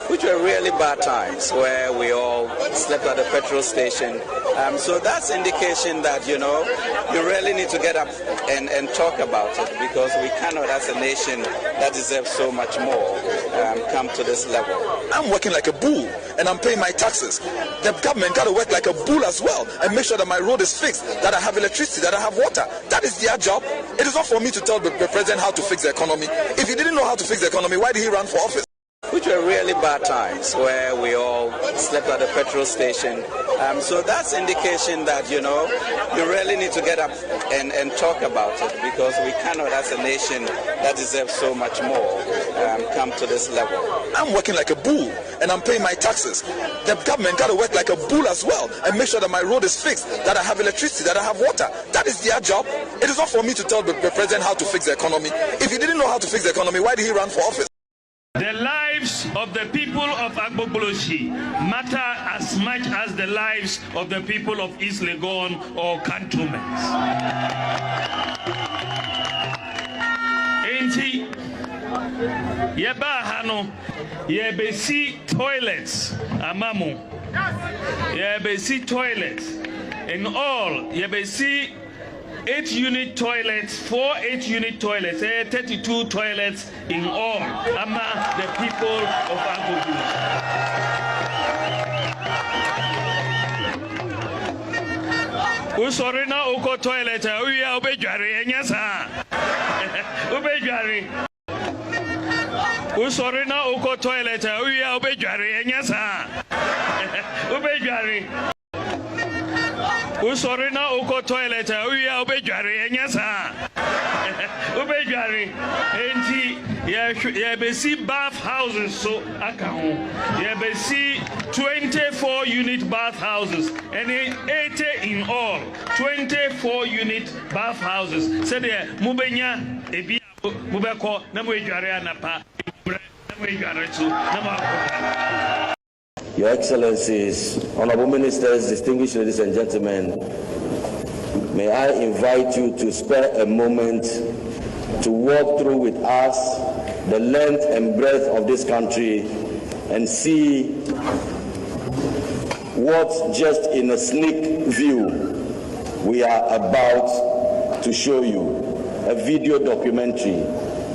Which were really bad times where we all slept at the petrol station. So that's indication that, you know, you really need to get up and talk about it, because we cannot, as a nation that deserves so much more, come to this level. I'm working like a bull and I'm paying my taxes. The government got to work like a bull as well and make sure that my road is fixed, that I have electricity, that I have water. That is their job. It is not for me to tell the president how to fix the economy. If he didn't know how to fix the economy, why did he run for office? Which were really bad times where we all slept at the petrol station. So that's indication that, you know, you really need to get up and talk about it, because we cannot, as a nation that deserves so much more, come to this level. I'm working like a bull and I'm paying my taxes. The government got to work like a bull as well and make sure that my road is fixed, that I have electricity, that I have water. That is their job. It is not for me to tell the president how to fix the economy. If he didn't know how to fix the economy, why did he run for office? The lives of the people of Agbogbolosi matter as much as the lives of the people of East Legon or cantonments. Enti yeba hano yebesi toilets amamu yebesi toilets in all yebesi 8-unit toilets, 4 8-unit toilets, 32 toilets in all, among the people of Agbogbolosi. Usorina uko toilet, uya ubejari enyasa. Ubejari. Usorina uko toilet, uya ubejari enyasa. Ubejari. Usorina uko toilet, uya ubejari enyasa. Ubejari. Enti yebesi bath houses so akaho. Yebesi 24-unit bath houses and 80 in all. 24-unit bath houses. Say there mubenya ebi mubeko na mujari anapa. Your Excellencies, Honorable Ministers, distinguished ladies and gentlemen, may I invite you to spare a moment to walk through with us the length and breadth of this country and see what, just in a sneak view, we are about to show you. A video documentary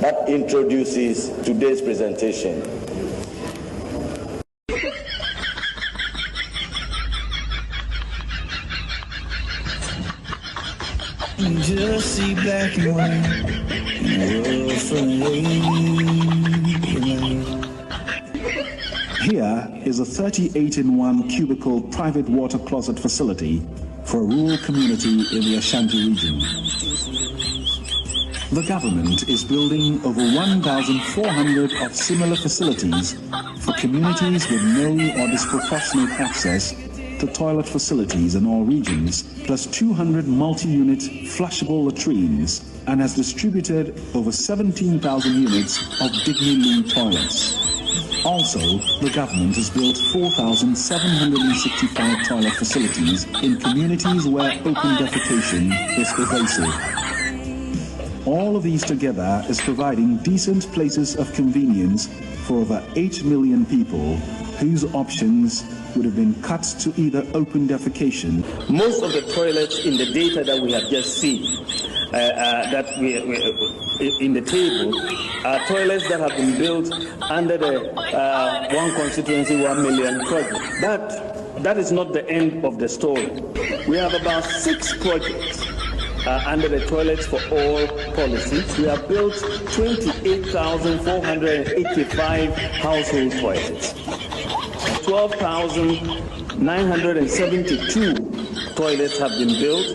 that introduces today's presentation. Just see black and white in a world full of Here is a 38-in-1 cubicle private water closet facility for a rural community in the Ashanti region. The government is building over 1,400 of similar facilities for communities with no or disproportionate access to toilet facilities in all regions, plus 200 multi-unit flushable latrines, and has distributed over 17,000 units of Dignity toilets. Also, the government has built 4,765 toilet facilities in communities where open defecation is pervasive. All of these together is providing decent places of convenience for over 8 million people whose options would have been cut to either open defecation. Most of the toilets in the data that we have just seen, that we in the table, are toilets that have been built under the One Constituency 1 Million project. But that is not the end of the story. We have about 6 projects under the Toilets for All policy. We have built 28,485 household toilets. 12,972 toilets have been built.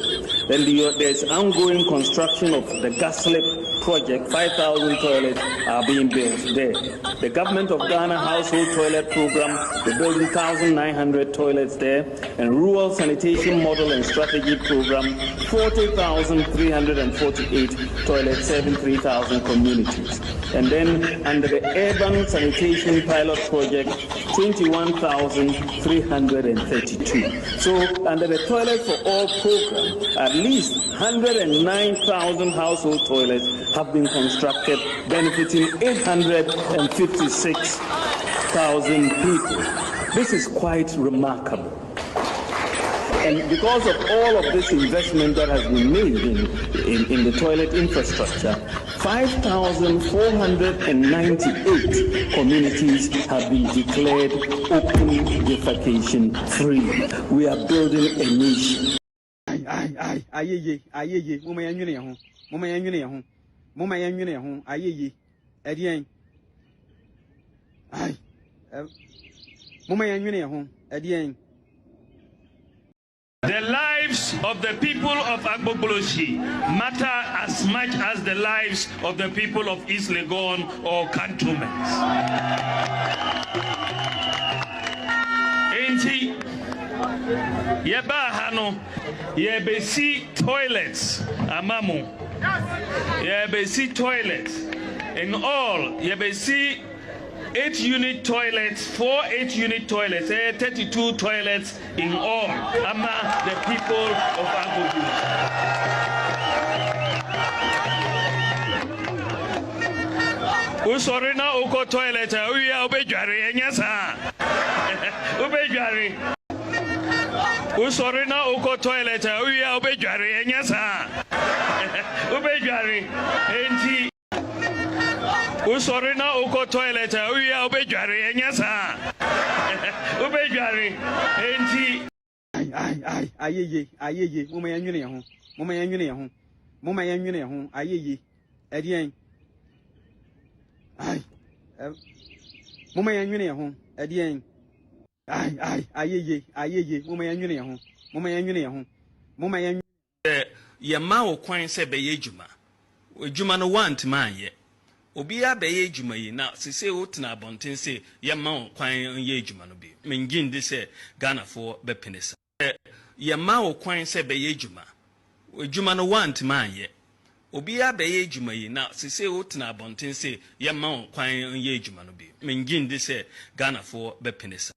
Then there's ongoing construction of the Gaslit project. 5,000 toilets are being built there. The Government of Ghana Household Toilet Program, we're building 1,900 toilets there. And Rural Sanitation Model and Strategy Program, 40,348 toilets serving 3,000 communities. And then under the Urban Sanitation Pilot Project, 21,332. So under the Toilet for All program, at least 109,000 household toilets have been constructed, benefiting 856,000 people. This is quite remarkable. And because of all of this investment that has been made in the toilet infrastructure, 5,498 communities have been declared open defecation free. We are building a nation. The lives of the people of Agbogbloshie matter as much as the lives of the people of East Legon or cantonments. Enti yeba hano yebesi toilets amamu yebesi toilets in all yebesi 8-unit toilets, 4 8-unit toilets, 32 toilets in all, among the people of Agbogbloshie. Usorina uko toilet, uya ubejari enyasa. Ubejari. Usorina uko toilet, uya ubejari enyasa. Ubejari. Enti. Usorina uko toilet, uya ubejari enyasa. Ubejari. Enti. Ayeye, mama yanywene ho. Mama yanywene ho. Mama yanywene ho. Ayeye. Edien. Mama yanywene ho. Edien. Ayeye. Mama yanywene ho. Mama yanywene ho. Mama yanywene. Yama o kwan se be yejuma. Ejuma no want man ye. Obi abeye ejuma yi na sese wotena abonten se yama o kwan ye ejuma no bi. Mengin de se Ghana for be penisa. Yama o kwan se be yejuma. Ejuma no want man ye. Obi abeye ejuma yi na sese wotena abonten se yama o kwan ye ejuma no bi. Mengin de se Ghana for be penisa.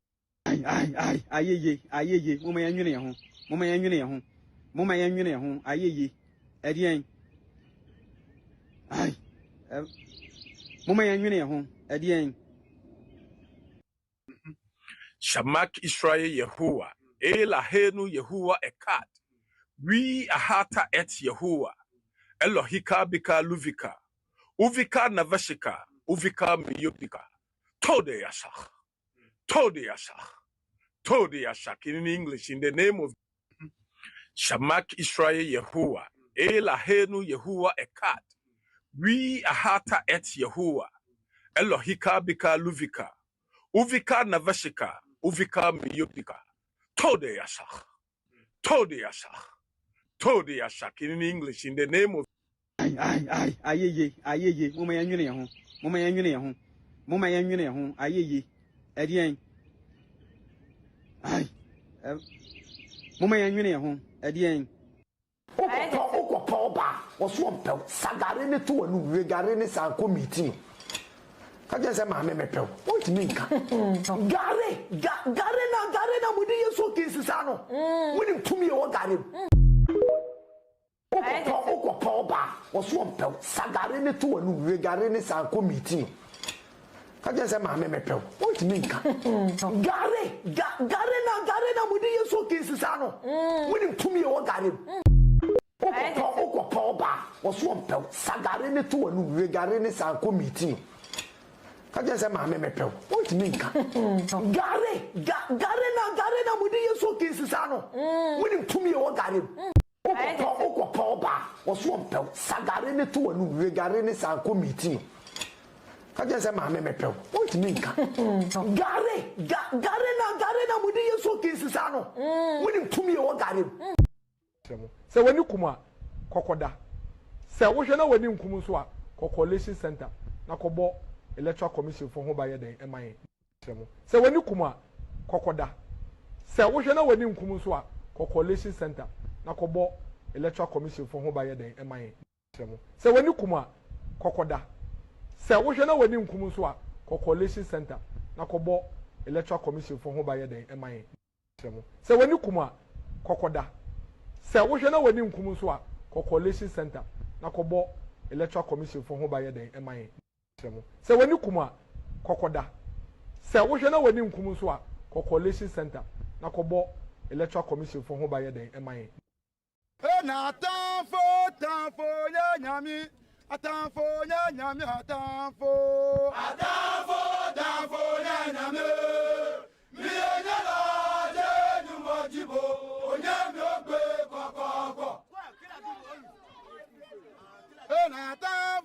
Ayeye. Mama yanywene ho. Mama yanywene ho. Mama yanywene ho. Ayeye. Edien. Mama yanywene ho. Edien. Shamak Israel Yehovah. Elahenu Yehovah Ekat. We ahata et Yehovah. Elohika bika luvika. Uvika navashika. Uvika miyopika. Tode yashach. Tode yashach. Tode yashach. In English, in the name of Shamak Israel Yehovah. Elahenu Yehovah Ekat. We ahata et Yehovah. Elohika bika luvika. Uvika navashika. Uvika miyopika. Tode yashach. Tode yashach. Tode yashach. In English, in the name of Ayeye, Mama Yanuni, Mama Yanuni, Mama Yanuni, Ayeye, Edian. Mama Yanuni, Edian. Okopa was one pel, Sagarene to a new Regarene Sanko meeting. I just said, my memepel. What do you mean? Garena, would you so cases? I know. Winning to me or Gary. Okopa was one pel, Sagarene to a new Regarene Sanko meeting. I just said, my memepel. What do you mean? Garena, would you so cases? I know. Winning to me or Gary. Okopa was one pel, Sagarene to a new Regarene Sanko meeting. I just said, my memepel. What do you mean? Garena, would you so cases? I know. Winning to me or Gary. Okopa was one pel, Sagarene to a new Regarene Sanko meeting. I just said, my memepel. What do you mean? Garena, would you so cases? I know. Winning to me or Gary. So when you come, Kokoda. So what you know when you come to Cocollation Center, Nakobo. Electoral Commission for Home Day, MIA. So when you come, Kokoda. So what you know when you come to Cocollation Center, Nakobo, Electoral Commission for Home Day, MIA. So when you come, Kokoda. So what you know when you come to Cocollation Center, Nakobo, Electoral Commission for Home Day, MIA. So when you come, Kokoda. So what you know when you come to Cocollation Center, Nakobo, Electoral Commission for Home Day, MIA. So when you come, Kokoda. So what you know when you come to Cocollation Center, Nakobo, Electoral Commission for Home Day, MIA. Na time for Yami, a time for Yami, a time for Yami. Me and your you Majibo, Onyami, Koko. Na time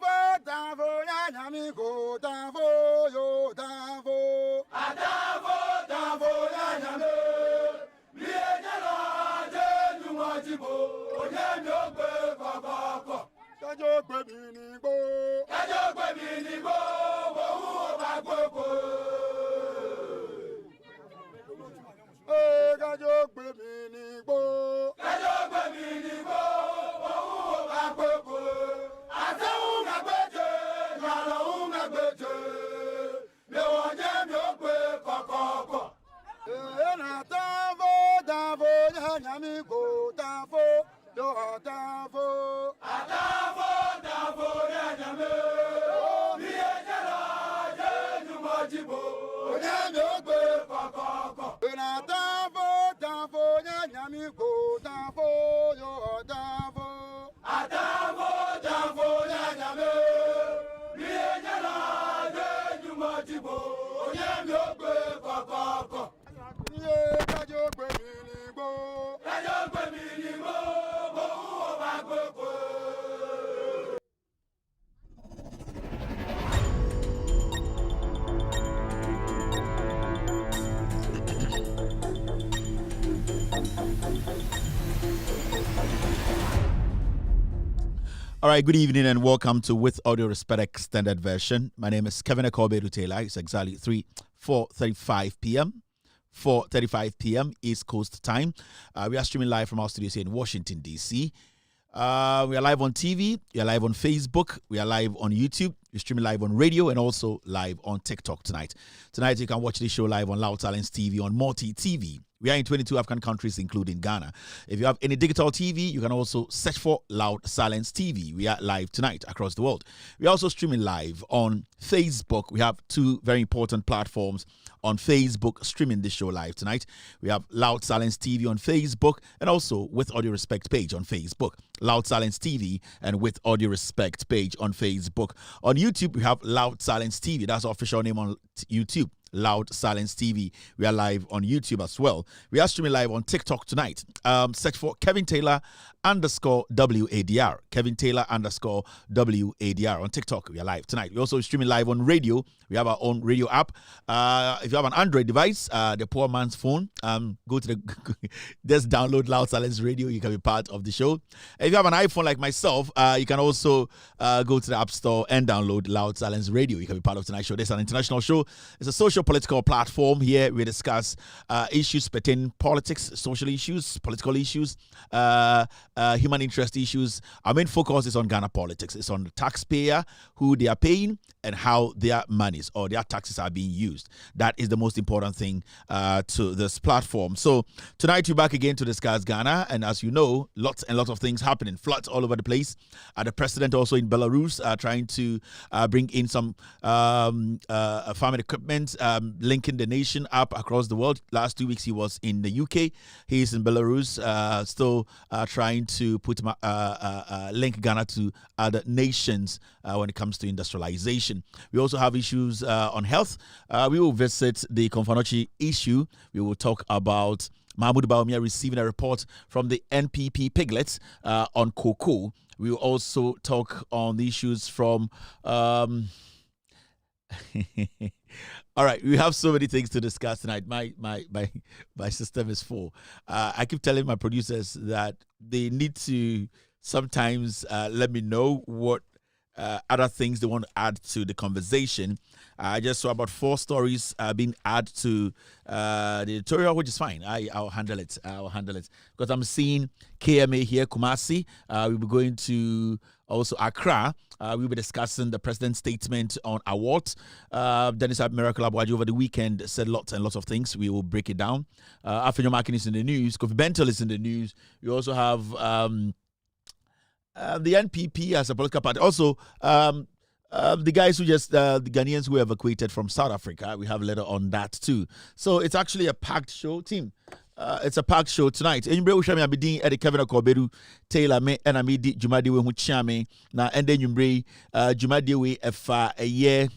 for Yami, go down for you, down for Yami. Me and your Majibo, Onyami, Koko. Kajo baby ni go, wo ba koko. Kajo baby ni go, wo ba koko. Ata unga beje, yalo unga beje. Me wonye mi ogbe kokoko. Na tavo nyami go tavo, do tavo. All right, good evening and welcome to With Audio Respect Extended Version. My name is Kevin Akobe Taylor. It's exactly 4:35 p.m. 4:35 p.m. East Coast time. We are streaming live from our studios here in Washington, D.C. We are live on TV. We are live on Facebook. We are live on YouTube. We're streaming live on radio and also live on TikTok tonight. Tonight, you can watch this show live on Loud Silence TV on Multi TV. We are in 22 African countries, including Ghana. If you have any digital TV, you can also search for Loud Silence TV. We are live tonight across the world. We are also streaming live on Facebook. We have two very important platforms on Facebook streaming this show live tonight. We have Loud Silence TV on Facebook and also With Audio Respect page on Facebook. Loud Silence TV and With Audio Respect page on Facebook. On YouTube, we have Loud Silence TV. That's our official name on YouTube. Loud Silence TV. We are live on YouTube as well. We are streaming live on TikTok tonight. Search for Kevin Taylor _WADR. Kevin Taylor _WADR. On TikTok, we are live tonight. We're also streaming live on radio. We have our own radio app. If you have an Android device, the poor man's phone, go to just download Loud Silence Radio. You can be part of the show. If you have an iPhone like myself, you can also go to the App Store and download Loud Silence Radio. You can be part of tonight's show. This is an international show. It's a social political platform. Here we discuss issues pertaining politics, social issues, political issues, human interest issues. Our main focus is on Ghana politics. It's on the taxpayer, who they are paying, and how their monies or their taxes are being used. That is the most important thing to this platform. So tonight we're back again to discuss Ghana, and as you know, lots and lots of things happening. Floods all over the place. The president also in Belarus trying to bring in some farming equipment, linking the nation up across the world. Last 2 weeks he was in the UK. He's in Belarus, still trying to put link Ghana to other nations when it comes to industrialization. We also have issues on health. We will visit the Komfo-Anokye issue. We will talk about Mahmoud Bawumia receiving a report from the NPP piglets on cocoa. We will also talk on the issues from... all right, we have so many things to discuss tonight. My system is full. I keep telling my producers that they need to sometimes let me know what other things they want to add to the conversation. I just saw about 4 stories being added to the editorial, which is fine. I'll handle it. Because I'm seeing KMA here, Kumasi. We'll be going to also Accra. We'll be discussing the president's statement on awards. Dennis Miracle Abuaji over the weekend said lots and lots of things. We will break it down. Afenyo Markin is in the news. Kofi Bentel is in the news. We also have... the NPP as a political party. Also, the guys who just, the Ghanaians who evacuated from South Africa, we have a letter on that too. So it's actually a packed show, team. It's a packed show tonight. Enyumbre ushami abidin Eddie Kevin Akobedu Taylor me and amidi Jumadi we huchame na ende enyumbre Jumadi we efa a year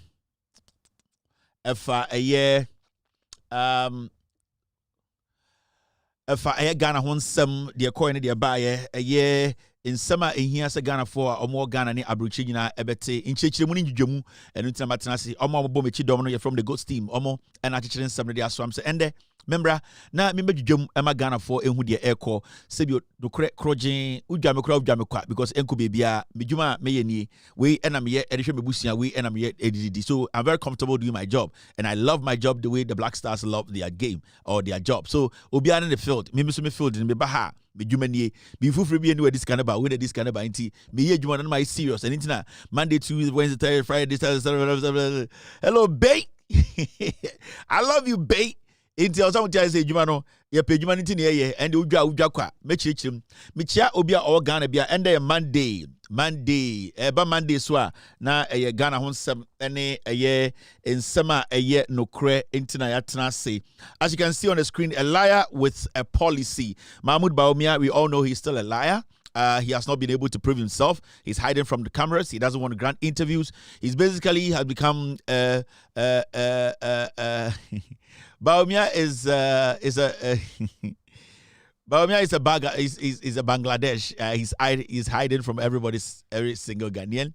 Ghana honsem de coin de baye a year in summer in here se Ghana for or more Ghana ni abruchi nyina ebete in chechire mu ni dwedwemu enu ntina matenase omo bo mechi dom no ye from the Ghost team omo and achechire nsem de aswam se ende membra na me dwedwemu ema Ghana for ehu de ekọ sebio dokre krogen udwame kwa because enko bebia medwuma me ye ni we ena me ye edehwe mebusia we ena me ye edidi. So I'm very comfortable doing my job and I love my job the way the Black Stars love their game or their job. So obiara in the field me so me field in me baha medwuma nie be fufure bi anywhere this kind of we this kind of nti me ye dwuma na my serious and nti na Monday, Tuesday, Wednesday, Thursday, Friday, Saturday. Hello Bay. I love you Bay. Inti also tell say dwuma no ye pe dwuma nti na ye and udwa kwa mechichirim mechia obi a o Ghana bia and Monday Monday so na ye Ghana honsem ene ye ensema ye nokre nti na ya tena say. As you can see on the screen, a liar with a policy. Mahmoud Bawumia, we all know he's still a liar. He has not been able to prove himself. He's hiding from the cameras. He doesn't want to grant interviews. He's basically has become Bawumia is a Bawumia is a bagger. Is a Bangladesh. He's hiding from every single Ghanaian.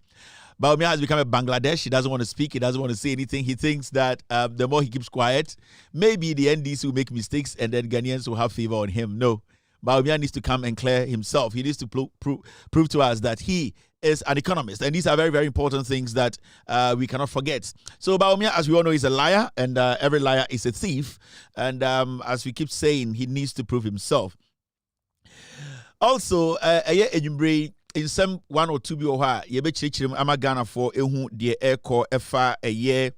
Bawumia has become a Bangladesh. He doesn't want to speak. He doesn't want to say anything. He thinks that the more he keeps quiet, maybe the NDC will make mistakes and then Ghanaians will have favor on him. No. Bawumia needs to come and clear himself. He needs to prove to us that he is an economist. And these are very, very important things that we cannot forget. So Bawumia, as we all know, is a liar, and every liar is a thief. And as we keep saying, he needs to prove himself. Also, in some 1 or 2 bi ye be chirichirim ama Ghana for ehu de eko efa eye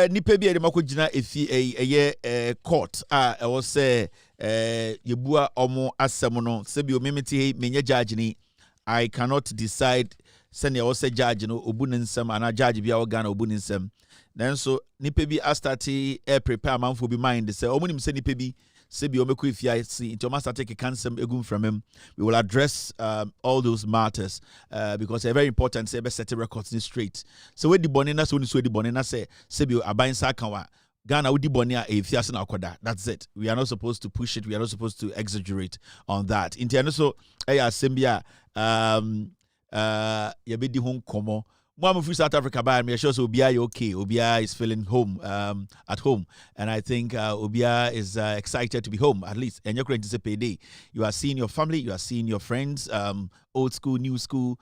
nipa bi e de makogina efi eye court e wo say yebua omo asem no se bi o memeti menye judge ni I cannot decide send you say judge no obunsem ana judge bia o Ghana obunsem then so nipa bi astati prepare man for be mind say omunim say nipa bi se bi o meko ifia see into master take cancel egum from him. We will address all those matters because they're very important. Say be set records straight. So we the bonina so ni so the bonina say se bi aban sa kan wa Ghana udi bonia e fiase na akoda. That's it. We are not supposed to push it. We are not supposed to exaggerate on that. Inti so asembia yabedi hon komo. Mama from South Africa by me sure so Obia okay. Obia is feeling home at home, and I think Obia is excited to be home at least. And you're going to say payday. You are seeing your family, you are seeing your friends, old school, new school.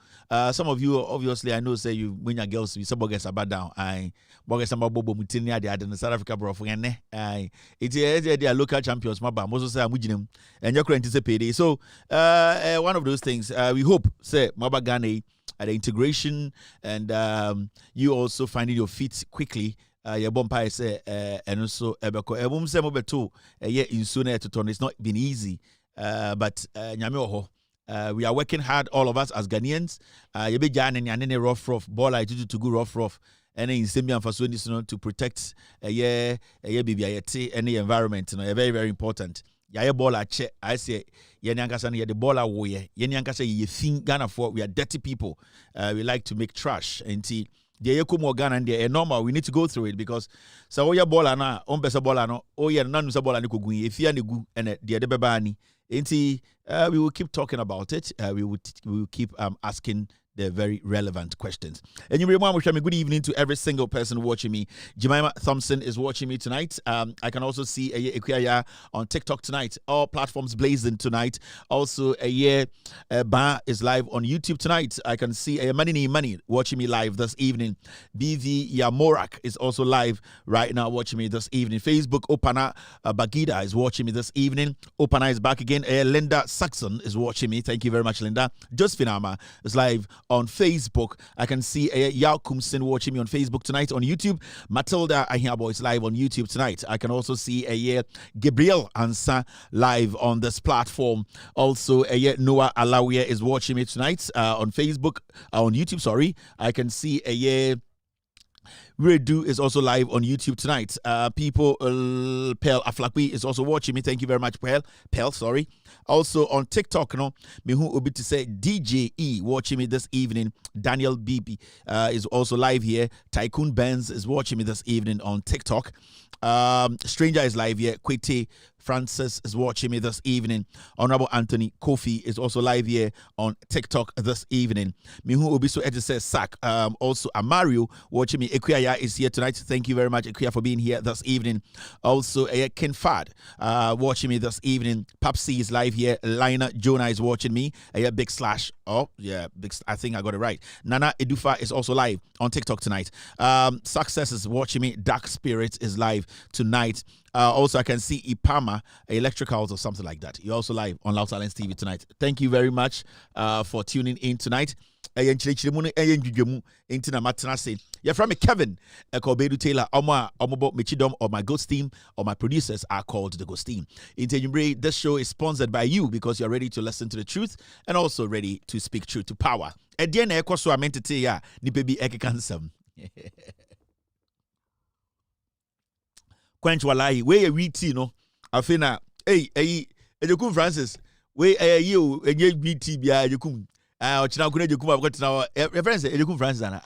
Some of you obviously I know say you when your girls be some bogus about down. I bogus some bobo mutinia they in South Africa bro for it's a local champions maba most say amujinem and you're going to say payday. So one of those things we hope say Maba Ghana the integration and you also finding your feet quickly. Your bumper say and also ebeko ebum se mobeto ye insune to turn. It's not been easy, but nyame we are working hard, all of us as Ghanaians. You be jan and rough ball I to go rough and in Symbian for to protect any environment. Very very important. Yaya ball check. I say Yanyankasa the ball away. Yanyankasa you think Ghana for we are dirty people. We like to make trash and see the Ekumo Ghana and the normal. We need to go through it because so your ball na on besa ball no oh yeah none ball and go if you and and the bebani. We will keep talking about it. We will keep asking the very relevant questions. And you remember, good evening to every single person watching me. Jemima Thompson is watching me tonight. I can also see Ekuya on TikTok tonight. All platforms blazing tonight. Also, Ba is live on YouTube tonight. I can see Money watching me live this evening. BV Yamorak is also live right now watching me this evening. Facebook, Opana Bagida is watching me this evening. Opana is back again. Linda Saxon is watching me. Thank you very much, Linda. Josephine Ama is live on Facebook. I can see Yao Kumsin watching me on Facebook tonight. On YouTube, Matilda Ahiabo is live on YouTube tonight. I can also see Gabriel Ansa live on this platform. Also, Noah Alawiya is watching me tonight on Facebook, on YouTube, sorry. I can see Redu is also live on YouTube tonight. People, Pel Aflakwi is also watching me. Thank you very much, Pel, sorry. Also on TikTok, Mihu Obi to say DJE watching me this evening. Daniel BB is also live here. Tycoon Benz is watching me this evening on TikTok. Stranger is live here. Kwete Francis is watching me this evening. Honorable Anthony Kofi is also live here on TikTok this evening. Mihu Obiso Edge says Sack. Also Amario watching me. Ekuya is here tonight. Thank you very much, Ekuya, for being here this evening. Also Ken Fad watching me this evening. Papsi is live here. Lina Jonah is watching me. Big Slash. Oh yeah, I think I got it right. Nana Edufa is also live on TikTok tonight. Success is watching me. Dark Spirit is live tonight. Also, I can see Ipama Electricals or something like that. You're also live on Loud Silence TV tonight. Thank you very much for tuning in tonight. You're from me, Kevin Kobedu Taylor, Michidom, or my Ghost team, or my producers are called the Ghost team. This show is sponsored by you because you're ready to listen to the truth and also ready to speak truth to power. At the end, I meant to say, Nipebi Ekikansam. Quench walai we wheat no afina ejekum Francis we you enye wheat bia ejekum ochina ko ejekum abgot na reference ejekum Francis na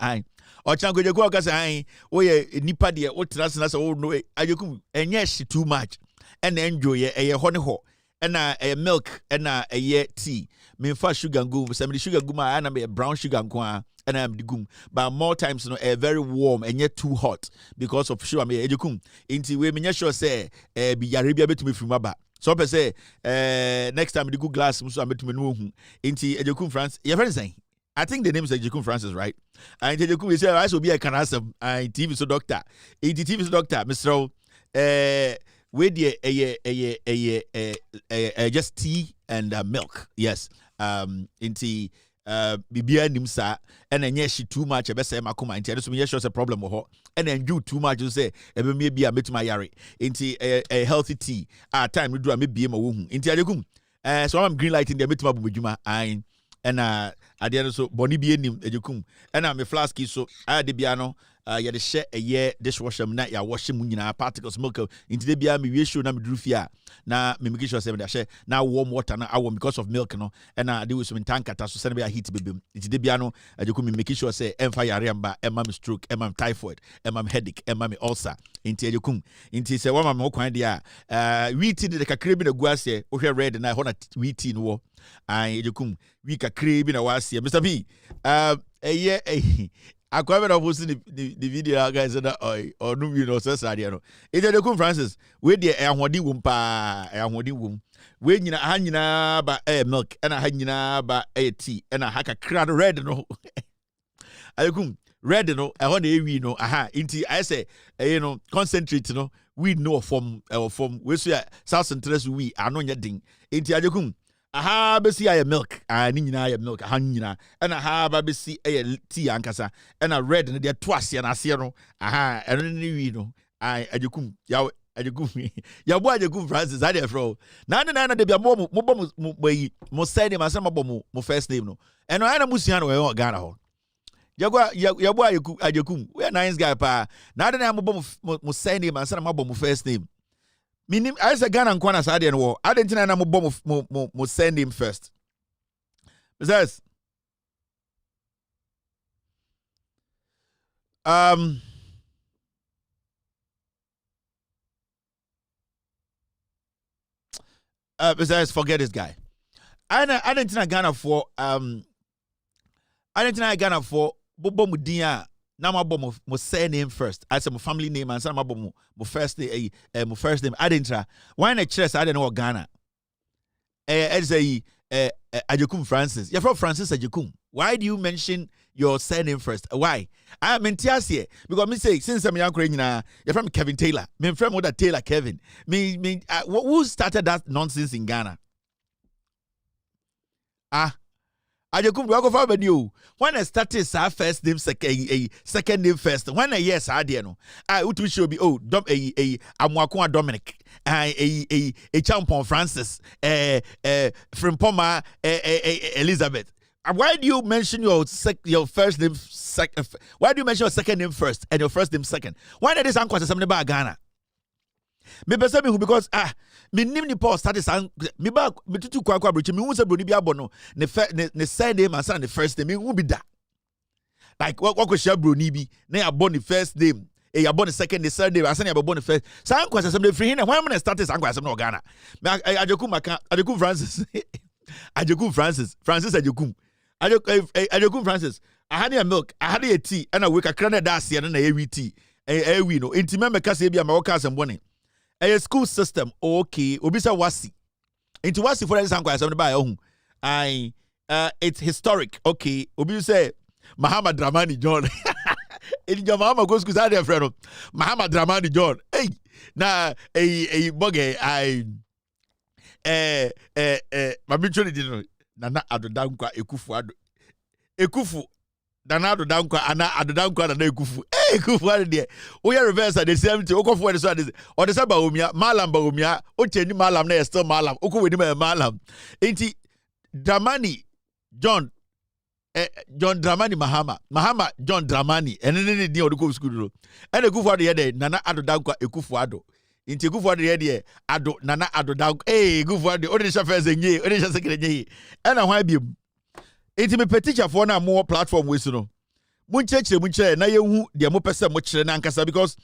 ochina ko ejekum ka say we nipa de wotra sena say wo no ejekum enye shi too much and enjoy honey ho na milk na tea me fa sugar go some sugar go ma na me brown sugar nko and I'm the gum, but more times very warm and yet too hot because of sure me ejukum. Inti we me sure say be yaribia betu me from aba. So I say next time the good glass muso ametu me no hu. Inti ejukum France. Your friend saying I think the name is Ejukum Francis, right? And Ejukum is I should be a canasum. I TV so doctor. TV so doctor, Mr. With just tea and milk. Yes. Inti bibia nim sa and enye she too much e be say makoma nti so me sure say problem ho and then do too much you say e be me bia metuma yare nti a healthy tea time we do am bia ma wo hu nti adekum so I'm green light in the metuma bumedwuma and at the end so boni bia nim adekum and am flask so I de bia no ya de share a year dishwasher na ya wash mu nyina particles milk into the bia me we show na me duru fia na me make sure say me share na warm water na warm because of milk no and na dey with some tank ata so send be heat bebem into the bia no ajeku me make sure say emfa yare amba emma me stroke emma typhoid emma me headache emma me ulcer into ajeku into say one ma kwan dia wheat de kakra bi na guase wo hwe red na ho na wheat no ajeku we kakra bi na wase Mr. P Akwa na post the video guys that or no you know so sad no Ajekum Francis we dey ahodi wom pa ahodi wom we nyina ha nyina ba milk and ha nyina ba tea and ha kakra red no Ajekum red no ho na ewi no aha inti I say you know concentrate no we know from we so South Central we ano nya din inti Ajekum aha besi aye milk ni nyina aye milk aha nyina na aha ba besi aye tea ankasa na red ne de to ase na ase no aha eno ne wi no Ajekum ya Ajekum ya bo Ajekum Francis ade fro na de bia mo say name asema mo first name no eno ana musia no we Ghana ho ya bo Ajekum we nice guy pa na de na mo say name asema mo first name Minim I say Ghana nkwana sade no wo adentina na mo send him first. Besides besides forget this guy. Adentina Ghana for adentina Ghana for bobo mu din a na mo send name first. I say my family name and some mo first name my first name adentra. Why na chess I don't know Ghana. Say Ajekum Francis. You're from Francis Ajekum. Why do you mention your surname first? Why? I mean here because me say since I'm young you're from Kevin Taylor. Me from other Taylor Kevin. Me who started that nonsense in Ghana? Ajekum we go for you. When I started sa first name second name first. When I yes I dey no. Utu show be Amwakwa Dominic. A Champon Francis. Frimpoma Elizabeth. Why do you mention your first name second? Why do you mention your second name first and your first name second? Why did this uncle say something about Ghana? Me pese me because me nim ni Paul started sang me ba me tutu kwa bridge me hu se broni bi abono ne side name and the first name me hu bi da like what ko share broni bi na ya born the first name ya born the second the third name and ya born the first sang kwasa some dey free here when me started sang kwasa no Ghana me Ajekum Francis Ajekum Francis Ajekum Francis I had a milk I had a tea and I wake a crane da ase na e tea we no intime me kasa bia me wo kasa mbone a school system okay obisa wasi into wasi for example I somebody by it's historic okay obi say Muhammad Dramani John in your mama go school say friend Muhammad Dramani John hey na boge mami choni dino na adodankwa ekufu Danado Dankwa ana adodankwa na ekufu ekufu ade de wo ye reverse the same thing okofo de so ade o de say ba omia malam ba omia o cheni malam na still malam okowedi malam enti Dramani John John Dramani Mahama John Dramani enene de o de go school do ene ekufu ade de nana adodankwa ekufu ado enti ekufu ade de ado nana adodankwa ekufu ade o de sha first enye o de sha second enye ena hwan biem enti me petition for na more platform we so no munchechire na yehu de mo pese mo kire na ankasa because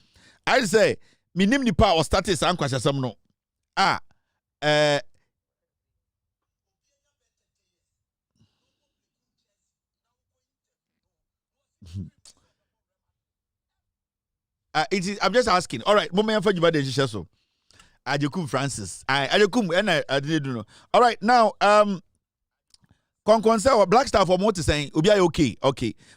I say minim nipa or status ankwasasam no I'm just asking. All right, moment for you by the so Ajekum Francis. Ajekum and I didn't know. All right, now Concern or Black Star for more to saying Ubi okay.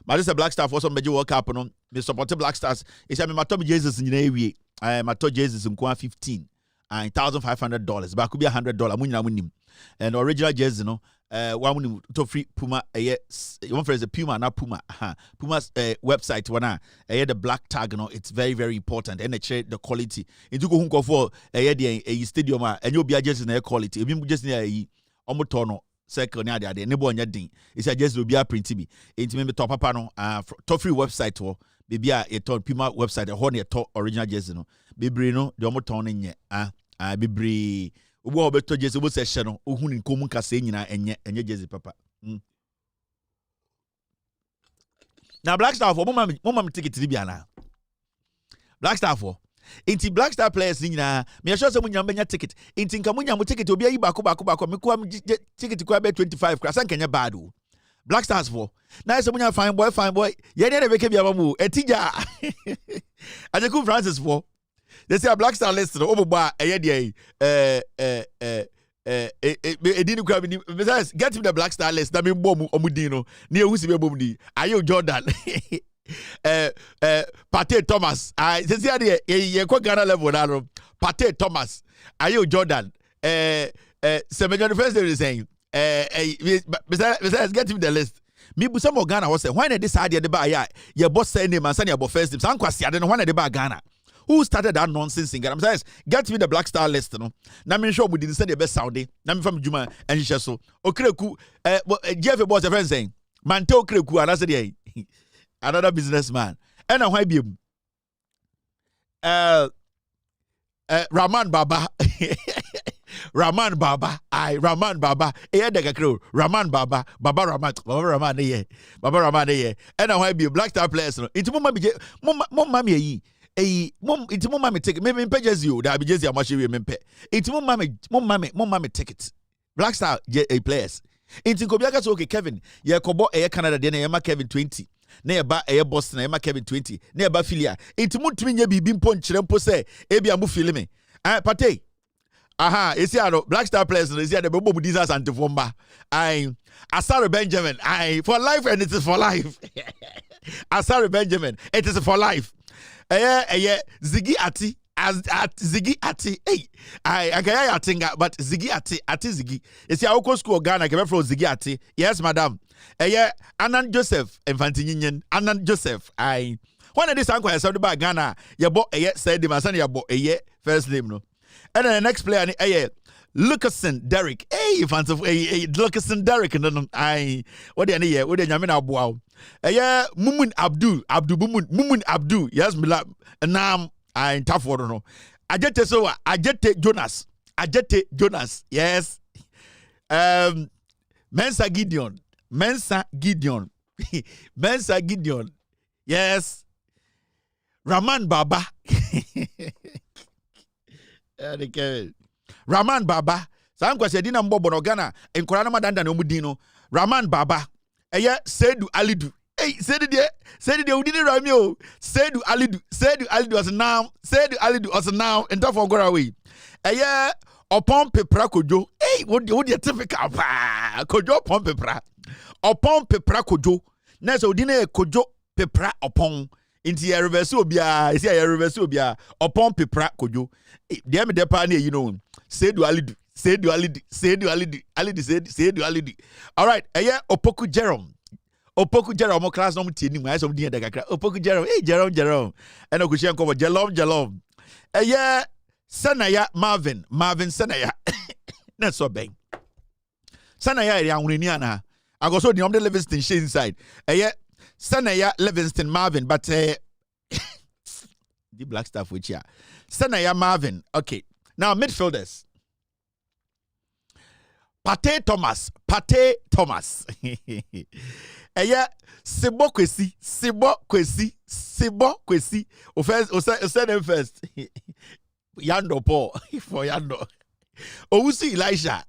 But this a Black Star for some major World Cup no. Me support Black Stars. It's a me mato Jesus in Navy. I mato Jesus in 15 and $1,500. But could be $100. Munyina munim. And original jersey no. One to free Puma. One phrase a Puma na Puma. Puma's website one the black tag no. It's very very important. And the quality. Into go hunko for the stadium and you'll be jersey na quality. If you just near omotono. Circle near the nebo on your ding. It's a just will be a print me. It's me top papa no top free website or Baby a ton Puma website a horn to original jersey no. Bebre no de omo ton nye bebre wo obeto jersey wo session no ohun nkomu kase nyina enye jersey papa. Na Black Star for mama ticket bi ana. Black Star for inti Black Star players nyina me sure say munya benya ticket inti nka munya mo ticket obi ayi bako me kwa ticket kwa be 25 kra san kenya bad o. Black Stars for na say munya fine boy ye dey be ke bia mamu etija Ajeku Francis for they say a Black Star list no obobo eye dey edini kwa bi get him the Black Star list na me bom omudin no na ehusi be bom di Ayo Jordan Pate Thomas say say ye kwa Ghana level na no Pate Thomas Ayo Jordan Semenyo first day saying besides get him the list. Me bu some Ghana was say when this idea the ba ya your boss say name and say your first name. San kwasi ade no when the ba Ghana. Who started that nonsense singer? I'm saying get me the Black Star list no. Na me show we didn't say the best sound. Na me from Juma and so. Okreku Jeff boss a friend saying man tell Okreku and I said another businessman. And why be Rahman Baba Rahman Baba, Rahman Baba, Rahman Baba, Baba Rahman, and I be Black Star players. It's mommy, it's mommy ticket. Maybe pages you that be just a machine. It's mommy ticket. Black Star players. It's Kobiaka okay, Kevin. Yeah, Kobo Air Canada, then Emma Kevin 20. Nearby Air Boston, Emma Kevin 20. Nearby Philia. It's Mutwinya be been punch, Rempose, Ebia Mufilime. Pate. Aha, you see, Black Star players, you see, the Bobo Dizas and Tufomba. Asari Benjamin, for life, and it is for life. Asari Benjamin, it is for life. Ziggy Ati, Ziggy Ati, I can't think, but Ziggy Ati Ziggy. You see, our school Ghana came from Ziggy Ati. Yes, madam. Anan Joseph, Infantinian, Anan Joseph, one of these uncles I said about Ghana, your boy, said the Masani, your boy, first name, no. And then the next player, Lucasen Derek. Lucasen Derek. And then what do you what do you mean? Mumun Abdul Mumun Abdul. Yes, Mila. Nam I tough for no. Ajete Jonas. Yes. Mensa Gideon. Mensa Gideon. Yes. Rahman Baba. Rahman Baba. Sam kwase di na mbobo no Ghana enkora na madanda na omudino. Rahman Baba. Seydou Alidou. Seydou de udini rami o. Seydou Alidou was now. Seydou Alidou was now enta for go away. Opon pepra kojo. What the typical pa. Kojo opon pepra. Opon pepra kojo. Na so udine kojo pepra opon. Inti ya reverse obia, isi ya reverse obia, upon pepra kojo. Dem de pa na you know. Seydou Alidou. All right, Opoku Jerome class no mti ni mu aso mdi kakra. Opoku Jerome, Jerome. Eno ku hyen ko Jelom. Sanaya Marvin Sanaya. Na so ben. Sanaya ya nwuni ana. Agoso di the Livingston she inside. Sanaya Livingston Marvin, but the Black Star which Sanaya Marvin. Okay. Now midfielders. Pate Thomas. Sibo Kwesi. Said them first. Yando Paul for Yando. Owusu Elisha.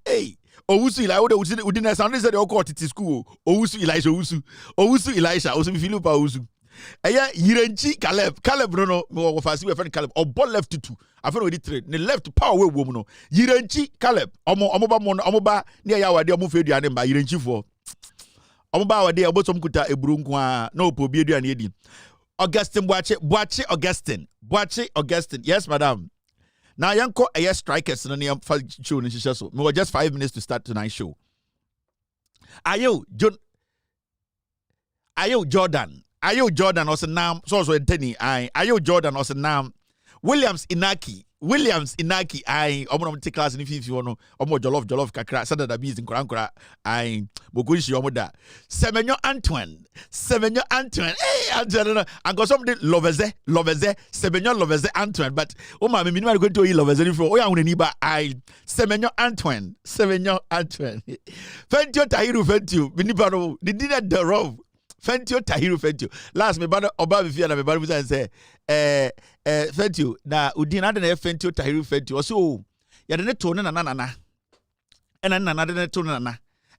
Owusu Elisha, udina sound said they call it school. Owusu Elisha, also be Philip Owusu. Yirenchi Caleb no we fast we friend Caleb. Or ball left to two. I found with trade. The left power way woman no. Yirenchi Caleb. Omoba near yawa de omo fedu ane ba Yirenchi for. Omoba wa de obotom kuta eburu nko no po bi edu ane edi. Augustine Boache Augustine. Yes, madam. Now, yanko strikers no near show ni so. We were just 5 minutes to start tonight's show. Ayo Jordan also now so Anthony. Ayo Jordan also now. Williams Inaki Williams Inaki I omo take class in fifi no omo jollof kakra sada da bees in korankora I bokunshi omo da Semenyo Antoine hey Antoine and got something loveze Semenyo loveze Antoine but oh my me going to loveze for oh ya uneniba I Semenyo Antoine Fentio Tahiru Fentio miniba no the dinner the row Fentio Tahiru Fentio last me bana oba be fear na me bana say Fentio na udina de na Fentio Tahiru Fentio so ya de ne to na ena nana de ne to na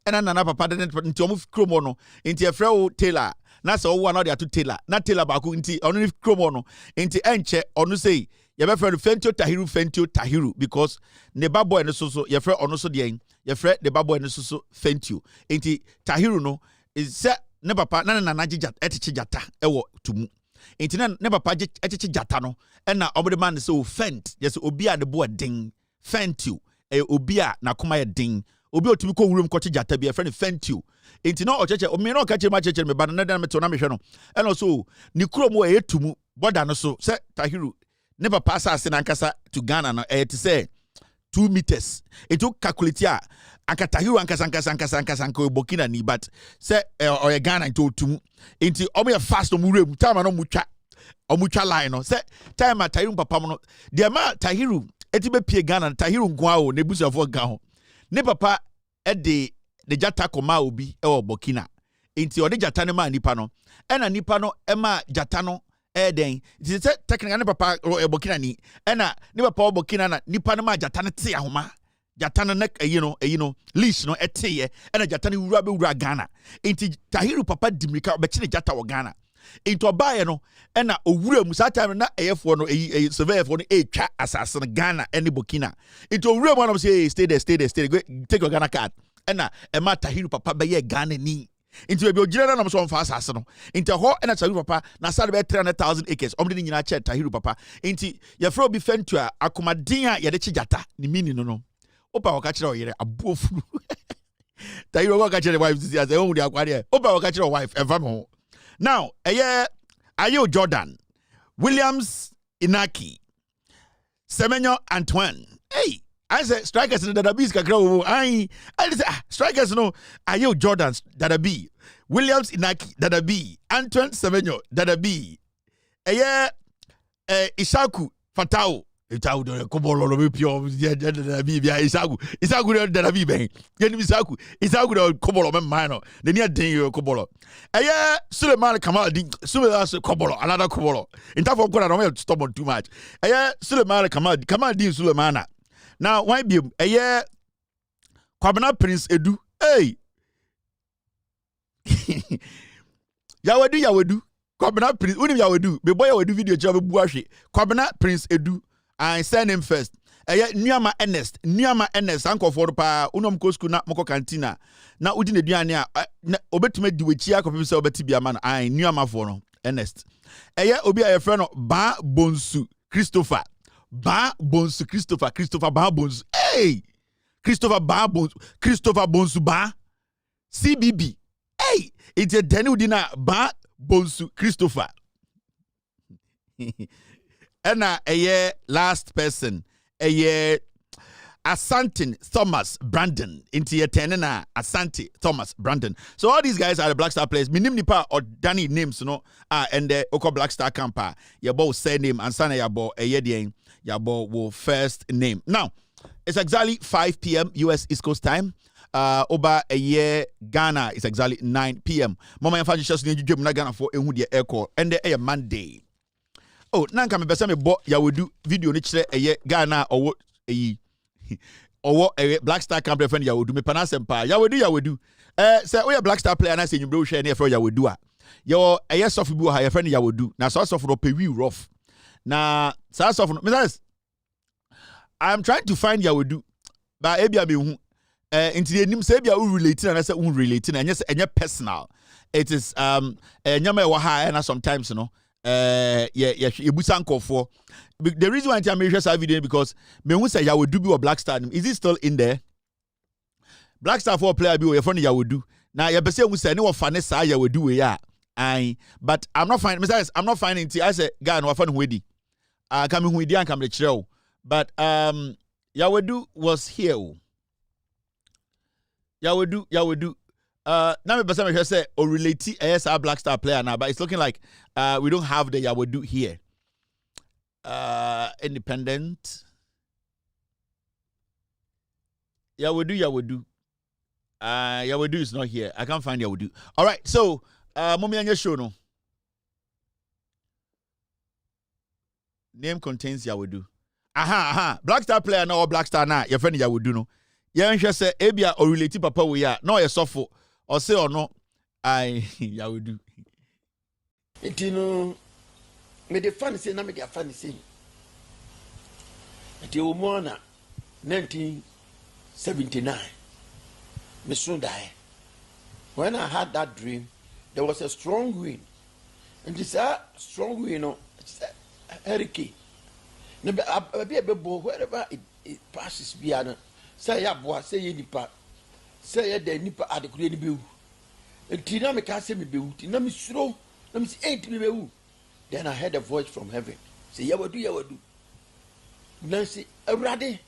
ena nana papa de ne nti omo kromo no nti e frɛ wo Taylor na se wo na de ato Taylor na Taylor ba ko nti ono ni kromo no nti enche ono sei ye be frɛ Fentio Tahiru because ne ba boy no so ye frɛ ono so de ye frɛ the ba boy no so Fentio nti Tahiru no is se ne papa na nana gija etichi jata ewo tumu nti na ne papa etichi jata no na obode man so fent yes obi a ne bo den Fentio obi a na koma ye den obi otumi ko wurum ko jata bi e friend Fentio nti na ocheche o me na okache ma cheche me ba na dan me to na me hwe no eno so ni kuro mu e tumu border no so se Tahiru ne papa asase na nkasa to Ghana no to say 2 meters it took calculate ya Tahiru ankasa ko Burkina ni but say or Ghana to tumu nti omo ye fast o mu rem time no mutwa line no say time Tahiru papa mo no de ma Tahiru etibe pie Ghana Tahiru nkoa o ne busuafo ga ho ne papa de jata koma obi e Burkina nti o de jata ne ma nipa no ena nipa no e ma jata no den nti se technical ne papa Burkina ni ena ne papa Burkina na nipa no ma jata ne te ahoma jata no nek eyi no leash no eteye ena jata ne wura be wura Ghana nti Tahiru papa dimrika be kine jata wo Ghana nti obaye no ena owura mu sa time na eyefo no eyi surveyor no etwa asase no Ghana ene Burkina nti owura mu no say stay there go take your Ghana card ena e ma Tahiru papa be ye Ghana ni nti we be ogire na so on fa asase no nti ho ena Tahiru papa na sade be 300,000 acres omde ni nyina che Tahiru papa nti ye fro bi Fentio a akomaden a ye de chijata ni mini no opa waka kire oyere abuofuru Tahiru waka kire wife this as e hu di akwade opa waka kire wife eva me ho now Ayo Jordan Williams Inaki Semenyo Antoine hey I say strikers in the Dadabi kakra I say strikers no Ayo Jordan Dadabi Williams Inaki Dadabi Antoine Semenyo Dadabi Isaku Fatao Itau de kobolo lo pio Dadabi bia Isaku Dadabi ben yeni Isaku de kobolo me mano de ni den yo kobolo Suleiman Kamaldeen Suleiman kobolo another kobolo intafo ko na no stubborn too much Suleiman Kamaldeen Suleimana now why be Kwabena Prince Edu hey Yawedu Kwabena Prince unim Yawedu be boy Yawedu video job bu ahwe Kwabena Prince Edu I send him first Nuama Ernest ankofo pa unom ko school na moko cantina na udi ne duane a obetume di wechi akofo se obeti bia ma no Nuama fo no Ernest obi a ye frɛ no Ba Bonsu Christopher Ba Bonsu hey Christopher Bonsu Ba CBB hey it's a deni udina Ba Bonsu Christopher ena last person Asante Thomas Brandon into your tenena Asante Thomas Brandon. So all these guys are the Black Star players. Minim nipa or Danny names, you know. And the Oko Black Star camper. Yabo surname and sana yabo yabo will first name. Now it's exactly 5 p.m. US East Coast time. Over a year Ghana is exactly 9 p.m. Mama and just need you Ghana for a echo and the air Monday. Oh, nanka me besa me bo ya wodu video ni kire eye Ghana owo eyi owo Black Star camp friend ya wodu me panasem pa ya wodu say we Black Star player na say nyumbre wo hwe na friend ya wodu a yo eye soft bi wo ha ya friend ya wodu na so soft no pewi rough na so soft no me I'm trying to find ya wodu ba ebia me hu into enim say bia we relate na say we relate na enye personal it is nyama wa ha na sometimes you know the reason why I'm making this video because me who say Yawedu bi or Black Star is it still in there? Black Star for player bi or your friend Yawedu. Now you say we say no fan sa Yawedu we ya. But I'm not finding I say guy no fan wedi. Come who idi and come the chiro. But Yawedu was here. Yawedu. Now me person say or relate as our Black Star player now, but it's looking like we don't have the Yawedu here. Independent. Yawedu. Yawedu is not here. I can't find Yawedu. All right, so Mommy Anya show no. Name contains Yawedu. Aha. Black Star player no or Black Star na. Your friend Yawedu no. Yansha say ebia or relate papa we ya. No ye suffer or say or no. Yawedu. You know, me the funny say na me the funny say. Ati umona 1979. Me soon die. When I had that dream, there was a strong wind. And this strong wind, you know, it's a hurricane. Wherever it passes, say ya boy, say ye nipa, say ya de nipa adequate ni bewu. And Tina me can't say me bewu. Tina me slow, let me say ain't me bewu. Then I heard a voice from heaven. Say Yawedu. Nancy, a radi,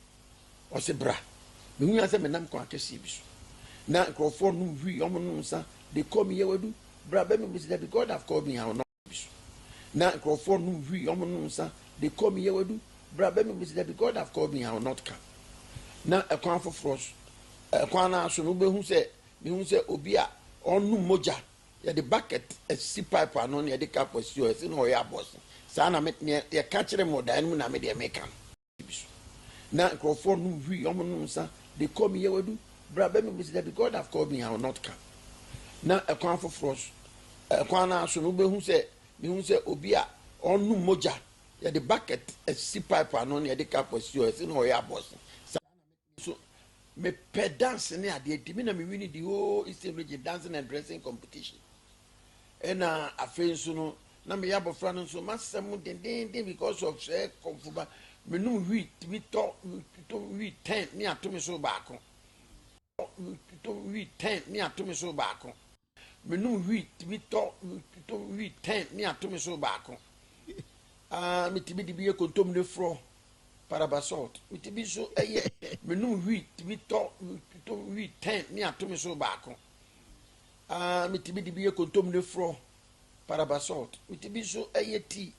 or say bra. Me say me nam kwa kesi bisu. Na nkrofo no wi omo no nsa they call me Yawedu bra be me say that God have called me I will not bisu. Na nkrofo no wi omo no nsa they call me Yawedu bra be me say that God have called me I will not come. Na ekwan foforo ekwan na so no be hu say obi a onu moja ya the bucket a si pipe anon ya the cap was you say no ya boss sa na me ya catch them mo dan mu na me de make am bisu. Na nkrofo no wi omo no nsa they call me Yawedu bra be me say that God have called me I will not come. Na ekwan foforo ekwan na so no be hu say obi a onu moja ya the bucket a si pipe anon ya the cap was you say no ya boss. So me pe dance ne ade di me na me win the whole Eastern Region dancing and dressing competition. And afen so no na me ya bofra no so masem den because of say komfuba me no wi mi to 10 ni atomi so baako. To we 10 ni atomi so baako. Me no we to we 10 ni atomi so baako. Me tibi di biye kontom ne fro parabasalt. Me tibi so eye me no we to we 10 ni atomi so baako. Me tibi di biye kontom ne fro parabasalt. Me tibi so eye ti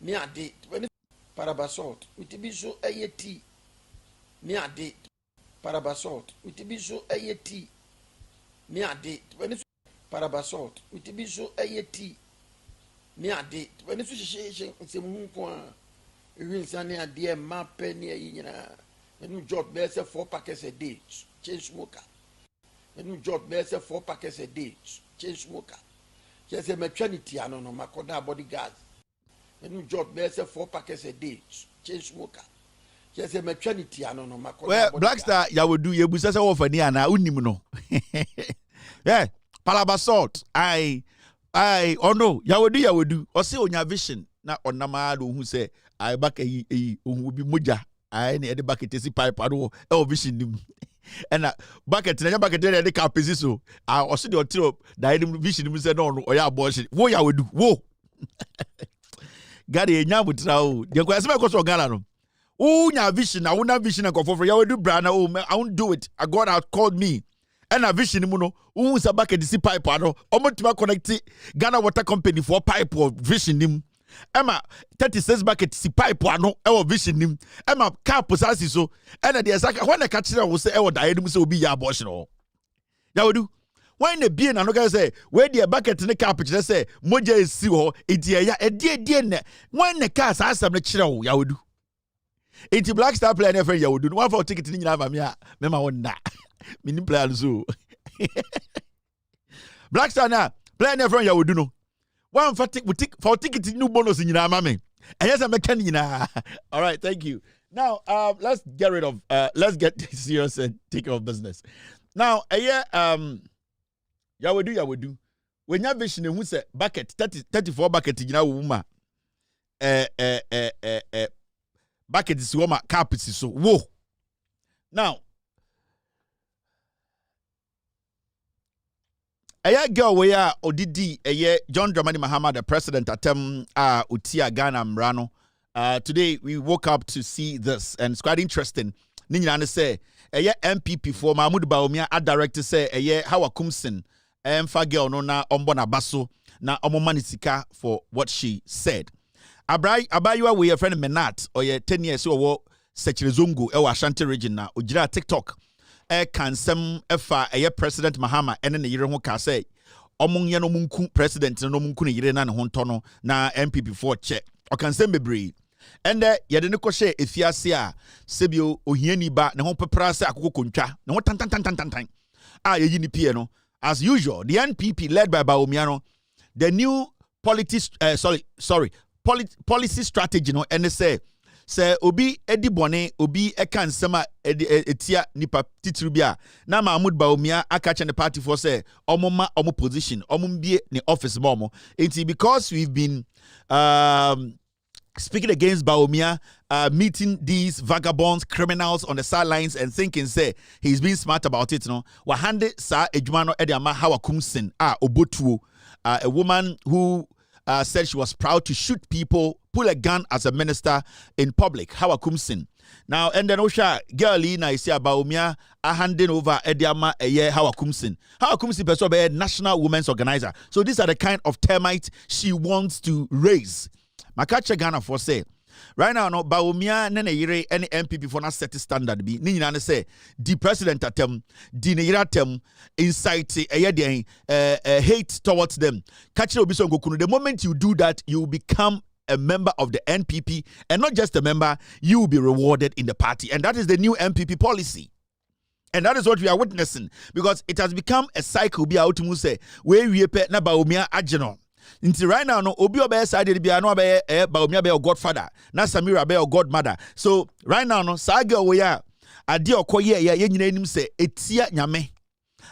ni ade parabasalt. Me tibi so eye ti ni ade parabasalt utibiso ayeti ni ade when parabasalt utibiso ayeti ni ade when so hyehyehye nsemu nko a ewinsa ni ade ma pe ni ayi nyina enu jot be say 4 packets a day change smoker enu jot be say 4 packets a day change smoker just say maternity ano no makoda bodyguard enu jot be say 4 packets a day change smoker. Yes, a maternity, I don't know. Well, Black Star, Yawedu, you will say, oh, for Niana, Unimno. Yeah, Palabasalt. Oh no, Yawedu, or say on your vision, not on Namado, who say, I back a will be Muja. I need a bucket to see pipe, I don't vision. And bucket, and a bucket, the cap is so. I also do a trope, the vision said, no, or ya boss, what Yawedu, whoa. Gadi, Yamutrao, the question of Galano. Oh, nya vision, I won't have vision and go for Yawedu brana. Oh, I won't do it. A God out called me. And a vision, muno. Oh, sa bucket DC pipe, ano. Omotima connected Ghana Water Company for pipe or vision him. Emma 36 bucket si pipe, ano. Our vision him. Emma car possesses so. And the Asaka when I catch it, I will say, oh, the item will be your abortion. Yawedu. When the being and okay say where the bucket in the carpet, they say Moja is see ho. It's a dear. When the cars ask them the chiro, Yawedu. It's Black Star player never you do one for ticket in Yavamia. Mema one na. Mini player zoo. Black Star na player never you do no. One for ticket new bonus in your mammy. And yes, I'm a canina. All right, thank you. Now, let's get rid of let's get serious and take care of business. Now, Yawedu. When you have vision who say bucket 34 bucket in your woman. Bucket is woman carpet is so whoa. Now, a girl where Odidi John Dramani Mahama the president atem utia Ghana Mrano Today we woke up to see this, and it's quite interesting. Ninyana say, MPP for Mahmoud Bawumia, a director say, Hawa Kumsin, Fagel no na ombona baso na omomanisika for what she said. Abayua we a friend Menat or 10 years or Sechirezungu ewa Ashanti region na ujira TikTok kansem efa President Mahama ene ne yire ho ka say omunye no munku president no munku ne yire na ne ho ntono na MPP4 che okansem bebre ende yede ne kɔhye efiase a sebio ohiani ba ne ho pepra se akoko kontwa ne ho tantantantantan a yeyi ni pie no. As usual, the NPP led by Bawumia, the new policy strategy no NSA say obi edi bone obi eka nsema etia nipa titrubia na Mahmoud Bawumia akache the party for say omoma omo position omumbie ne office momo. It's because we've been speaking against Bawumia, meeting these vagabonds, criminals on the sidelines and thinking, say, he's being smart about it, no? Wahande sa ejumano ediama Hawa Kumsin, Obotuo, a woman who said she was proud to shoot people, pull a gun as a minister in public, Hawa Kumsin. Now, and then Osha, girlie, na isi Bawumia, handing over ediama Hawa Kumsin. Hawa Kumsin person be National Women's Organizer. So these are the kind of termites she wants to raise. Makache Ghana for say right now no Bawumia nene yire any MPP for na set standard bi ni nyina ne say the president atem di ne yira atem incite hate towards them. Kache obi so ngokunu. The moment you do that, you become a member of the NPP, and not just a member, you will be rewarded in the party, and that is the new MPP policy. And that is what we are witnessing, because it has become a cycle. Be out to say where we pe na Bawumia ageno. Until right now, no obi obe side be no be Bawumia be your godfather, na Samira be your godmother. So right now, no saga we ya ade okoye ye nyina nim se etia nyame.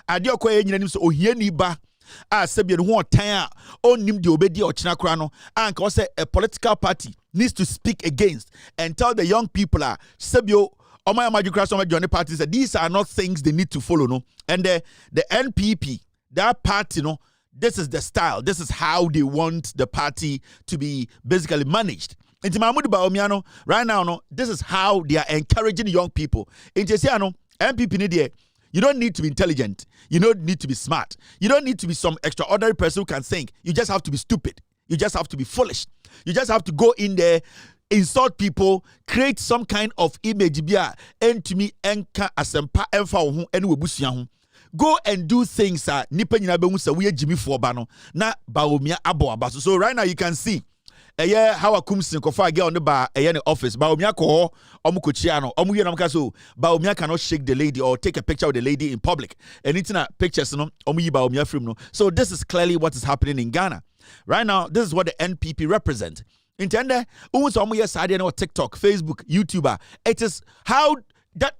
Ade okoye nyina nim se ohiani ba a sebie no ho tan a onnim de obedi ochina kra no anka say a political party needs to speak against and tell the young people sebio Omaya Majukra some journey parties that these are not things they need to follow, no. And the NPP, that party, no. This is the style. This is how they want the party to be basically managed. Into Mahmoud Bawumia, right now, no, this is how they are encouraging young people. Into MPP, you don't need to be intelligent. You don't need to be smart. You don't need to be some extraordinary person who can think. You just have to be stupid. You just have to be foolish. You just have to go in there, insult people, create some kind of image. And to me, enka asempa enfa and webusia. Go and do things nipa nyina be hu se we Jimmy for ba no na Bawumia abo abaso. So right now you can see Hawa Kumsin kofa get on the bar ne office Bawumia ko omukochia no omu ye na mka so Bawumia cannot shake the lady or take a picture with the lady in public. Anything pictures no omu yi Bawumia film no. So this is clearly what is happening in Ghana. Right now this is what the NPP represent. Intende umu so omu ye side no TikTok, Facebook, YouTuber. It is how that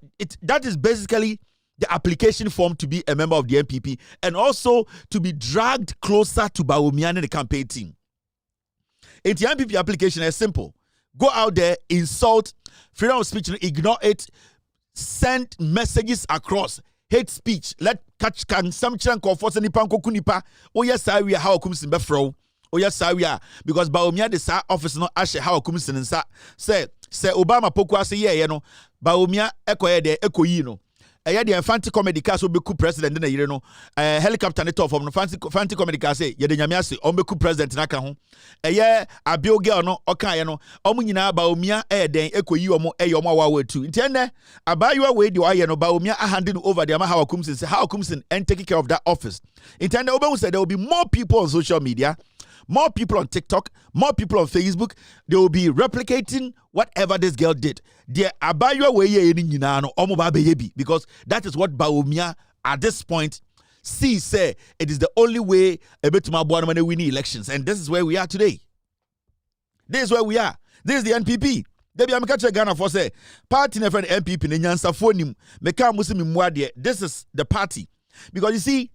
is basically the application form to be a member of the NPP and also to be dragged closer to Bawumia and the campaign team. The NPP application is simple. Go out there, insult, freedom of speech, ignore it, send messages across, hate speech, let catch consumption call for nipa kunipa. Oh yes, I we how Kumsin befro. Oh yes, I we because Bawumia the sa office no ashe how Kumsin nsa say Obama pokwa say yeah no Bawumia ekoye de ekoyi no. The fancy comedy cast will be president in the year no helicopter net off from fancy comedy cast say ye de nyame ase on be president na ka ho abio girl no okan no omu nyina Bawumia den ekoyi omo omo awa tu ntende abayo we de aye no Bawumia handing over the Hawa Kumsin say Hawa Kumsin and taking care of that office intende obehu say there will be more people on social media, more people on TikTok, more people on Facebook. They will be replicating whatever this girl did. Because that is what Bawumia at this point sees. Say it is the only way a bit to win elections, and this is where we are today. This is where we are. This is the NPP. Ghana for say party never NPP this is the party, because you see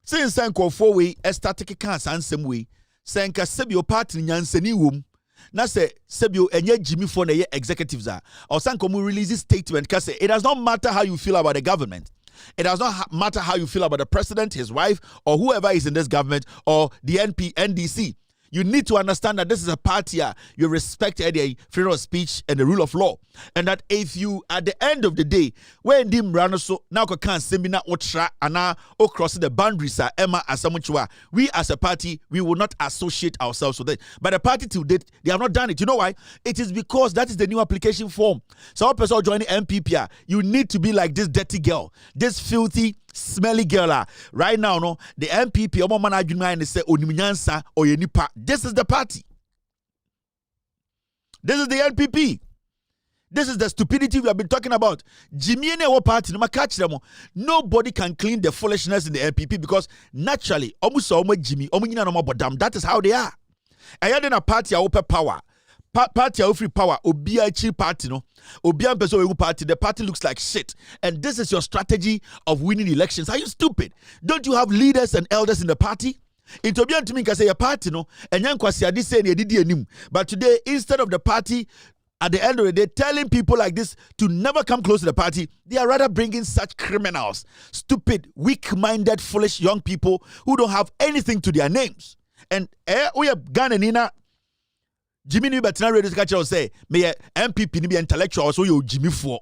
since Sanko 4 way static cancer and same way. Senka sebio party nyansani wom na se sebio enye Jimmy for na executives or sanko mu release statement ka say it does not matter how you feel about the government, it does not matter how you feel about the president, his wife, or whoever is in this government or the NDC. You need to understand that this is a party you respect the freedom of speech and the rule of law. And that if you, at the end of the day, when dim run so now can seminar or tra and now cross the boundaries Emma as we as a party, we will not associate ourselves with it. But the party to date, they have not done it. You know why? It is because that is the new application form. So person joining MPP, you need to be like this dirty girl, this filthy, smelly girl. Right now, no, the MPP, this is the party. This is the NPP. This is the stupidity we have been talking about. Jimmy and our party, nobody can clean the foolishness in the NPP because naturally, Jimmy, that is how they are. And then a party open power. Party of free power, Obia party, no, Obia party, the party looks like shit. And this is your strategy of winning elections. Are you stupid? Don't you have leaders and elders in the party? Into Obia to me can say a party, no, and Yankwasi this say but today, instead of the party, at the end of the day, telling people like this to never come close to the party, they are rather bringing such criminals, stupid, weak-minded, foolish young people who don't have anything to their names. And we have Ghana Nina. Jimmy ni betina radio catcher say me MPP ni be intellectuals so you Jimmy for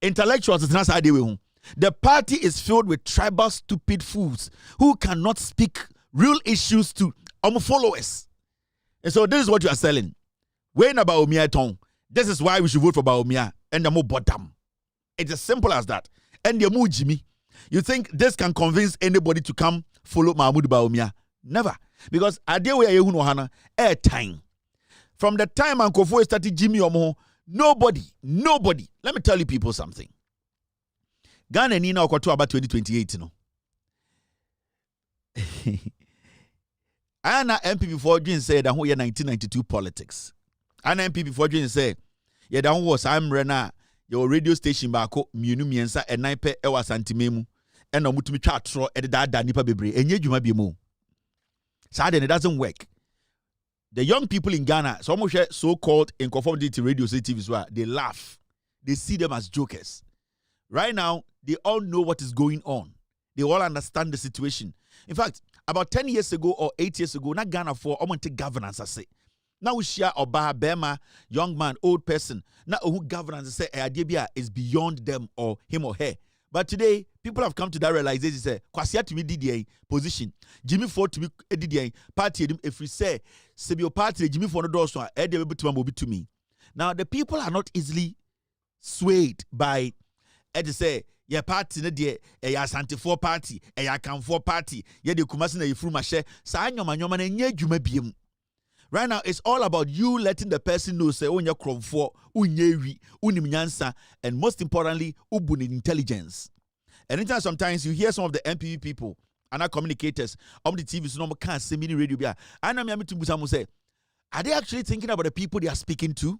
intellectuals is not side way. The party is filled with tribal stupid fools who cannot speak real issues to followers. And so this is what you are selling. When about Baumia Tong, this is why we should vote for Baumia and the more bottom. It's as simple as that. And the more Jimmy, you think this can convince anybody to come follow Mahmoud Baumia? Never, because idea where you know air time. From the time Uncle Foy started Jimmy Omo, nobody, let me tell you people something. Ghana Nina Okoto about 2028, you know. Anna MP before Jane said that who 1992 politics. Anna MP before Jane said, yeah, that was I'm Rena, your radio station bako, Munu Miensa, and Nipe Ewa Santimemu, and no Mutumi Chatro, and that Nipa Bebre, and yet you might be more. Sad and it doesn't work. The young people in Ghana, some of them so-called in conformity radio cities, they laugh. They see them as jokers. Right now, they all know what is going on. They all understand the situation. In fact, about 10 years ago or 8 years ago, not Ghana for take governance. I say. Now we share Oba, Bema, young man, old person. Now who governance say Adebia is beyond them or him or her. But today, people have come to that realization. Say, Kwasia to me DDA position, Jimmy Ford to me DDA party. If we say, Sebio party, Jimmy Ford does so, to me. Now the people are not easily swayed by, say, your party na die ya Santifo party, ya Kamfo party, ya de Kumasi na Yefru Mashe. Sa nyoma na nye dwuma biem. Right now, it's all about you letting the person know, say, on your cromfo, unyewi, unimnyansa, and most importantly, ubuni intelligence. Anytime sometimes you hear some of the MPP people and our communicators on the TV, so no can't say mini radio. And I'm to Busamu say, are they actually thinking about the people they are speaking to?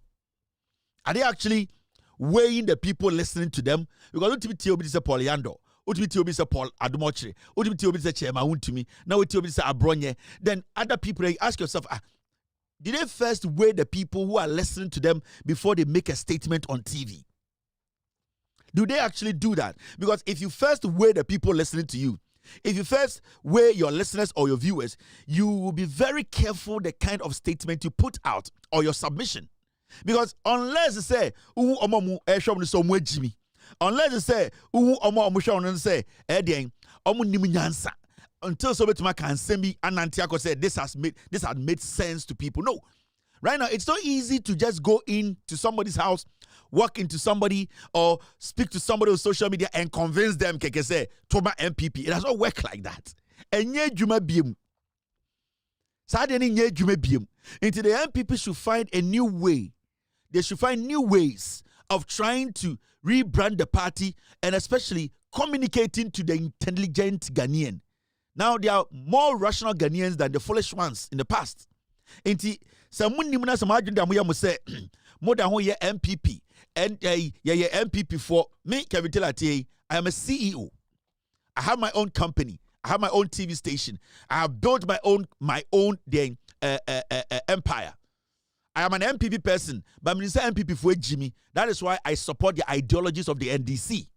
Are they actually weighing the people listening to them? Because ultimately, it's a Poliando. Ultimately, it's a Paul Adumoche. Ultimately, it's a Chairman to me. Now, it's a Abronye. Then other people, you ask yourself, did they first weigh the people who are listening to them before they make a statement on TV? Do they actually do that? Because if you first weigh the people listening to you, if you first weigh your listeners or your viewers, you will be very careful the kind of statement you put out or your submission. Because unless you say, unless you say, until so much can send me and Antiaco said this has made sense to people. No. Right now, it's so easy to just go into somebody's house, walk into somebody, or speak to somebody on social media and convince them, say, Toma MPP. It does not work like that. And yet, you may be. Suddenly, into the MPP should find a new way. They should find new ways of trying to rebrand the party and especially communicating to the intelligent Ghanaian. Now, there are more rational Ghanaians than the foolish ones in the past. Inti someone nimuna some agenda say more than one year MPP and MPP for me. Kevin Telate, I am a CEO. I have my own company. I have my own TV station. I have built my own empire. I am an MPP person, but I'm say MPP for Jimmy. That is why I support the ideologies of the NDC.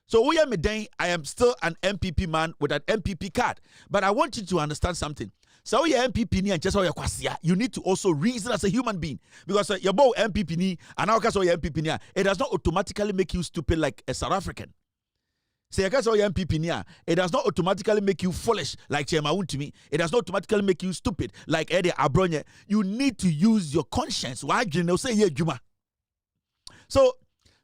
So I am still an MPP man with an MPP card. But I want you to understand something. So your MPP ni and just your kwasia. You need to also reason as a human being because your bow MPP ni and now your MPP ni, it does not automatically make you stupid like a South African. Say your MPP ni, it does not automatically make you foolish like Chema Wuntumi. It does not automatically make you stupid like Eddie Abronye. You need to use your conscience. Why you know say yeah Juma? So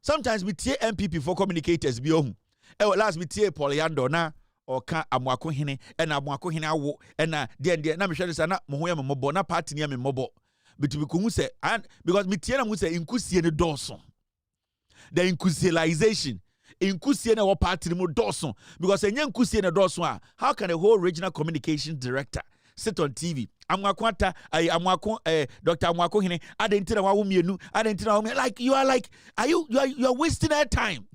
sometimes we tear MPP for communicators be home. Last we tear Poliando na. Or ka amwako hene ena amwako hene awo ena de na me hwede sa na mo ho ya mobo na party ne me mobo bitibi ko hu se and because me tie na mu se inkusie ne dɔɔso the inkusialization inkusie ne wo party ne mu dɔɔso because enya inkusie ne dɔɔso a how can a whole regional communication director sit on TV amwako ata amwako Dr. amwako hene adentira wa wo mienu adentira wa like you are wasting our time.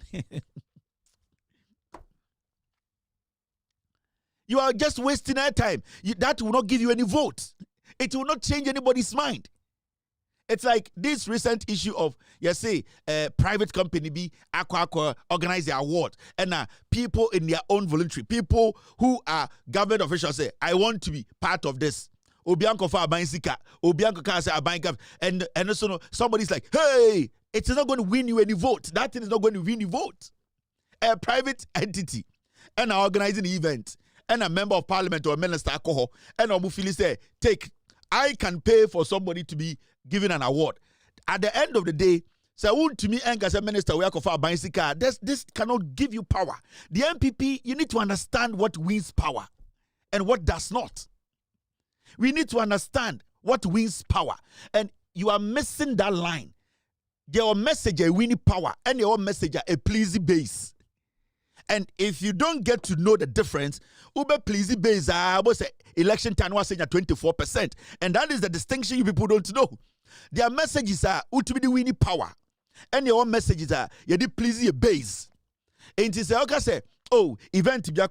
You are just wasting our time. That will not give you any vote. It will not change anybody's mind. It's like this recent issue of, private company be organize the award. And people in their own voluntary, people who are government officials say, I want to be part of this. Obianko for Abansika, Obianko can say Abanka. And also somebody's like, hey, it is not going to win you any vote. That thing is not going to win you vote. A private entity and organizing the event. And a member of parliament or a minister alcohol, and Omufili say, I can pay for somebody to be given an award. At the end of the day, so to me, and as a minister, we are for bicycle. This cannot give you power. The MPP, you need to understand what wins power and what does not. We need to understand what wins power, and you are missing that line. Your message a winning power, and your message a pleasing base. And if you don't get to know the difference, Uber please base election time was saying at 24%. And that is the distinction you people don't know. Their messages are ultimately winning power. And your messages are you did please your base. And it say, oh, event to be a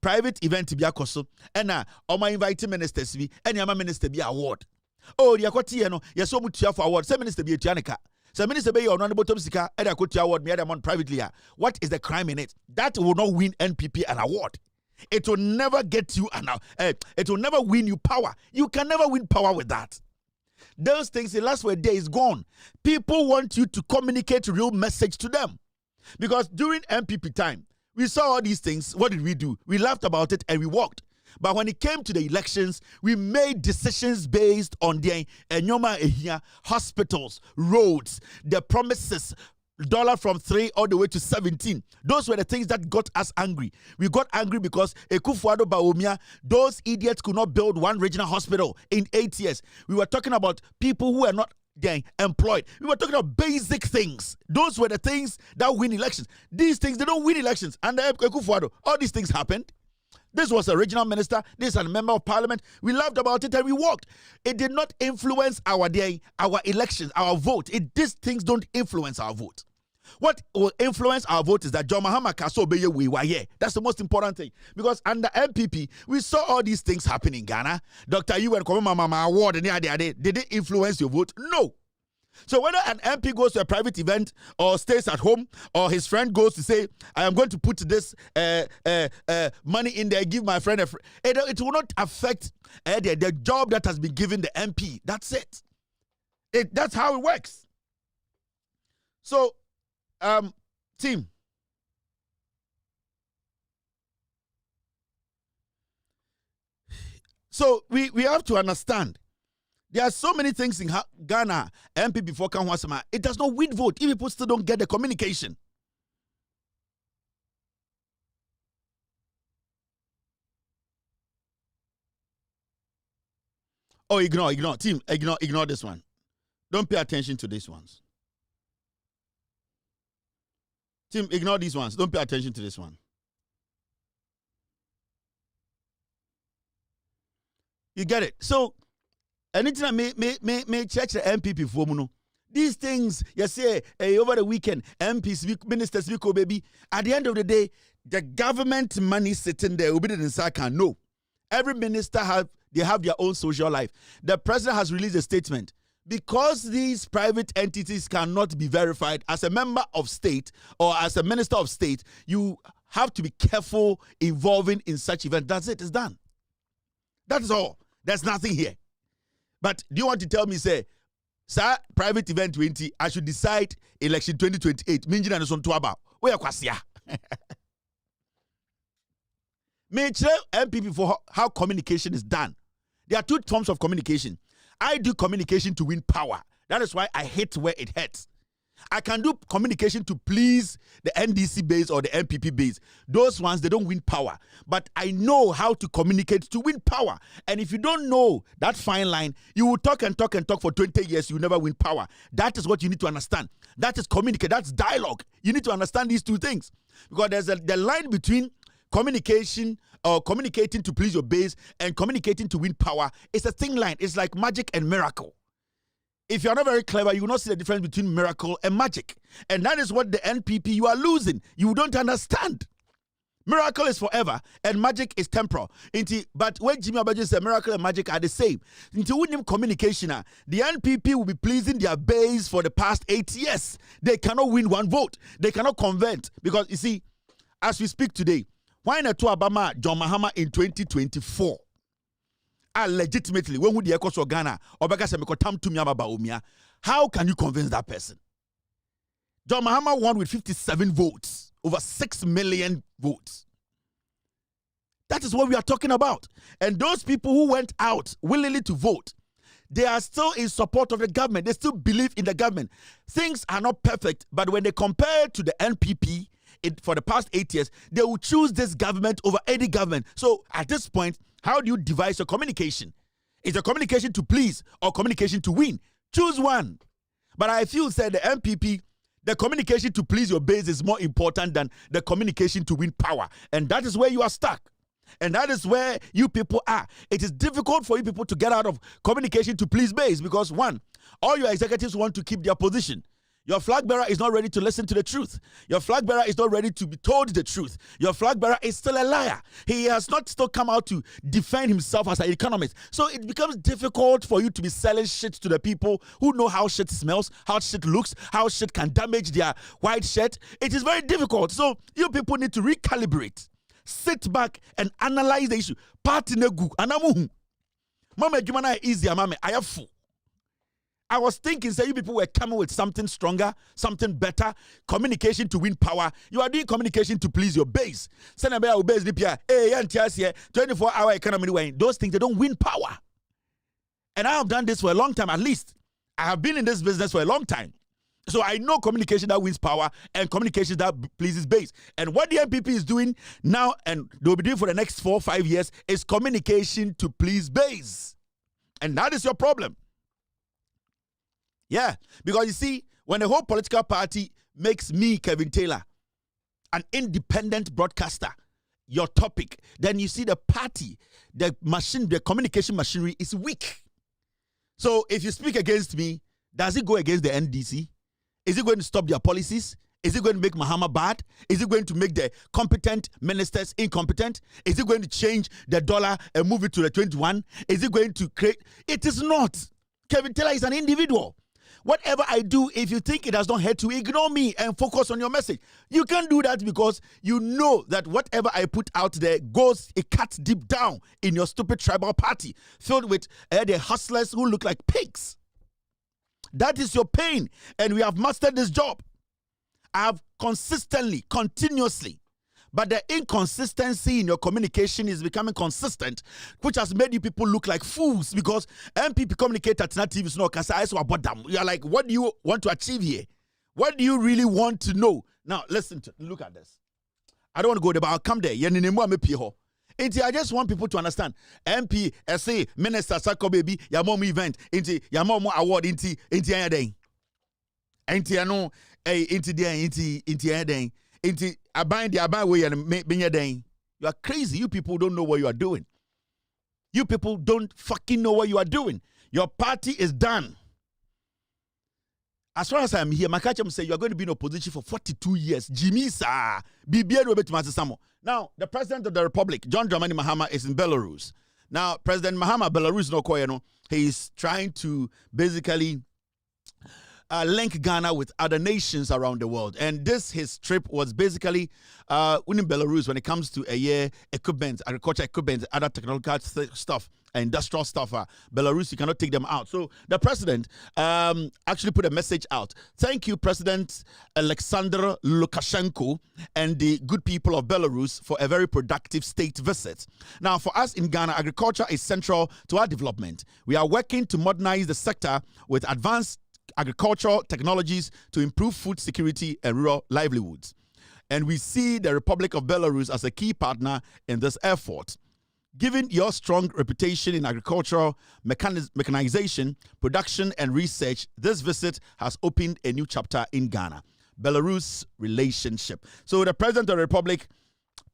private event to be a and my inviting ministers be and your minister be award. Oh, the Akoti, you're so much for award. Some minister be a Tianica. So minister be on bottom sika and I could award me amount privately. What is the crime in it? That will not win NPP an award. It will never get you it will never win you power. You can never win power with that. Those things, the last word there is gone. People want you to communicate real message to them. Because during MPP time, we saw all these things. What did we do? We laughed about it and we walked. But when it came to the elections, we made decisions based on the hospitals, roads, the promises, dollar from 3 all the way to 17. Those were the things that got us angry. We got angry because Ekufuado Bawumia, those idiots could not build one regional hospital in 8 years. We were talking about people who are not employed. We were talking about basic things. Those were the things that win elections. These things, they don't win elections. Under Ekufuado, all these things happened. This was a regional minister. This is a member of parliament. We laughed about it and we walked. It did not influence our day, our elections, our vote. These things don't influence our vote. What will influence our vote is that John Mahama Kasobeye we were here. That's the most important thing. Because under MPP, we saw all these things happen in Ghana. Dr. UN Mama Award, did it influence your vote? No. So whether an MP goes to a private event or stays at home or his friend goes to say, I am going to put this money in there, give my friend it will not affect the job that has been given the MP. That's it. That's how it works. So, team. So we have to understand. There are so many things in Ghana, MP before Kanwasama. It does not win vote if people still don't get the communication. Oh, ignore. Team, ignore this one. Don't pay attention to these ones. Team, ignore these ones. Don't pay attention to this one. You get it? So, anything I may check the MPP for no. These things, you say, over the weekend, MPs, ministers, baby. At the end of the day, the government money sitting there will be in Saka. No. Every minister have their own social life. The president has released a statement. Because these private entities cannot be verified as a member of state or as a minister of state, you have to be careful involving in such events. That's it. It's done. That is all. There's nothing here. But do you want to tell me, say, sir, private event 20, I should decide election 2028. Minjina no son to about. Where kwasia? May tell MPP for how communication is done. There are two forms of communication. I do communication to win power. That is why I hate where it hurts. I can do communication to please the NDC base or the MPP base. Those ones, they don't win power. But I know how to communicate to win power. And if you don't know that fine line, you will talk and talk and talk for 20 years. You will never win power. That is what you need to understand. That is communicate. That's dialogue. You need to understand these two things. Because there's the line between communication or communicating to please your base and communicating to win power. It's a thin line. It's like magic and miracle. If you're not very clever, you will not see the difference between miracle and magic. And that is what the NPP, you are losing. You don't understand. Miracle is forever and magic is temporal. But when Jimmy Abaji said miracle and magic are the same. Until we need communication, the NPP will be pleasing their base for the past 8 years. They cannot win one vote. They cannot convert. Because you see, as we speak today, why not to Obama John Mahama in 2024? Legitimately, when would the Ecos of Ghana or Bagasamiko to Miama, how can you convince that person? John Mahama won with 57 votes, over 6 million votes. That is what we are talking about. And those people who went out willingly to vote, they are still in support of the government. They still believe in the government. Things are not perfect, but when they compare to the NPP, for the past 8 years, they will choose this government over any government. So at this point, how do you devise your communication? Is it communication to please or communication to win? Choose one. But I feel that the MPP, the communication to please your base is more important than the communication to win power. And that is where you are stuck. And that is where you people are. It is difficult for you people to get out of communication to please base because one, all your executives want to keep their position. Your flag bearer is not ready to listen to the truth. Your flag bearer is not ready to be told the truth. Your flag bearer is still a liar. He has not still come out to defend himself as an economist. So it becomes difficult for you to be selling shit to the people who know how shit smells, how shit looks, how shit can damage their white shirt. It is very difficult. So you people need to recalibrate. Sit back and analyze the issue. Party negu anamuhu. Mama jumana easy mama I have full. I was thinking, say, you people were coming with something stronger, something better, communication to win power. You are doing communication to please your base. Send a base, 24-hour economy. Those things, they don't win power. And I have done this for a long time, at least. I have been in this business for a long time. So I know communication that wins power and communication that pleases base. And what the MPP is doing now, and they'll be doing for the next 4 or 5 years, is communication to please base. And that is your problem. Yeah, because you see, when a whole political party makes me, Kevin Taylor, an independent broadcaster, your topic, then you see the party, the machine, the communication machinery is weak. So if you speak against me, does it go against the NDC? Is it going to stop their policies? Is it going to make Mahama bad? Is it going to make the competent ministers incompetent? Is it going to change the dollar and move it to the 21? Is it going to create? It is not. Kevin Taylor is an individual. Whatever I do, if you think it does not hurt you, ignore me and focus on your message. You can't do that because you know that whatever I put out there it cuts deep down in your stupid tribal party filled with the hustlers who look like pigs. That is your pain, and we have mastered this job. I have consistently, continuously, but the inconsistency in your communication is becoming consistent, which has made you people look like fools because MPP communicate at TV is not about them. You're like, what do you want to achieve here? What do you really want to know? Now, look at this. I don't want to go there, but I'll come there. I just want people to understand. MP, SA, Minister, Sako Baby, your mom event, your mom award, into anything. Into abai way and you are crazy. You people don't know what you are doing. You people don't fucking know what you are doing. Your party is done. As far as I'm here, Makacham say you are going to be in opposition for 42 years. Jimmy sir, now the president of the republic, John Dramani Mahama, is in Belarus. Now President Mahama, Belarus no koyeno, he is trying to basically link Ghana with other nations around the world. And his trip was basically in Belarus when it comes to equipment, agriculture equipment, other technological stuff, industrial stuff. Belarus, you cannot take them out. So the president actually put a message out. Thank you, President Alexander Lukashenko and the good people of Belarus for a very productive state visit. Now, for us in Ghana, agriculture is central to our development. We are working to modernize the sector with advanced agricultural technologies to improve food security and rural livelihoods. And we see the Republic of Belarus as a key partner in this effort. Given your strong reputation in agricultural mechanization, production, and research, this visit has opened a new chapter in Ghana. Belarus relationship. So the President of the Republic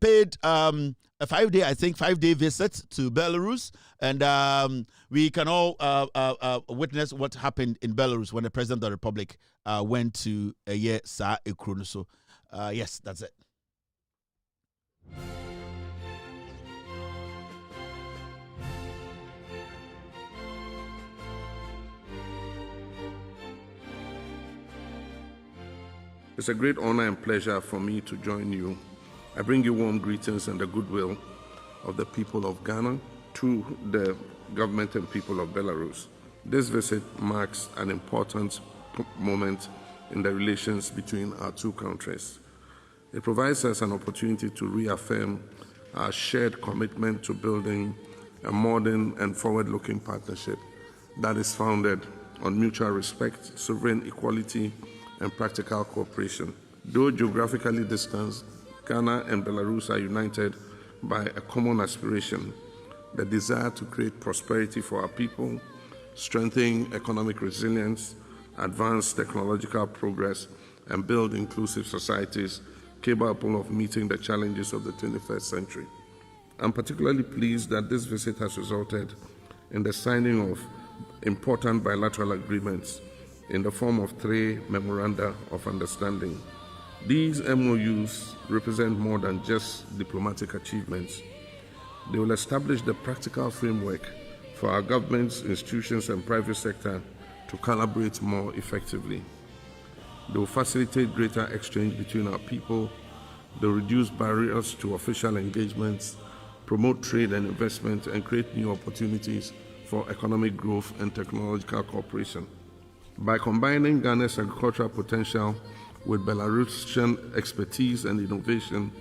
paid a 5-day visit to Belarus, and we can all witness what happened in Belarus when the President of the Republic went to Sa Ekrono. So yes, that's it. It's a great honor and pleasure for me to join you. I bring you warm greetings and the goodwill of the people of Ghana to the government and people of Belarus. This visit marks an important moment in the relations between our two countries. It provides us an opportunity to reaffirm our shared commitment to building a modern and forward-looking partnership that is founded on mutual respect, sovereign equality, and practical cooperation. Though geographically distant, Ghana and Belarus are united by a common aspiration, the desire to create prosperity for our people, strengthen economic resilience, advance technological progress, and build inclusive societies capable of meeting the challenges of the 21st century. I'm particularly pleased that this visit has resulted in the signing of important bilateral agreements in the form of 3 memoranda of understanding. These MOUs represent more than just diplomatic achievements. They will establish the practical framework for our governments, institutions, and private sector to collaborate more effectively. They will facilitate greater exchange between our people. They will reduce barriers to official engagements, promote trade and investment, and create new opportunities for economic growth and technological cooperation. By combining Ghana's agricultural potential with Belarusian expertise and innovation,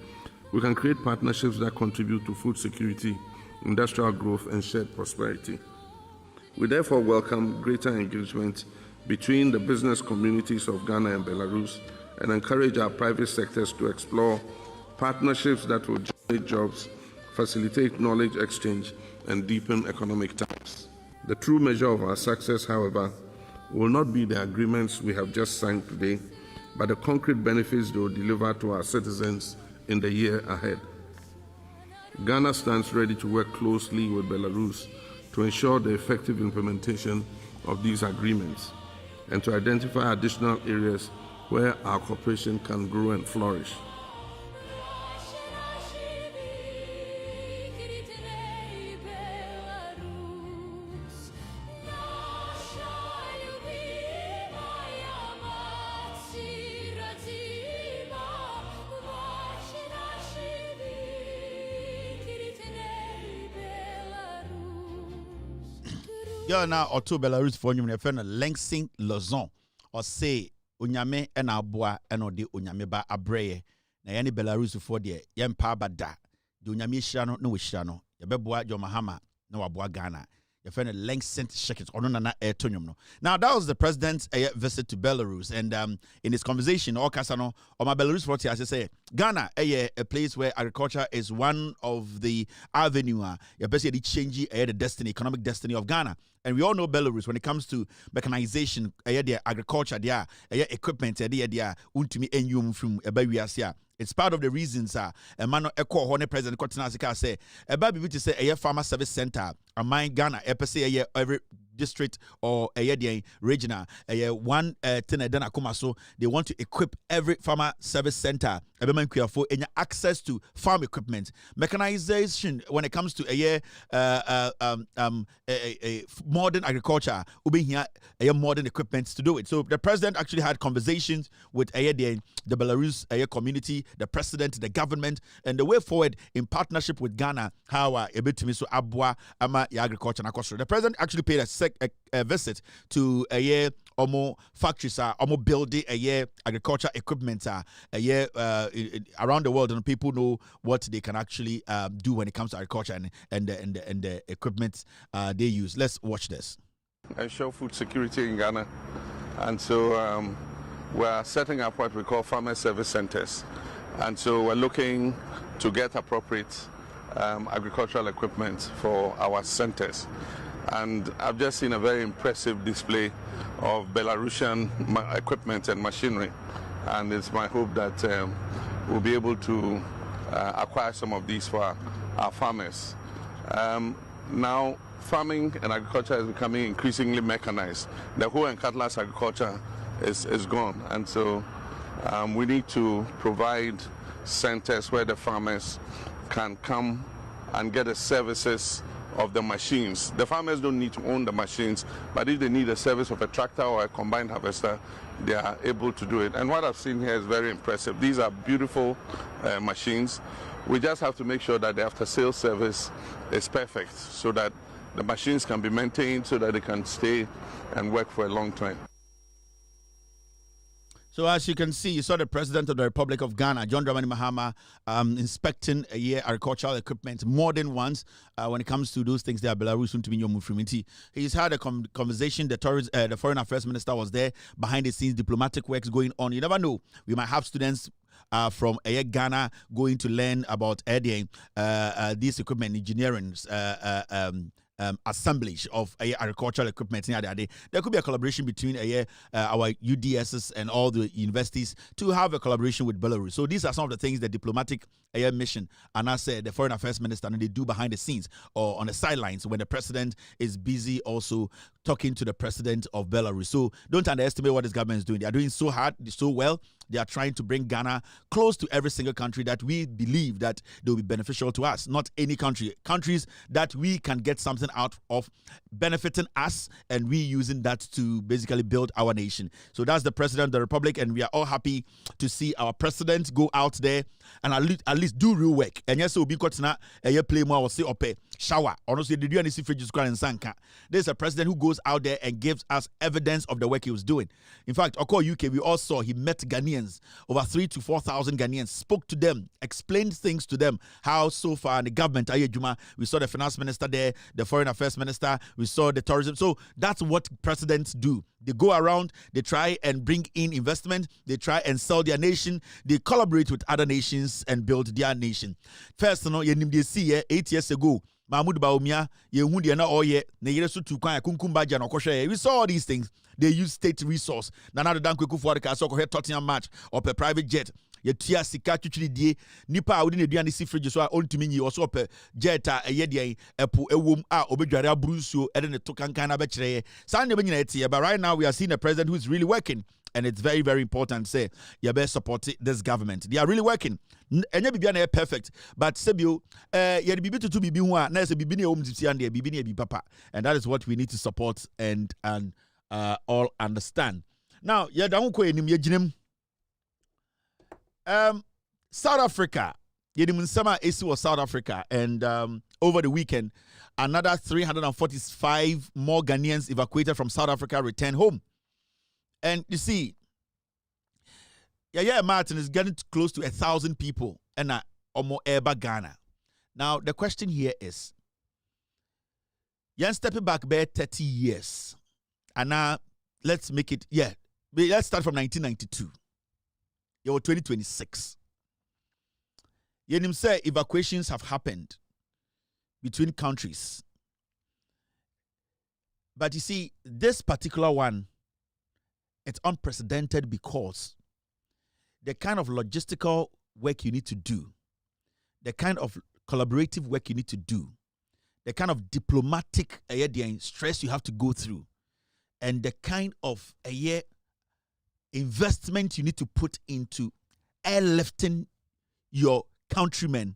we can create partnerships that contribute to food security, industrial growth, and shared prosperity. We therefore welcome greater engagement between the business communities of Ghana and Belarus and encourage our private sectors to explore partnerships that will generate jobs, facilitate knowledge exchange, and deepen economic ties. The true measure of our success, however, will not be the agreements we have just signed today, but the concrete benefits they will deliver to our citizens in the year ahead. Ghana stands ready to work closely with Belarus to ensure the effective implementation of these agreements and to identify additional areas where our cooperation can grow and flourish. Yo na oto Belarus for nyum ne fe no Lengsin Lozon or say onyame e na aboa e no de onyame ba abreye na ye ne Belarus for de ye mpa bada de onyame hira no na wo hira no ye beboa Jo Mahama na waboa Ghana ye fe no Lengsin Sheket ono na to nyum no. Now that was the president's visit to Belarus, and in his conversation Okasa no o ma Belarus for tia say Ghana a place where agriculture is one of the avenue you basically change the destiny, economic destiny of Ghana. And we all know Belarus when it comes to mechanization, their agriculture, their equipment, their untumi enyum from ebawiasia. It's part of the reasons Emmanuel Eko Hone President Kotinasika say eba bibi to say a farmer service center among Ghana every district or regional one thing so they want to equip every farmer service center ebeman kuafo enya access to farm equipment, mechanization when it comes to modern agriculture, a modern equipment to do it. So the president actually had conversations with the Belarus community, the president, the government, and the way forward in partnership with Ghana, how ebetumi so abwa ama agriculture na kosoro. The president actually paid a visit to omo factories omo building agriculture equipment around the world, and people know what they can actually do when it comes to agriculture and the equipment they use. Let's watch this. Ensure food security in Ghana, and so we're setting up what we call farmer service centers, and so we're looking to get appropriate agricultural equipment for our centers. And I've just seen a very impressive display of Belarusian equipment and machinery, and it's my hope that we'll be able to acquire some of these for our farmers. Now, farming and agriculture is becoming increasingly mechanized. The hoe and cutlass agriculture is gone, and so we need to provide centers where the farmers can come and get the services of the machines. The farmers don't need to own the machines, but if they need the service of a tractor or a combined harvester, they are able to do it. And what I've seen here is very impressive. These are beautiful machines. We just have to make sure that the after-sales service is perfect so that the machines can be maintained so that they can stay and work for a long time. So as you can see, you saw the President of the Republic of Ghana, John Dramani Mahama, inspecting agricultural equipment, modern ones, when it comes to those things that Belarus soon to be your movement. He's had a conversation. The Foreign Affairs Minister was there, behind the scenes, diplomatic works going on. You never know. We might have students from Ghana going to learn about this equipment, engineering, assemblage of agricultural equipment. There could be a collaboration between our UDSs and all the universities to have a collaboration with Belarus. So these are some of the things the diplomatic mission, and I said the Foreign Affairs Minister, and they do behind the scenes or on the sidelines when the president is busy also talking to the president of Belarus. So don't underestimate what this government is doing. They are doing so hard, so well. They are trying to bring Ghana close to every single country that we believe that they will be beneficial to us. Not any country. Countries that we can get something out of benefiting us, and we using that to basically build our nation. So that's the President of the Republic, and we are all happy to see our president go out there and at least do real work. And yes, we'll be got na play more or say shower. Honestly, did you any fridges and sanka? There's a president who goes out there and gives us evidence of the work he was doing. In fact, Oko UK, we all saw he met Ghanaians, over 3,000 to 4,000 Ghanaians, spoke to them, explained things to them, how so far the government, we saw the finance minister there, the foreign affairs minister, we saw the tourism. So that's what presidents do. They go around, they try and bring in investment, they try and sell their nation, they collaborate with other nations and build their nation. First, 8 years ago, Mahmoud Baumia, we saw all these things. They use state resource. Nana dan kweku for the so ko Tottenham match or per private jet. Ye tia sika twitwiri die nipa a wodi na duane si fridge so a ontumi nyi also per jet a ye de epo ewom a obedware abrusuo e de ne to kankan na be kire. San ne be nyina etie, but right now we are seeing a president who is really working. And it's very, very important. Say, you better support this government. They are really working. Enye bibia na perfect, but sebio, ye bibi to bibi huwa. Na se bibi ni omtiti ande bibi ni bibi papa, and that is what we need to support and all understand. Now, ye da unko enim ye jinem. South Africa, ye nim nsema esi was South Africa, and over the weekend, another 345 more Ghanaians evacuated from South Africa returned home. And you see, Yaya Martin is getting close to 1,000 people and Omo Eba Ghana. Now, the question here is, Yan stepping back by 30 years. And now, let's make it, let's start from 1992. You were 2026. Yenim say evacuations have happened between countries. But you see, this particular one, it's unprecedented because the kind of logistical work you need to do, the kind of collaborative work you need to do, the kind of diplomatic stress you have to go through, and the kind of investment you need to put into airlifting your countrymen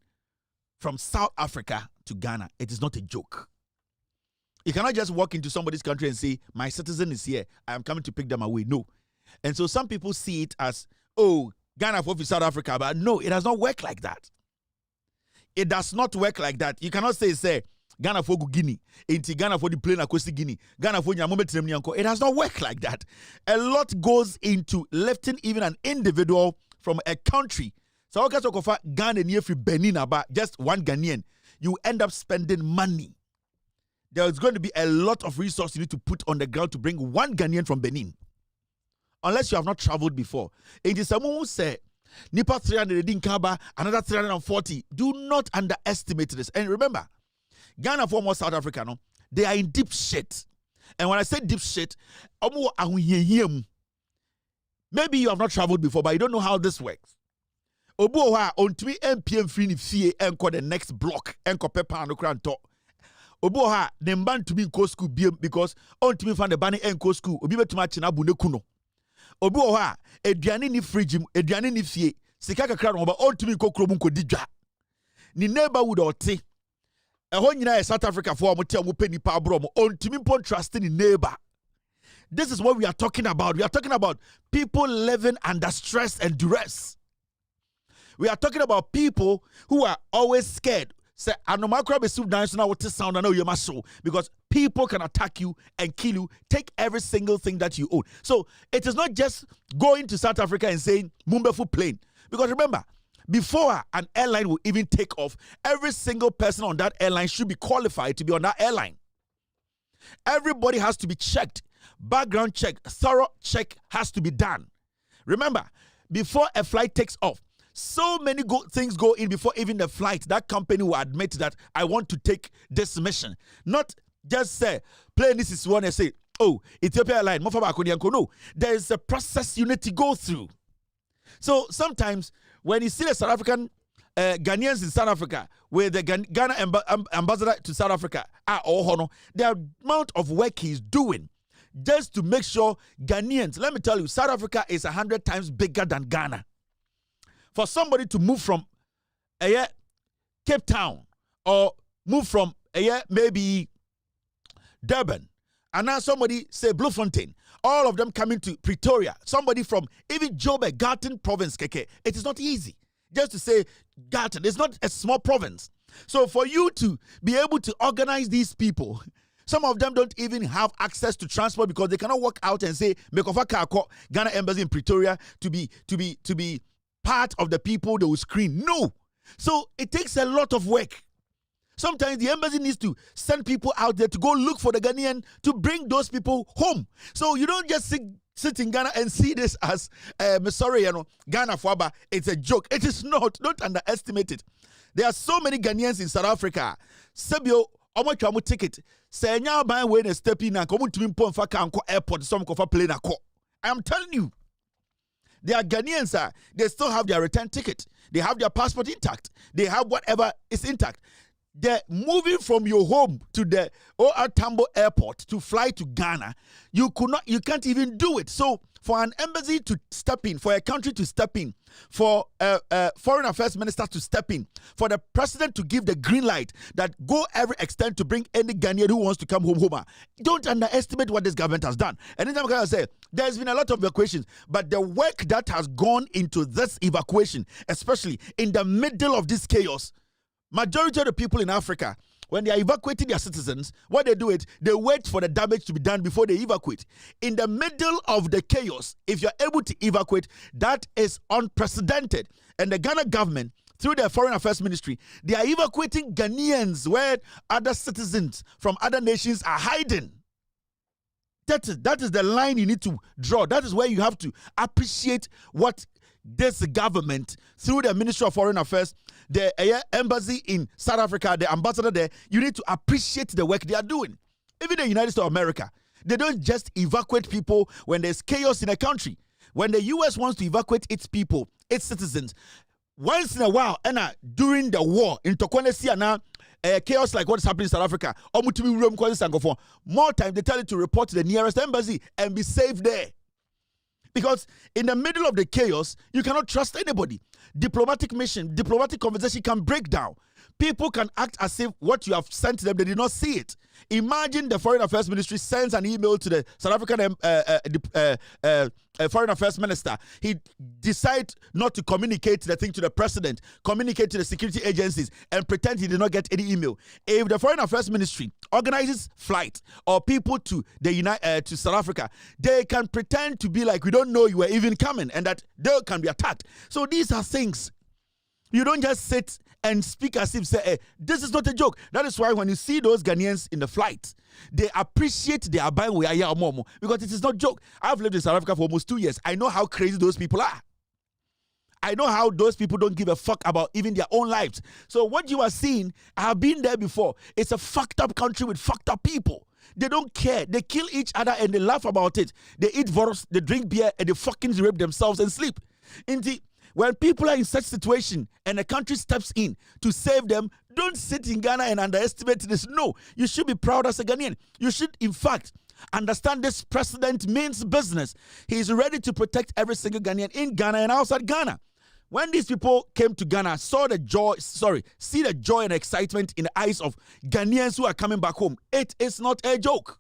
from South Africa to Ghana. It is not a joke. You cannot just walk into somebody's country and say, my citizen is here, I am coming to pick them away. No. And so some people see it as, oh, Ghana for South Africa, but no, it does not work like that. It does not work like that. You cannot say, Ghana for Guinea, into Ghana for the plain Akosi Guinea, Ghana for Nyamometremnianko. It does not work like that. A lot goes into lifting even an individual from a country. So okay, so for Ghana near Benin about just one Ghanaian, you end up spending money. There's going to be a lot of resources you need to put on the ground to bring one Ghanaian from Benin. Unless you have not traveled before. It is someone who say, Nipa 300 in Kaba, another 340. Do not underestimate this. And remember, Ghana for South Africa, no, they are in deep shit. And when I say deep shit, maybe you have not traveled before, but you don't know how this works. Obuoha on to me MPM free fee and the next block and pepa no kranto. Obuoha nemban to me go school because on to me find the banning and go school. Obi betu match na bune kuno. Obuoha eduane ni fridge eduane ni fie sika kakra no ba on to me ko kromu ko didwa. Ni neighborhood ote. Ehon nyina South Africa for mo tell mo pe nipa abro mo on to me pon trusting in neighbor. This is what we are talking about. We are talking about people living under stress and duress. We are talking about people who are always scared. Say, because people can attack you and kill you, take every single thing that you own. So it is not just going to South Africa and saying Mumbefu plane. Because remember, before an airline will even take off, every single person on that airline should be qualified to be on that airline. Everybody has to be checked. Background check, thorough check has to be done. Remember, before a flight takes off, so many things go in before even the flight. That company will admit that I want to take this mission. Not just say, plane this is one and say, oh, Ethiopia Airlines, no. There is a process you need to go through. So sometimes when you see the South African Ghanaians in South Africa, where the Ghana ambassador to South Africa, the amount of work he's doing just to make sure Ghanaians, let me tell you, South Africa is 100 times bigger than Ghana. For somebody to move from Cape Town or move from maybe Durban, and now somebody say Bloemfontein, all of them coming to Pretoria, somebody from even Joburg, Gauteng province, it is not easy. Just to say Gauteng, it's not a small province. So for you to be able to organize these people, some of them don't even have access to transport because they cannot walk out and say, Ghana Embassy in Pretoria to be part of the people they will screen. No. So it takes a lot of work. Sometimes the embassy needs to send people out there to go look for the Ghanaian to bring those people home. So you don't just sit in Ghana and see this as, sorry, Ghana Fwaba, it's a joke. It is not. Don't underestimate it. There are so many Ghanaians in South Africa. Sebio, omo ticket. Say nya ban we na step in and come to me for kanko airport some for plane ako. I am telling you. They are Ghanaians, they still have their return ticket. They have their passport intact. They have whatever is intact. They're moving from your home to the OR Tambo airport to fly to Ghana. You can't even do it. So for an embassy to step in, for a country to step in, for a foreign affairs minister to step in, for the president to give the green light that go every extent to bring any Ghanaian who wants to come home. Don't underestimate what this government has done. And then I'm going to say, there's been a lot of evacuations, but the work that has gone into this evacuation, especially in the middle of this chaos, majority of the people in Africa, when they are evacuating their citizens, what they do is they wait for the damage to be done before they evacuate. In the middle of the chaos, if you're able to evacuate, that is unprecedented. And the Ghana government, through their foreign affairs ministry, they are evacuating Ghanaians where other citizens from other nations are hiding. That is the line you need to draw. That is where you have to appreciate what this government, through the Ministry of Foreign Affairs, the embassy in South Africa, the ambassador there, you need to appreciate the work they are doing. Even the United States of America, they don't just evacuate people when there's chaos in a country. When the U.S. wants to evacuate its people, its citizens, once in a while, and during the war, in Tokwane chaos like what's happening in South Africa, more time they tell you to report to the nearest embassy and be safe there. Because in the middle of the chaos, you cannot trust anybody. Diplomatic mission, diplomatic conversation can break down. People can act as if what you have sent to them, they did not see it. Imagine the Foreign Affairs Ministry sends an email to the South African Foreign Affairs Minister. He decides not to communicate the thing to the president, communicate to the security agencies, and pretend he did not get any email. If the Foreign Affairs Ministry organizes flight or people to to South Africa, they can pretend to be like, we don't know you were even coming, and that they can be attacked. So these are things. You don't just sit and speak as if, say, this is not a joke. That is why when you see those Ghanaians in the flight, they appreciate their buying we are here because it is not a joke. I've lived in South Africa for almost 2 years. I know how crazy those people are. I know how those people don't give a fuck about even their own lives. So what you are seeing, I have been there before. It's a fucked up country with fucked up people. They don't care. They kill each other and they laugh about it. They eat virus, they drink beer, and they fucking rape themselves and sleep. When people are in such situation and the country steps in to save them, don't sit in Ghana and underestimate this. No, you should be proud as a Ghanaian. You should, in fact, understand this president means business. He is ready to protect every single Ghanaian in Ghana and outside Ghana. When these people came to Ghana, see the joy and excitement in the eyes of Ghanaians who are coming back home. It is not a joke.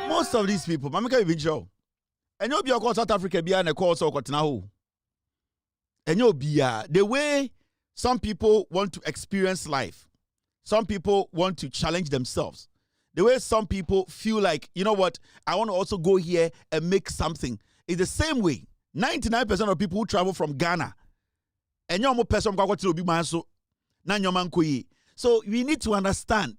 Most of these people, Mamika Vijo, and you'll be a South Africa behind a course or Kotinaho. And you'll be the way some people want to experience life, some people want to challenge themselves. The way some people feel like, you know what, I want to also go here and make something. It's the same way. 99% of people who travel from Ghana, and you're more person to be manso, so we need to understand.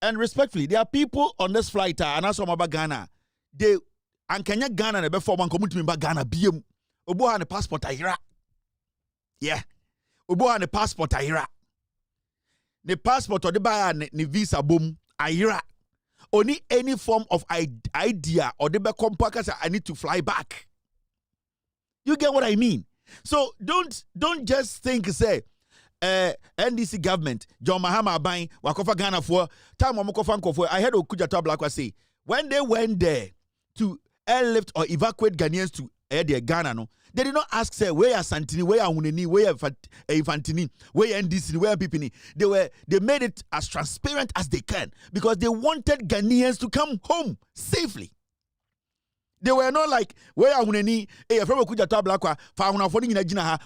And respectfully, there are people on this flight and also about Ghana. They and Kenya Ghana ne before one community member Ghana BM. Obo ha ne passport ahira. Yeah. Obo ha ne passport ahira. The passport or the buy ne visa boom ahira. Only any form of idea or the compact say I need to fly back. You get what I mean? So don't just think say NDC government, John Mahama buying Wakofa Ghana for time for. I heard Okujato Blackwa say when they went there to airlift or evacuate Ghanaians to their Ghana, no, they did not ask say where are Santini, where are Uneni, where are Infantini, where are NDC, where are Pipini. They made it as transparent as they can because they wanted Ghanaians to come home safely. They were not like where are Uneni, from Okujato Blackwa, Fauna for Nina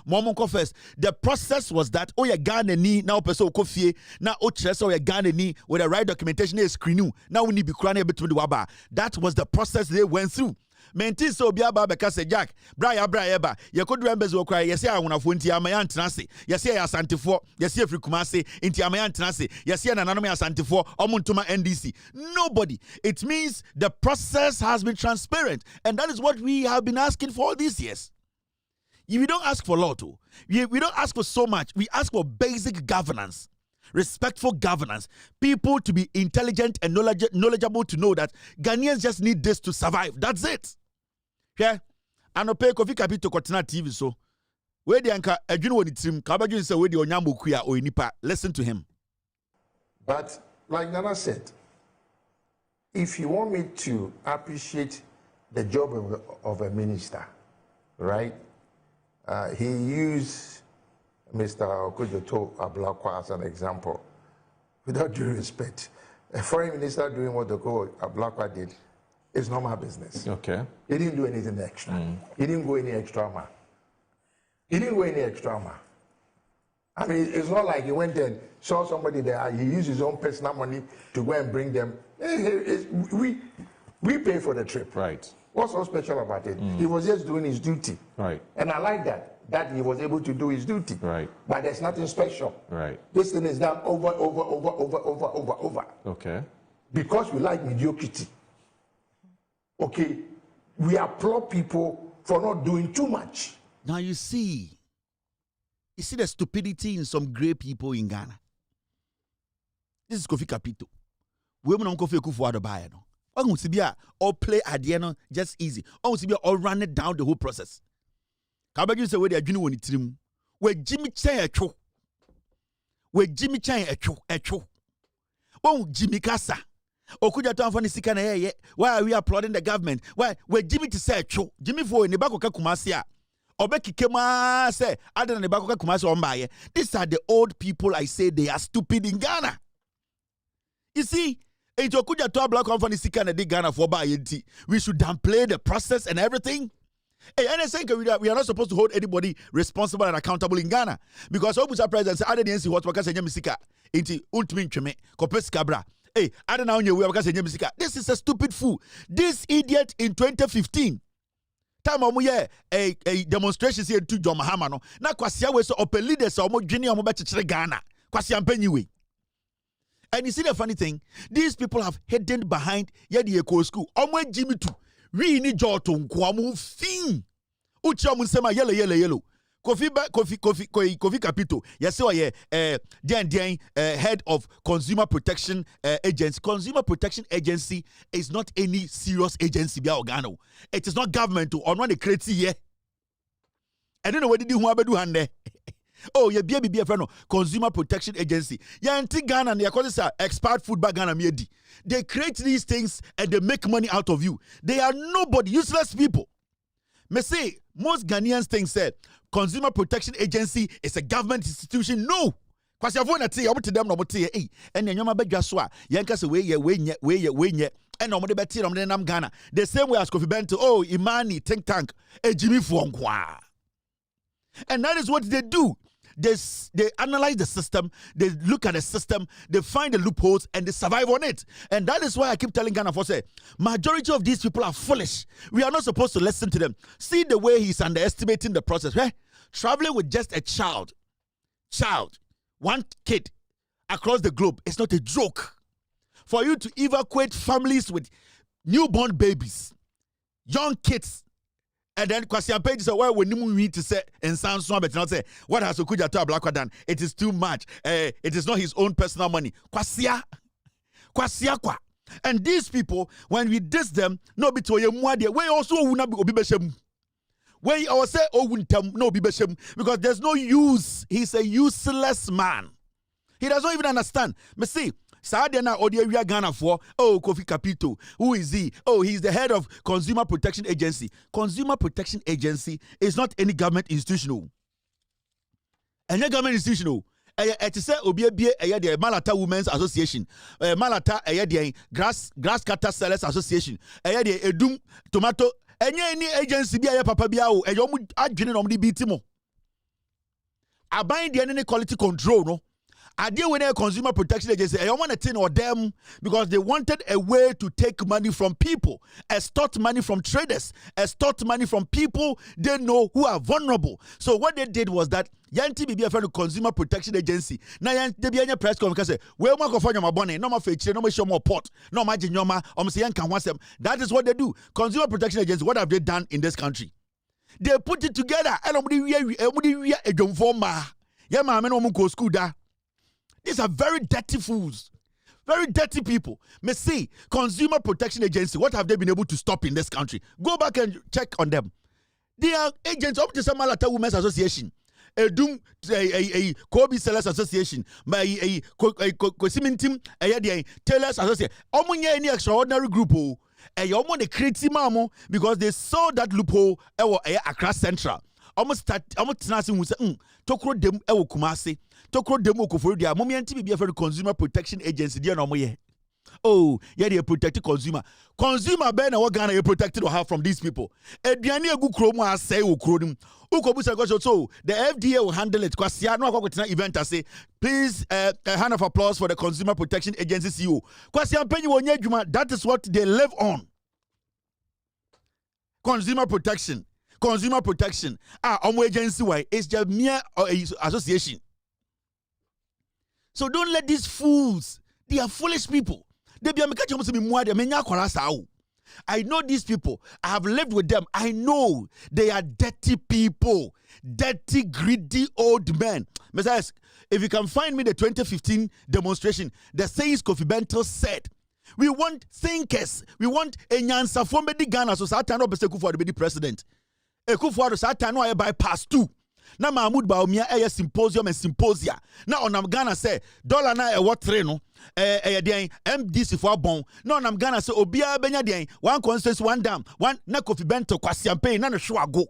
Momon first. The process was that oh, ya Ghana ni now person Kofie, now Ochres or ya Ghana ni with the right documentation is screen. Now we need to be crying between the Waba. That was the process they went through. Menti so biaba beka se Jack, Braya eba, ye could remember zo cry, yes, I want to funti amayan transi, yes, I santifo, yes, if Kumase, inti amayan transi, yes, I anonymous santifo, omuntuma NDC. Nobody. It means the process has been transparent, and that is what we have been asking for all these years. We don't ask for a lot, we don't ask for so much, we ask for basic governance. respectful governance, people to be intelligent and knowledgeable to know that Ghanaians just need this to survive. That's it. Yeah. And pay Kofi Kapito Kotena TV so. Where the anchor adwin woni trim ka badwin say we the onyambo kuya o nipa. Listen to him. But like Nana said, if you want me to appreciate the job of a minister, right? He used Mr. Okudzeto Ablakwa as an example. Without due respect, a foreign minister doing what Okudzeto Ablakwa did is normal business. Okay. He didn't do anything extra. He didn't go any extra mile. He didn't go any extra mile. I mean, it's not like he went and saw somebody there. He used his own personal money to go and bring them. We pay for the trip. Right. What's so special about it? He was just doing his duty. Right. And I like that he was able to do his duty. Right. But there's nothing special. Right. This thing is done over. Okay. Because we like mediocrity. Okay. We applaud people for not doing too much. Now you see the stupidity in some great people in Ghana. This is Kofi Kapito. Women on Kofi Kufuor buy no. Or play at the end just easy. Or run it down the whole process. Kabaju say where they are doing when it's him. Where Jimmy Chan echo. Where Jimmy Chan echo. Oh Jimmy Kasa. Okuja to afani sika na yeye. Why are we applauding the government? Why where Jimmy to say echo? Jimmy for ne bako ka Kumasi. Obeki kema say other than ne bako ka Kumasi ombaye. These are the old people I say they are stupid in Ghana. You see, we should downplay the process and everything. Hey, we are not supposed to hold anybody responsible and accountable in Ghana. Because Obusa president said, I didn't see what Waka say, Misika, into Ultimate Cheme, Kopes Cabra. Hey, I don't know Waka say, Misika. This is a stupid fool. This idiot in 2015. Time a demonstration here to John Mahamano. Now, Kwasia was open leaders or more junior Ghana. Kwasia Pennywe. And you see the funny thing, these people have hidden behind Yedi Eko School. Omwe Jimmy too. We need Jorton Kwamu Fin. Uchamu Sema yellow. Kofi Kapito. Yes, head of Consumer Protection Agency. Consumer Protection Agency is not any serious agency. It is not government to honor the crazy here. I don't know what did you want to do hande. Oh, yeah, BBB friend, Consumer Protection Agency. Yeah, anti Ghana, they call this expired food bag Ghana Miedi. They create these things and they make money out of you. They are nobody, useless people. Me say most Ghanaians think say Consumer Protection Agency is a government institution. No. Because you want to tell you them no hey, and then you ma bedwa so a yanka say we nye and no mo de beti no nam Ghana. The same way as Kofi Bento, oh, Imani think tank, Jimmy Fuonkwa. And that is what they do. They analyze the system, they look at the system, they find the loopholes, and they survive on it. And that is why I keep telling Ghana for say, majority of these people are foolish. We are not supposed to listen to them. See the way he's underestimating the process. Right? Traveling with just a child, one kid across the globe, it's not a joke. For you to evacuate families with newborn babies, young kids, and then Kwasi Page said, well, when you need to say, and sound so, but not say, what has Okudzeto Ablakwa done? It is too much. It is not his own personal money. Kwasia. And these people, when we diss them, no be to ye muade, we also wuna be obibeshem. We also say, oh, no be beshem, because there's no use. He's a useless man. He doesn't even understand. Me see, Saadena Odiya Ghana for Kofi Kapito. Who is he? Oh, he's the head of Consumer Protection Agency. Consumer Protection Agency is not any government institution. Any government institution. It is the Malata Women's Association. Malata the Grass Cutter Sellers Association. The Edum Tomato. Any agency be a papa biao. And you adjini nomdi bitimo. Abide the any quality control no. I deal with a Consumer Protection Agency. I don't want to tin or them because they wanted a way to take money from people, extort money from traders, extort money from people they know who are vulnerable. So what they did was that Yanti be a friend of Consumer Protection Agency. Now Yanti be a press conference say, "Well, my go find your money, no more feature, no more show more pot, no more jinyoma, say can want them." That is what they do. Consumer Protection Agency. What have they done in this country? They put it together. And nobody we a jump for ma. Yeah, ma, no go school da. These are very dirty fools. Very dirty people. May say, Consumer Protection Agency, what have they been able to stop in this country? Go back and check on them. They are agents of the Samalata Women's Association, a Kobe Sellers Association, a Kosimintim, a Tailors Association. Omunya any extraordinary group, a yomo the creative mamo because they saw that loophole across Central. Almost nothing was Tokro dem ewo Kumasi. Tokro demo for the moment be a very Consumer Protection Agency. Dear no more. Oh, yeah, they protect consumer. Consumer ben what Ghana you protected or have from these people. Ediani egu kromo as say ukrodum. Ukobusa go so the FDA will handle it. Because no event I say, please a hand of applause for the Consumer Protection Agency CEO. Because that is what they live on. Consumer protection. Consumer protection. Agency why it's just mere association. So don't let these fools. They are foolish people. I know these people. I have lived with them. I know they are dirty people. Dirty, greedy old men. Messiah, if you can find me the 2015 demonstration, the sayings Kofi Bento said, we want thinkers. We want a nyansa from the Ghana. So Satan obese Kufuor to be president. Kufuor Satan no bypass too. Na Mahmoud Baumia symposium and symposia. Na onam Ghana say dollar na what no MDC for bon. Na onam Ghana say obia benya den one consensus one dam one na Kofi Bento kwasiampe na no go.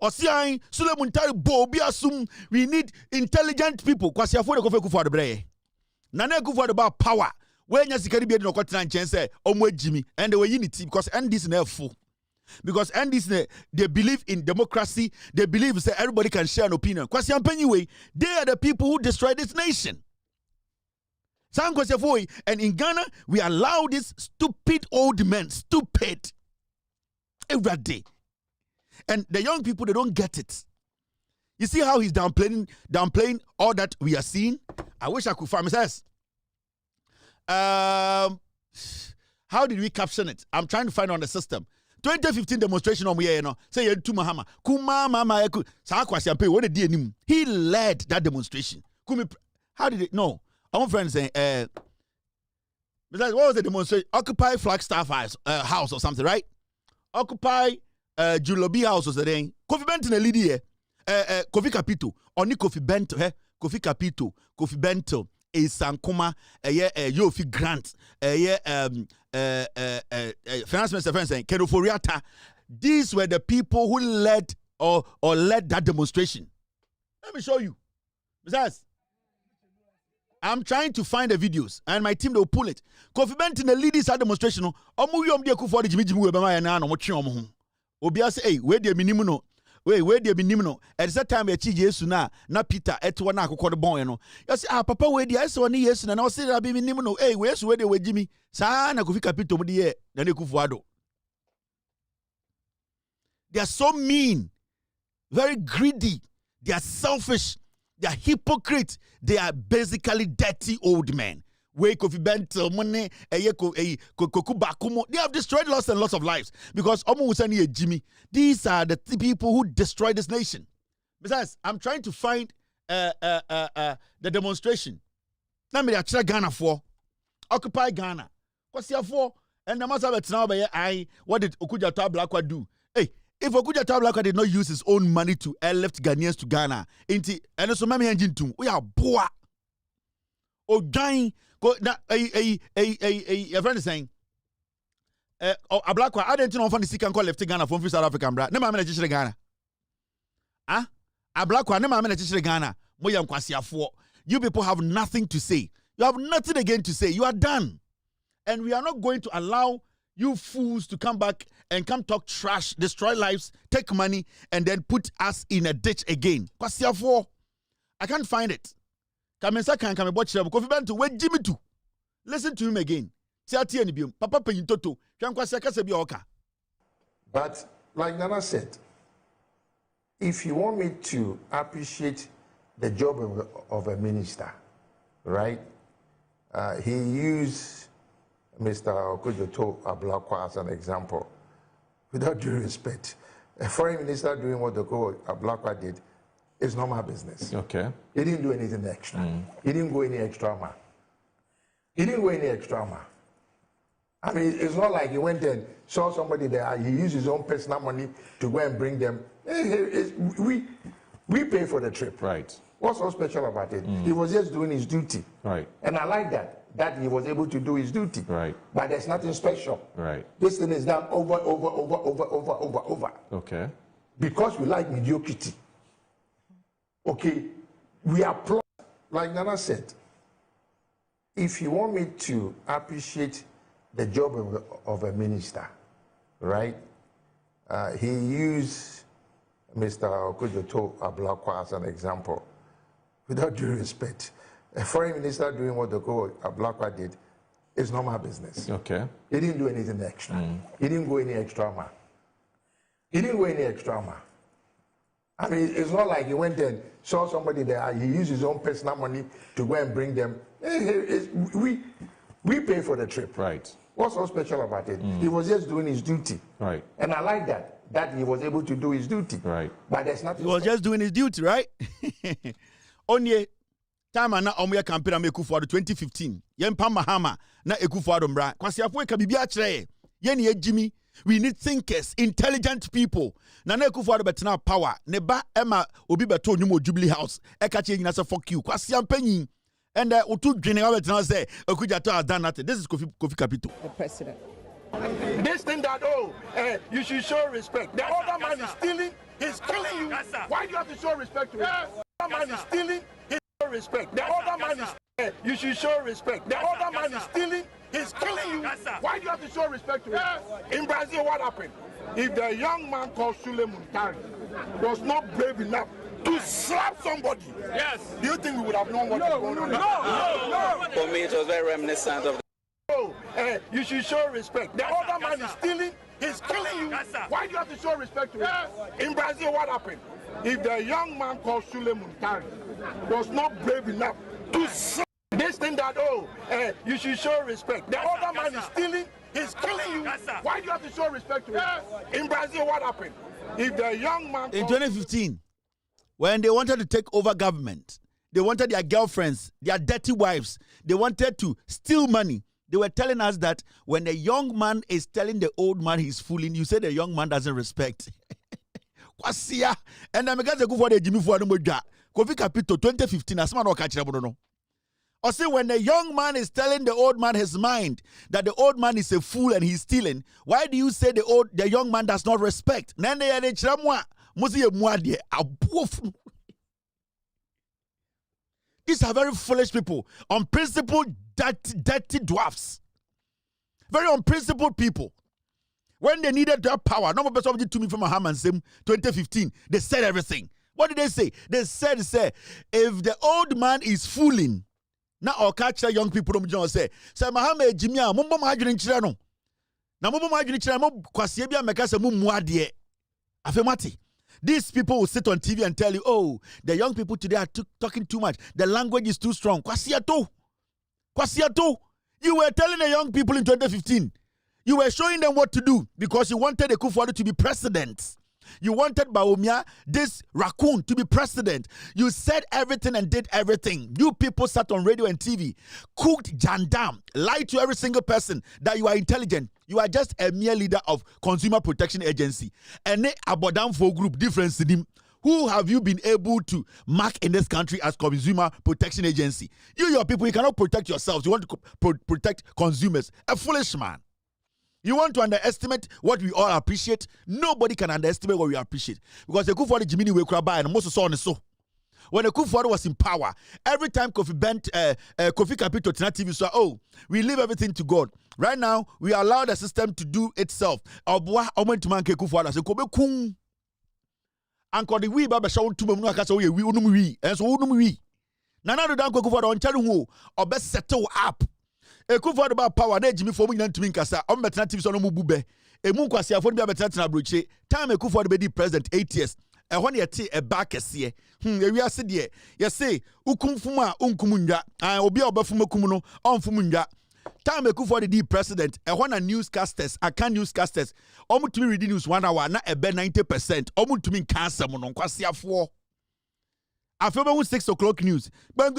Osian Sulemuntari bo obia sum we need intelligent people kwasiafo de Kufuor bre. Na na Kufuor about power. When you see Caribbean no continent chance Jimmy and they were unity because NDC na full. Because NDC they believe in democracy, they believe that everybody can share an opinion. Anyway, they are the people who destroy this nation. And in Ghana, we allow these stupid old men, stupid, every day. And the young people, they don't get it. You see how he's downplaying all that we are seeing? I wish I could find myself. How did we caption it? I'm trying to find on the system. 2015 demonstration on we say Yentu Mahama. Kuma mama he led that demonstration. How did it? No. Our friends saying what was the demonstration? Occupy Flagstaff house or something, right? Occupy Julobi house or something. Kofi Bento na lead here. Kofi Kapito. Oni Kofi Bento, Kofi Kapito, Kofi Bento. Sankuma, Yofi Grant, Finance Minister saying Kenoforiata. These were the people who led or led that demonstration. Let me show you. Besides, I'm trying to find the videos and my team will pull it. Kofi Bento the lead that demonstration. Obia say, hey, where the minimum? Where they be nimno at that time a chi Yesu na Peter etwa na akokɔ de bon no you say papa we dey say one Yesu na say that be nimno eh we Yesu we dey we Jimmy sa na Kofi Kapito mu dey na Kufuor. They are so mean, very greedy, they are selfish, they are hypocrites, they are basically dirty old men. Wake Kofi Bento money koku bakumo. They have destroyed lots and lots of lives because Jimmy. These are the people who destroy this nation. Besides, I'm trying to find the demonstration. Now me actually Ghana for Occupy Ghana. What's here for? And the master now by what did Okudjata Blakwa do? Hey, if Okudjata Blakwa did not use his own money to airlift Ghanaians to Ghana, and so many engine too, we are poor. Ogang go na a friend is saying Ablakwa I didn't know the can call left Ghana from South Africa bra. Never manage to Ghana. Ablakwa never manage to Ghana. Moyam kwasiafo. You people have nothing to say. You have nothing again to say. You are done. And we are not going to allow you fools to come back and come talk trash, destroy lives, take money, and then put us in a ditch again. Kwasiafo. I can't find it. Kamensa can come watch him. Kofi Bento wait Jimmy too. Listen to him again. Papa Penyitoto. But like Nana said, if you want me to appreciate the job of a minister, right? He used Mr. Okudjoto Ablakwa as an example. Without due respect, a foreign minister doing what Okudjoto Ablakwa did It's not my business. Okay. He didn't do anything extra. He didn't go any extra mile. He didn't go any extra mile. I mean, it's not like he went and saw somebody there. He used his own personal money to go and bring them. We pay for the trip. Right. What's so special about it? He was just doing his duty. Right. And I like that he was able to do his duty. Right. But there's nothing special. Right. This thing is done over. Okay. Because we like mediocrity. Okay, we applaud. Like Nana said, if you want me to appreciate the job of a minister, right? He used Mr. Okudzoto Ablakwa as an example. Without due respect, a foreign minister doing what Okudzoto Ablakwa did is not my business. Okay. He didn't do anything extra. He didn't go any extra mile. He didn't go any extra mile. I mean, it's not like he went and saw somebody there. He used his own personal money to go and bring them. We pay for the trip. Right. What's so special about it? He was just doing his duty. Right. And I like that he was able to do his duty. Right. But there's nothing. He was just doing his duty, right? Onye time na omo campaign am Ekufuado 2015. Yempa Mahama na Ekufuado mbra. Kwasi afo ka bibia kire ye ne ejimi. We need thinkers, intelligent people. Nana Ekufuado betena power. Ne ba ema obi beto nyumo Jubilee House. Eka che nyina say fuck you. Kwasi ampanyin. And otu dwene wa betena say Okudzoto has done nothing. This is Kofi Kapito. The president. This thing that, you should show respect. The other man is stealing, he's killing you. Why do you have to show respect to him? The other man is stealing, he's show respect. The other man is, you should show respect. The other man is stealing, he's killing you. Why do you have to show respect to him? In Brazil, what happened? If the young man called Sule Muntari was not brave enough to slap somebody, yes, do you think we would have known what was going on? No. For me, it was very reminiscent of you should show respect. The other man is stealing, he's killing you. Why do you have to show respect to him? In Brazil, what happened? If the young man called Sule Muntari was not brave enough to slap this thing that, you should show respect. The other man is stealing, he's killing you. Why do you have to show respect to him? In Brazil, what happened? If the young man in 2015, when they wanted to take over government, they wanted their girlfriends, their dirty wives, they wanted to steal money. They were telling us that when a young man is telling the old man he's fooling, you say the young man doesn't respect. Kwasia. And I'm going to go for the Jimmy Fuadu Moja. Kofi Kapito 2015, as man or catch no. Or say when the young man is telling the old man his mind that the old man is a fool and he's stealing, why do you say the young man does not respect? Nene ya de chiramwa, muzi ye muadie, abuofu. These are very foolish people, unprincipled, dirty dwarfs. Very unprincipled people. When they needed their power, no more person to me from Haman 2015, they said everything. What did they say? They said, if the old man is fooling, now I'll catch young people from say Mahame Jimia, Mumbo Majin Chirano. Now Mumbo Majin Chirano, Kwasiebia Mekasa Mumuadie. Afemati. These people will sit on TV and tell you, oh, the young people today are talking too much. The language is too strong. Kwasiato. You were telling the young people in 2015. You were showing them what to do because you wanted Ekufuado to be president. You wanted Bawumia, this raccoon, to be president. You said everything and did everything. You people sat on radio and TV, cooked jandam, lied to every single person that you are intelligent. You are just a mere leader of Consumer Protection Agency. And they abodam for group difference in him. Who have you been able to mark in this country as Consumer Protection Agency? Your people, you cannot protect yourselves. You want to protect consumers. A foolish man. You want to underestimate what we all appreciate? Nobody can underestimate what we appreciate. Because the Ekufuado Jimini Wekraba and most saw on so. When the Ekufuado was in power, every time Kofi Kapito Tina TV saw, oh, we leave everything to God. Right now, we allow the system to do itself. Obwa omentuman ke Ekufuado se kobe kun. Anko the we baba shaw tuma mu aka say we unum wi. Enso unum wi. Nana do dan Ekufuado on chare hu obe settle up. Ekufuado ba power na Jimmy for mu nyina ntumi nkasa o mbetena TV so no mu bube emu nkwase afo bia betena broche time Ekufuado be di president 8 years ehɔ ne yɛte ɛba kɛseɛ ewiase deɛ yɛse ukumfum a unkum ndwa obi a obafum akum no ɔmfum ndwa time Ekufuado di president ehɔ na newscasters ɔmutumi read news 1 hour na ɛbɛ 90% ɔmutumi nka asɛm no nkwase afo I feel 6 o'clock news. Peace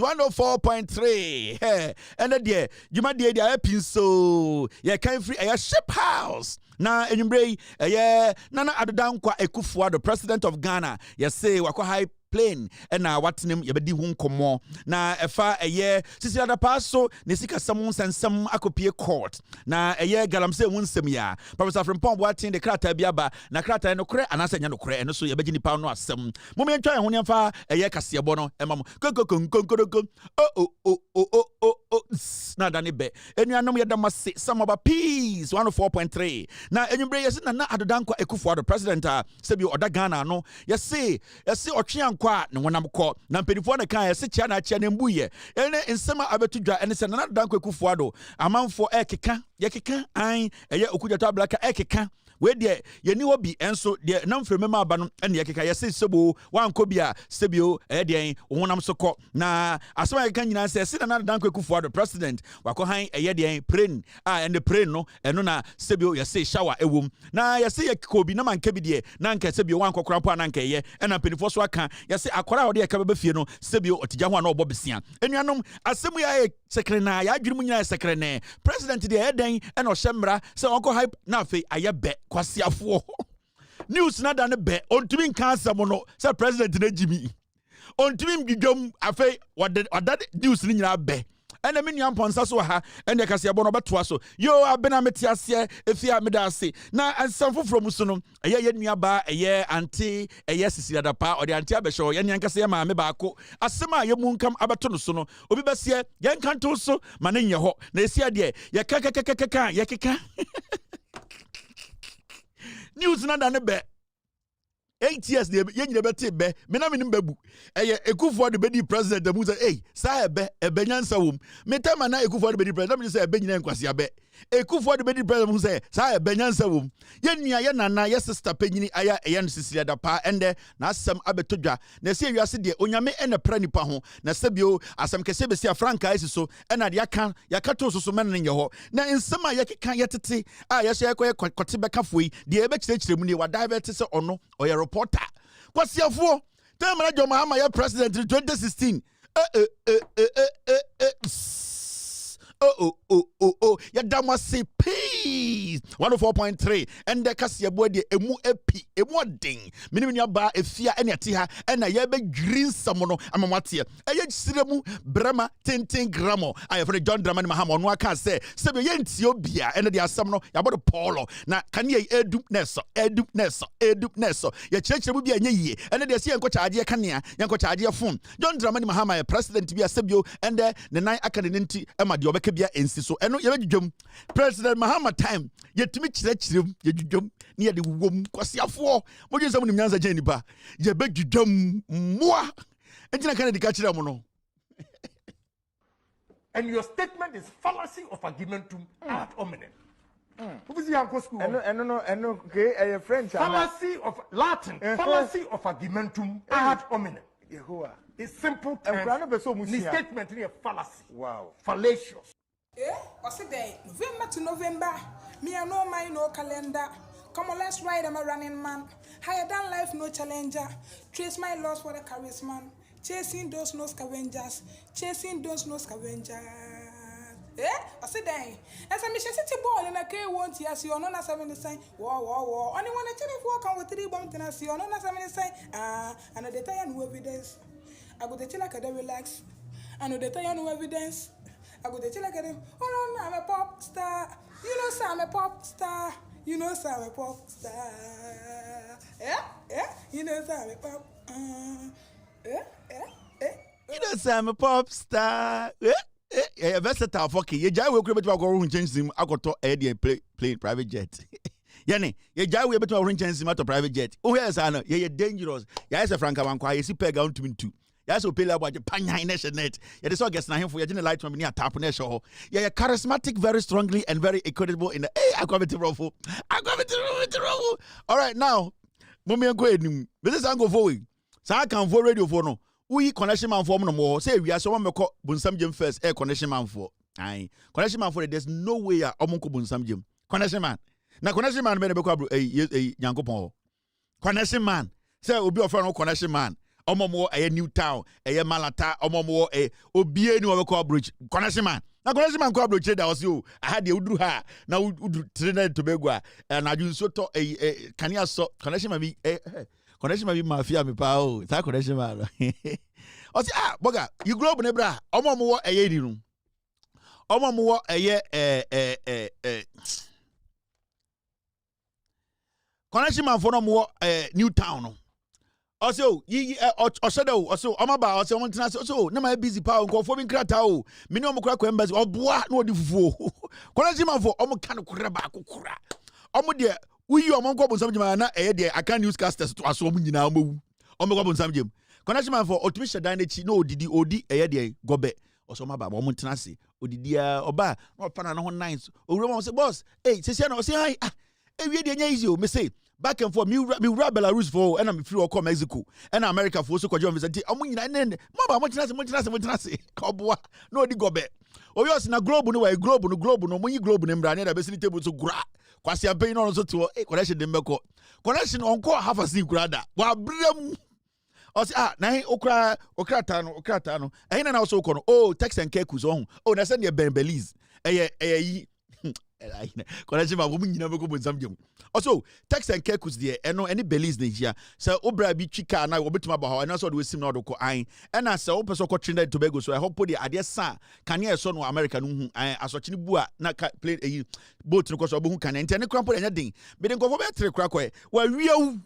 104.3. And then you might be a pin so yeah, kind free a ship house. Na enyumbre Nana Addo Akufo-Addo, president of Ghana. You say wako high plane and what's name yabedi hun komo na efa sisi adapa so ne sika samun sansam akopie court na galamse wunsem ya Professor Frimpong Boateng de krata biaba na krata no kore anasa nya no kore eno so yabegi nipa no asem mo me ntwa ho nyamfa kase bo no emam konkonkonkonkonko na dane be enuanom yedamase samoba peace 104.3 na enyumbre yesi Nana Addo Akufo-Addo president sebi oda Ghana no yesi otwe kwa ne wonam kɔ na mpedifo ne kan yɛse chia na chia ne mbuye ene nsema abetudwa ene se Nana Addo Akufo-Addo amanfo yekeka an okudjata blaka ekeka we de yeni obi enso de namfreme ma aba no ene yekeka yɛse sebo wanko bia sebio de wonam so kɔ na asema yeka nyina se Nana Addo Akufo-Addo president wako han de pren and the pren no eno na sebio yɛse shower ewom na yɛse yekobi na manka bi de na nka sebio wanko krampo na nka ena mpedifo so aka yɛse akora ode yɛka bɛbɛ fie no sebio otija ho na ɔbɔ besia enuanom asemu ya sekrena ya adwiri mu nyina sekrene president de eden ena ɔhyɛmra sɛ ɔkɔ hype na afei ayɛbɛ kwasiafo news na da ne bɛ ontumi nka asɛm no sɛ president na jimi ontumi mdwom afei wada news ni nyina bɛ ena me nua mponsa so ha ena kase ebo no betoa so yo abena metiase efia medase na ansam foforo mu so no ye nua ba anti sisi adapa ode anti abehyo ye nyan kase ma me baako asema ye mu nkam abeto no so no obi besie ye nkanto so ma ne nye ho na esia de ye kaka ye keka news na da ne be 8 years de yenyine bete be me na menim babu Akufo-Addo bedi president mu say sa ebe nyansa wom me tema na Akufo-Addo bedi president me say ebe nyina nkwase abe Akufo-Addo bedi president mu say sa ebe nyansa wom ye nua ye nana ye sister panyini aya no sisi adapa ende na asem abetodwa na se wiase de onyame ene pra nipa ho na sebio asem kese be sia franka isi so ena de yaka to so men nye ho na nsema ye keka ye tete ye so ye kote beka foi de ebe kirekire mu ne wa divert se ono oye reporter kwasiafo temara jo mahama ya president 2016 ya damase peace 104.3 and the kasia body emu epi emu odin minimia ba efia ene ati ha ena ye be green samono amamwate eye siremu brama 10 gramo ayefre John Dramani Mahama no aka se be ye ntie obia ene de asam no ya bodo Paulo na kan ye edu neso ye chirechire bia nye yie ene de se ye nkocha ade kanea ye nkocha ade phone John Dramani Mahama ya president bia sebio ende ne nan aka ne nti ema de obeka bia ensi so eno ye bedwom president Mahama time yetimi chirechirem yedwom ne ye de wom kwasiafo moje nsam nim nyanza gye nipa ye bedwom moa entina kan de ka chire mo no. And your statement is fallacy of argumentum ad hominem. Who's the uncle school? Okay, French. Fallacy of Latin. Fallacy of argumentum ad hominem. It's simple terms. The statement is a fallacy. Wow. Fallacious. What's the day? November to November. Me I know my no calendar. Come on, let's ride. I'm a running man. Higher than life, no challenger. Trace my loss for the charisma. Chasing those no scavengers. Chasing those no scavengers. I said, dang. As a mission city ball in a K won't yes, you're not as having the sign. War. Only one a chili walk on with 3 bumping as you're not as having the sign. And the time no evidence. I go to chill like a relax. I know the time no evidence. I go to chill like a oh no, I'm a pop star. You know, sir, I'm a pop star. You know, sir, I'm a pop star. You know, sir, I'm a pop. You know, say I'm a pop star. Versatile fucking. You jai we could be going to change him. I got to plane private jet. Yani, you jai we better orange change him out of private jet. Oh yes, I know. You're dangerous. Yes, a franca one quiet. You see peg out to me too. Yes, we pay about your panya in nation net. You just guess now him for your dinner light from near tap on show. You're charismatic, very strongly and very incredible in the I got it ruffle. All right, now, Mommy and Quaid, this is Uncle Voey. So I can for radio for no. We connection man for no more. Say we are someone me call Bunsam Jim first. Connection man for. Aye, connection man for. There's no way I omonko Bunsam Jim. Connection man. Na connection man be be kwa Yankopon. Connection man. Say obi offer no connection man. Omo a new town, a malata, omo obi any we call bridge connection man. Na connection man call bridge that was you. I had the udru ha. Na udru Trinidad Tobago and I just so to can you so connection man be connection man be mafia me pa o. That connection man. O say boga you grow up ne bra. Omo a ye di room. Omo a ye connection man for no new town. Also, also, Amaba, also, also, no, my busy power, conforming Kratao, minimum crack members, or bois, no, the fool. Connection for Omo can craba, Omo dear, we you among Gobon Samjana, I can't use casters to assume you now move. Omo Gobon Samjim. Connection for Otimisha Dinachi, no, did the OD, a day, Gobe, or some about Momontanasi, or the dear Oba, or Panano Nines, or Roman say, boss, hey, Sessiano, say hi, we didn't you, me say. Back and forth, me Belarus for, and I'm free or come Mexico, and America for so called visit. I'm winning and Mama, Montanasi, Cobwa, no, the gobe. Or yours in a globe, no way, globe, no, when you globe in Brania, basically table to gra, Quasia paying also to a connection in Meko. Connection on call half a sea grada. While Brim or say, Okratano, and then also call, oh, Tex and Kekus on, oh, that's your Ben Belize, connection my woman never go with some. Also, Tex and Kekus there, and no any Belize Nigeria. So, Obra be chica, and I will bet my bow, and also do sim not go I. And I say, Open so called Trinidad Tobago, so I hope the idea, son, can you son or American, as what you bua, not play a boat to cross or who can enter any crumple anything. But then go over to the crackway. Where real,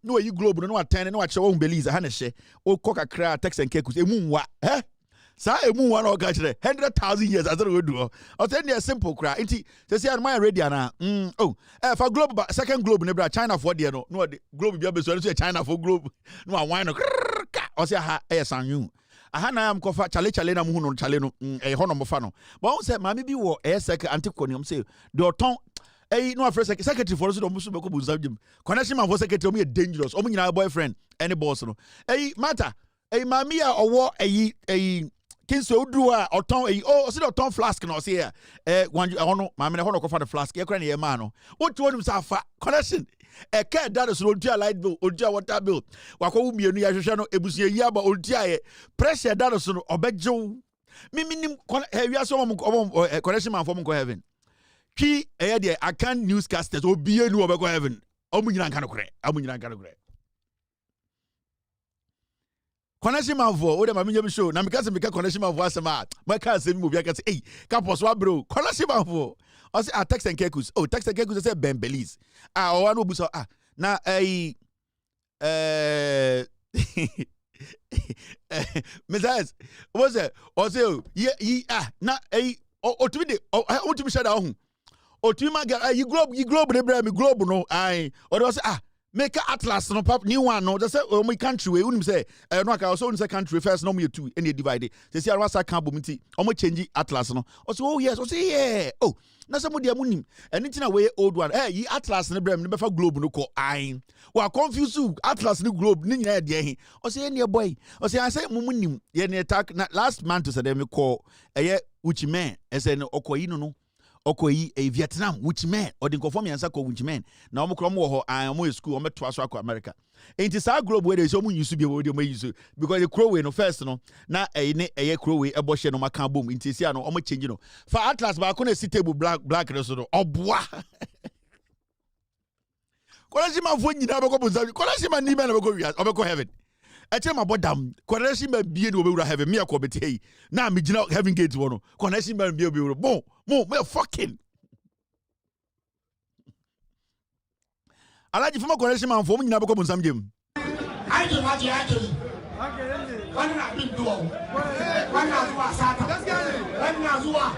no, you globe, no, attend, no, at your own Belize, a Haneshe, or coca cra, Tex and Kekus, a moon, what, eh? Sa emu one or catch 100,000 years as I do. I'll tell you a simple cry. Inti, say I'm my ready na. For globe, second globe, nebra China for the no the globe be so China for globe. No wine no. O say ha san you. Aha na am kofa chale na mu no chale no hono mo fa no. But on say mama bi wo second anticonium say the oton no first secretary for us do musu beko bunzam. Connection man for secretary o me dangerous. O mu nyina boyfriend any boss no. Matter. Mami a owo Kinso udua oton oh see the oton flask no see one hono mama ne hono ko fa the flask e kra ne ma no otu onum sa fa connection care that is otua light bill otua water bill wakwo mienu ya hwehwe no ebusia yi aba otua ye pressure that is no obejew minim wi so mo connection man for mo go heaven twi dey I can newscasters obi enu obego heaven omunyina nka no kore connection man for o dem amenya show na because me connection man for asema my car say me obi aka say campus wa bro connection man for I say Tex and Kekus Tex and Kekus say Ben Belize o wan obu so na Messias was it o say na otumi de otumi shada ho otumi ma you globe de bra me globe no o de say make atlas no pap new one no just say my country we unim say no aka also unim say country first no me two any divide say see arwa sa kan bomiti o mo change atlas no o say oh yes o say yeah oh na some dia munim anything na we old one yi atlas no brem no be fa globe no ko wa confuse atlas no globe ni nyina de he o say any boy o say I say munim ye ne attack last month say dem call uchi man say no okoyi no Okoyi Vietnam which man or the conform answer ko which man na omo krom wo ho omo school omo to aso akọ America enti sa globe we dey so omo use bi we dey omo use because the crow we no first no na crow we ebo hye no maka bom enti sia no omo change no for atlas ba ko na si table black so no oboa kola ma fo nyina be ko bonza kola ma ni me na be ko wi obeko heaven eche ma bodam connection ma bie no obewura heaven me akọ bete yi na me gina heaven gate wo no connection ma bie obewura bon me fucking alaji fuma connection man fo nyina be ko bonsam jem aje wana na bi do wana zuwa sata wana zuwa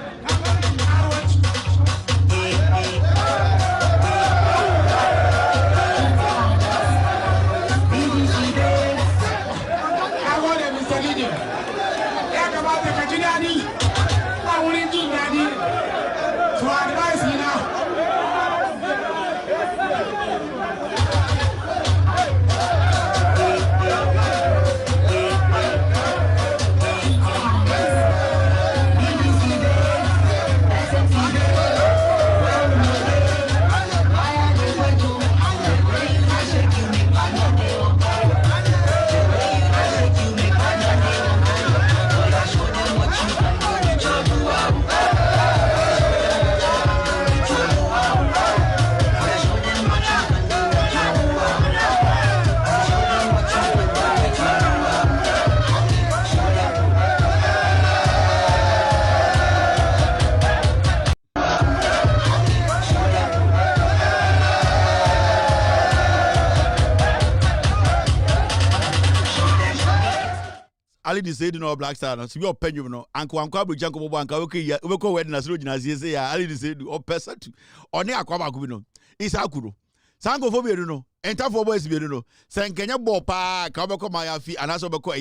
Ali di say no Black Star no. So be open you no. Anko abro janko bobo anka we ko wedding na so gina say ya Ali di say do o person to. Oni akwa ba ko bi no. Isaku no. Sanko fo be no. Enter for boys be no. Senkenya bo pa ka obeko ma ya fi anaso obeko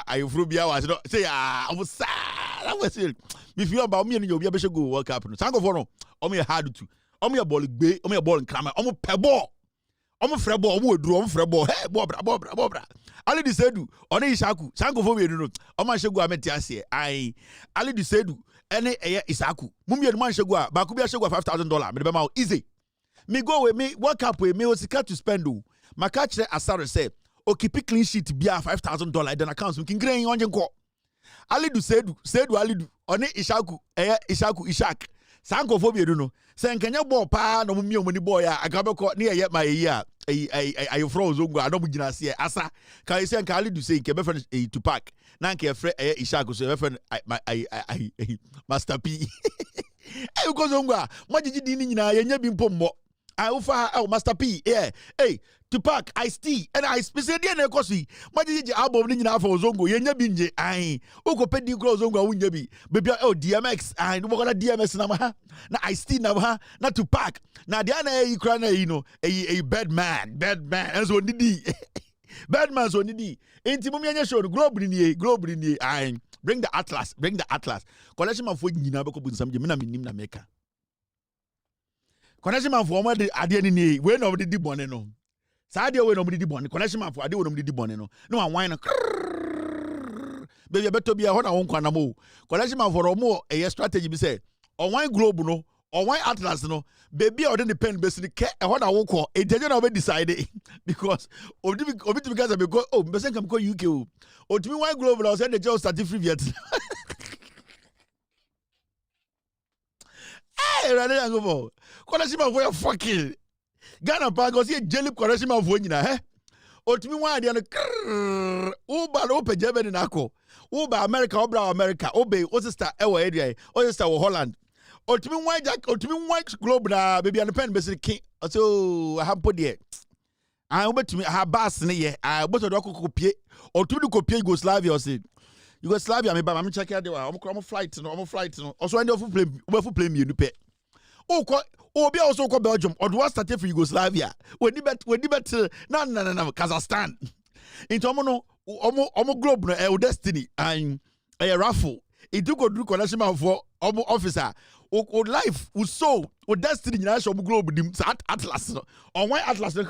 ayefuru bia wa say ah omusa. That was it. Me feel about me and you be able to go World Cup no. Sanko for no. Omo ye hard to. Omo ye ball gbe, omo ye ball nkrama, omo pe ball. Omo frɛ ball, omo weduru, omo frɛ ball. Hey, ball. Ali di sedu, one Isaku, Sanko fo we no. Omo hyegu ameti ase. Ai, Ali di sedu, ene eye Isaku. Mumie no man hyegu a, ba ku bia hyegu $5,000. Me be ma easy. Me go we me World Cup we me osika to spend o. Maka kire Asare say, o keep clean sheet bia $5,000 then accounts we can green onje nko. Ali du sedu Ali du, one Isaku, eye Ishak. Sanko fo we no. Se nkenya ball pa no mumie omoni boy a agabeko ne eye ma yi a ayi fro zongo adomu gina se asa ka ise nka Ali du say nke be friend to pack na nke frɛ Ishak so be friend Master P e ko zongo a magigi di ni nyina ye nya bi mpommo I ufa Master P hey to pack Ice-T and I specially na ekosi magigi album ni nyina for zongo ye nya bi nje ai ukopedi kro zongo a wunya bi baby DMX ai no go na DMX na ma na Ice-T na ma na to pack na dia na yi kra na yi no a bad man enso ndidi bad man so ndidi enti mum yenye show globe ni ai bring the atlas collection man for nyina be ko bunsam je me na minim na meka connection man for mo de ade ni we no de di bone no sa ade we no de di bone connection man for ade we no de di bone no no wan no baby beto bia ho na won kwana mo connection man for mo a strategy be say on one globe no on one atlas no baby or the pen base ni ke ho na won ko e jeje na we decide because obi because be go oh be say come go UK o otimi one globe na say the just start free Vietnam. Hey, rade yango bo. Konashima for your fucking Ghana pa go see jelly konashima for nyina otimi wan ade no uba no pe Germany na akọ uba America obra America obe o sister ewo area o sister wo Holland otimi wan globe na baby an pen be say king so hampo de I obetumi ha bas ne ye I boto do kokopie otumi kopie Yugoslavia o say Yugoslavia me ba me check out there am flight no also end of plane me nu pe obi also ko Belgium or was started for Yugoslavia when bet na Kazakhstan into omo globe no destiny and a raffle it do go do connection for omo officer o life o soul o destiny na show globe dim atlas no on one atlas no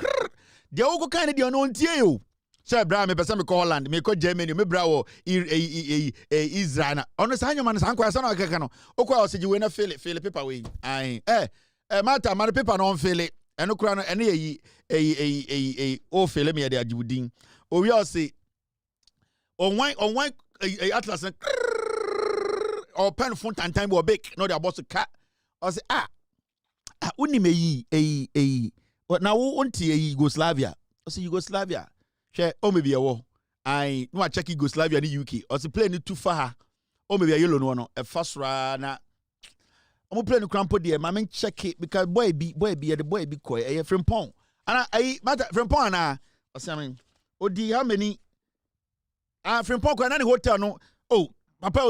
de o go kind de no ntie o say bra me pese me ko Holland me ko Germany me bra wo Israel na ono sa anyoma na san kwa sa na keka no o kwa o se we na feel paper we ai mata man paper no feel eno kura no ene yi o feel me de agibudin o wi o se on one atlas or pen phone time or big no the boss cat o se uni me yi na wo onti Yugoslavia o se Yugoslavia she o maybe ewo I no check Yugoslavia ni UK o se plane too far o maybe yellow no e fasra na o plane crampo de ma men check it because boy be ko e Frimpong ana ai matter Frimpong na o se amen odi how many Frimpong ko na ni hotel no oh papa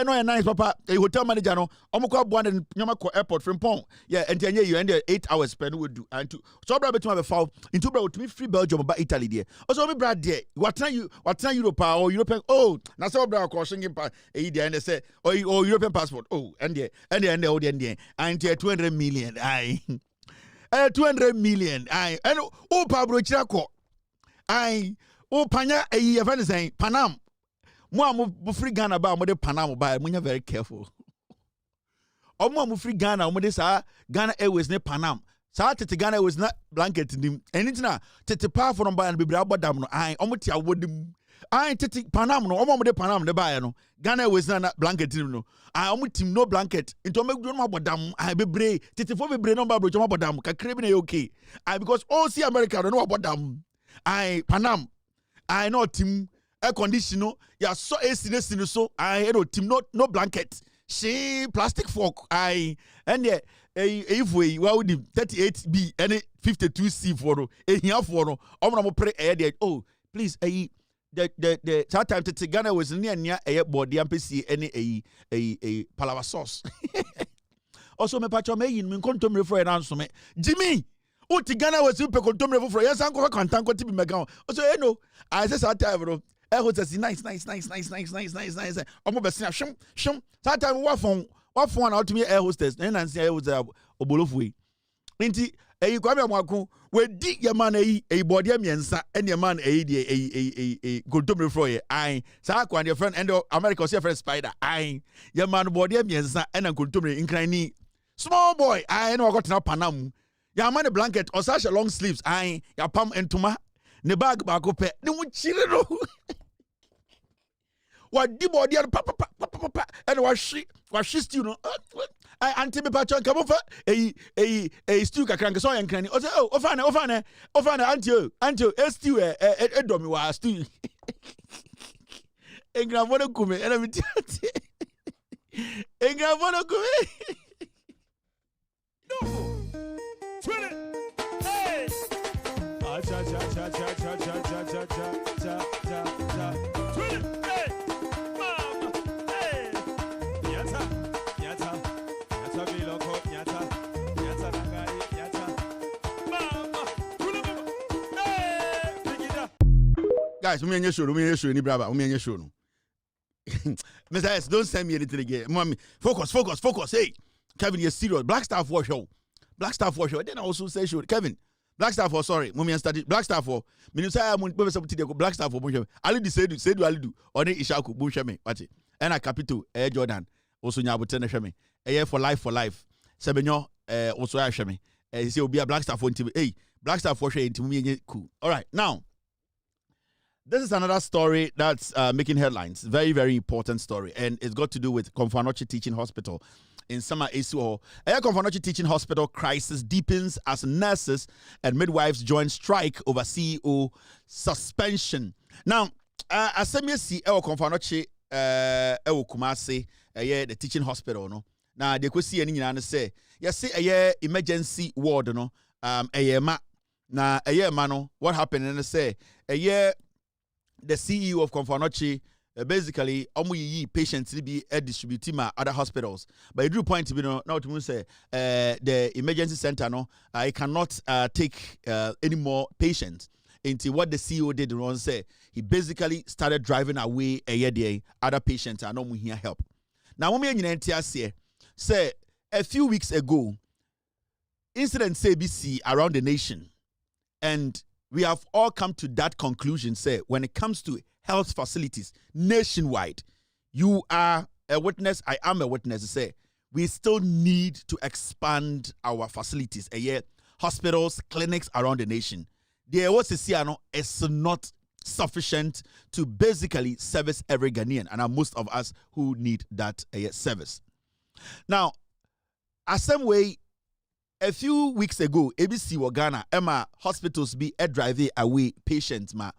no nice papa a hotel manager no omko aboa na nyama ko airport Frimpong yeah enti anye you end 8 hours spend we do and to so bra betuma be foul into bra to me free Belgium ba Italy there also me bra there what Europe or European oh na so bra ko shingin pa e there and say or European passport oh and there oh there and 200 million ai 200 million ai and oh pa bro chira ko ai oh panya e fa ne say Panam mo free Ghana ba mo de Panama ba mo nya very careful mo free Ghana mo de sa Ghana Airways ne Panam sa tete Ghana Airways na blanket nim anything na tete pa for no ba na bibra abodam no ai mo ti awodim ai tete Panam no mo de Panam de ba no Ghana Airways na blanket nim no ai mo tim no blanket into mo do no abodam ai bebre tete fo bebre no ba bro mo abodam kakre bi na okay ai because all see America no abodam ai Panam ai no tim air conditioner ya so AC ne so I team no blanket she plastic fork I and if we well with 38B and 52C for here for no mo pre air there oh please the time to Ghana was near a body MPC any a palawa sauce. Also, me patch me in contum refer and answer me. Jimmy, Uti Ghana was super contum refer for yes, uncle can't go to be megan. Also, I says that time. I was nice. I'm over shum. That time what phone out to me air hostess. Then I say I was a Obolofui. Inti a Kwame Mwaku, where di your man a body miensa and your man a contum refer. I Sako and your friend and America's your friend Spider. I your man body miensa and a contum inclining. Small boy, I know I got no panam. Your man a blanket or such a long sleeves. I your palm and tuma. Ne bag back up. No chileno. What the body and papa and was she still no? I anti me patch come over a stew crank so and cranny. Oh, ofane anti stew a domi was stew. En gravono come and I'm en gravono come. Hey! Guys, we show any brother, we show no. Mr. S, don't send me anything again. Mommy, focus. Hey, Kevin, you're serious. Black Star for show. Then I also say show. Kevin, Black Star for sorry. Mommy started Black Star for. Me say I'm going to Black Star for Bunshame. Ali di say do Ali do. Oni Ishaku Bunshame. Watch it. And I capital Jordan. Also nyabutene shame. For life. Sebenyo also ya shame. Say obi a Black Star for intim. Hey, Black Star for shame intim cool. All right, now. This is another story that's making headlines. Very, very important story. And it's got to do with Komfo Anokye Teaching Hospital in Sama Esuo. Komfo Anokye Teaching Hospital crisis deepens as nurses and midwives join strike over CEO suspension. Now, Asemye si Komfo Anokye Kumasi, the teaching hospital, no. Now, they could see any and say, yes, say emergency ward, no. Ma. Na mano, what happened? And they say, the CEO of Komfo Anokye basically omuyi patients to be distributing other hospitals. But it drew point to be now to say the emergency center I cannot take any more patients. Into what the CEO did was say he basically started driving away the other patients and no here help. Now when say a few weeks ago incidents ABC around the nation, and we have all come to that conclusion, say, when it comes to health facilities nationwide, you are a witness, I am a witness, say, we still need to expand our facilities, hospitals, clinics around the nation. The OCCR is not sufficient to basically service every Ghanaian, and most of us who need that service. Now, as some way, a few weeks ago, ABC wa Ghana, Emma hospitals be driving away patients ma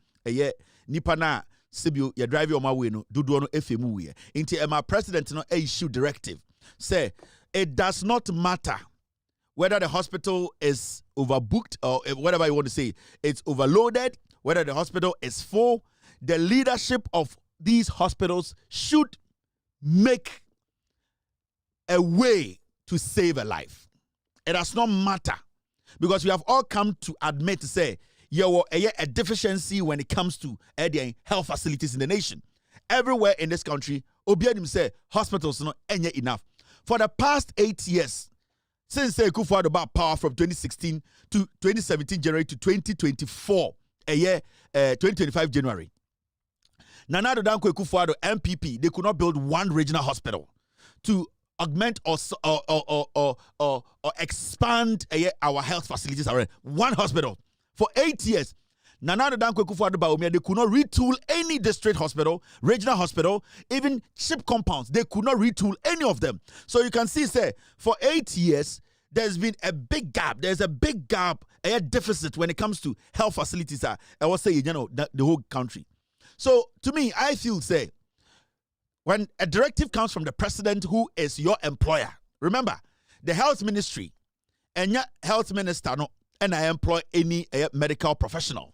nipa na sibio ya drive your way no dudu no efemu ye. Inti Emma president no issue directive say it does not matter whether the hospital is overbooked or whatever you want to say, it's overloaded, whether the hospital is full. The leadership of these hospitals should make a way to save a life. It does not matter because we have all come to admit to say a deficiency when it comes to health facilities in the nation. Everywhere in this country, Obianim say hospitals not enough. For the past 8 years, since Kufuor about power from 2016 to 2017 January to 2024, 2025 January. Nana Addo Dankwa Kufuor MPP, they could not build one regional hospital to augment or expand our health facilities around one hospital for 8 years. Nana Addo Dankwa Kufuor they could not retool any district hospital, regional hospital, even ship compounds. They could not retool any of them. So you can see, say, for 8 years, there's been a big gap. There's a big gap, a deficit when it comes to health facilities. I will say, the whole country. So to me, I feel, say, when a directive comes from the president who is your employer, remember, the health ministry and your health minister, and I employ any medical professional.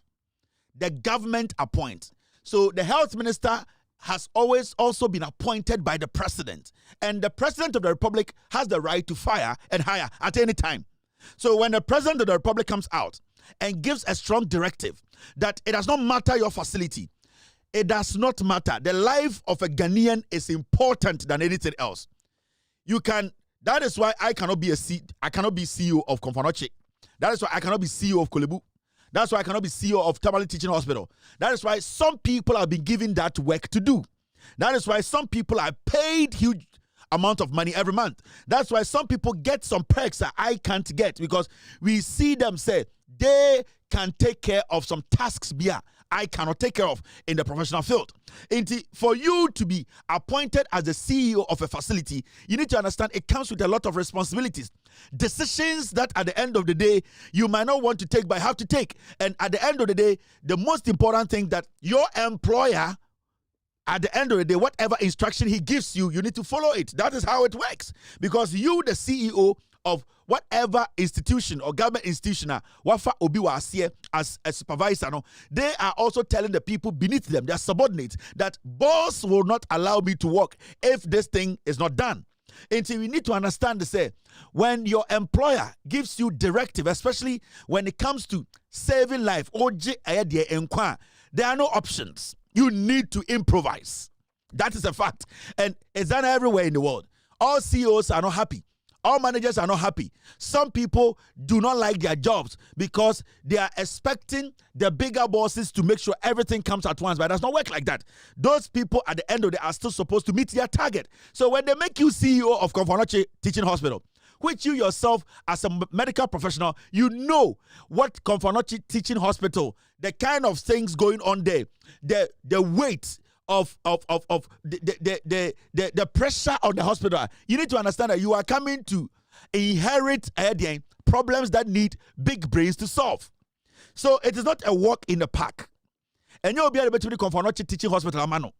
The government appoints. So the health minister has always also been appointed by the president. And the president of the republic has the right to fire and hire at any time. So when the president of the republic comes out and gives a strong directive that it does not matter your facility, it does not matter. The life of a Ghanaian is important than anything else. That is why I cannot be CEO of Komfo-Anokye. That is why I cannot be CEO of Korle Bu. That's why I cannot be CEO of Tamale Teaching Hospital. That is why some people have been given that work to do. That is why some people are paid huge amount of money every month. That's why some people get some perks that I can't get, because we see them say they can take care of some tasks I cannot take care of in the professional field. And for you to be appointed as the CEO of a facility, you need to understand it comes with a lot of responsibilities. Decisions that at the end of the day, you might not want to take, but have to take. And at the end of the day, the most important thing that your employer, at the end of the day, whatever instruction he gives you, you need to follow it. That is how it works. Because you, the CEO of whatever institution or government institution, wafa obi wa asiye as a supervisor, they are also telling the people beneath them, their subordinates, that boss will not allow me to work if this thing is not done. And so we need to understand to say, when your employer gives you directive, especially when it comes to saving life, there are no options. You need to improvise. That is a fact. And it's done everywhere in the world. All CEOs are not happy. All managers are not happy. Some people do not like their jobs because they are expecting the bigger bosses to make sure everything comes at once, but it does not work like that. Those people at the end of the day are still supposed to meet their target. So when they make you CEO of Komfo-Anokye Teaching Hospital, which you yourself as a medical professional, you know what Komfo-Anokye Teaching Hospital, the kind of things going on there, the weight of the pressure on the hospital. You need to understand that you are coming to inherit problems that need big brains to solve. So it is not a walk in the park. And you'll be able to Komfo-Anokye Teaching Hospital, Amano.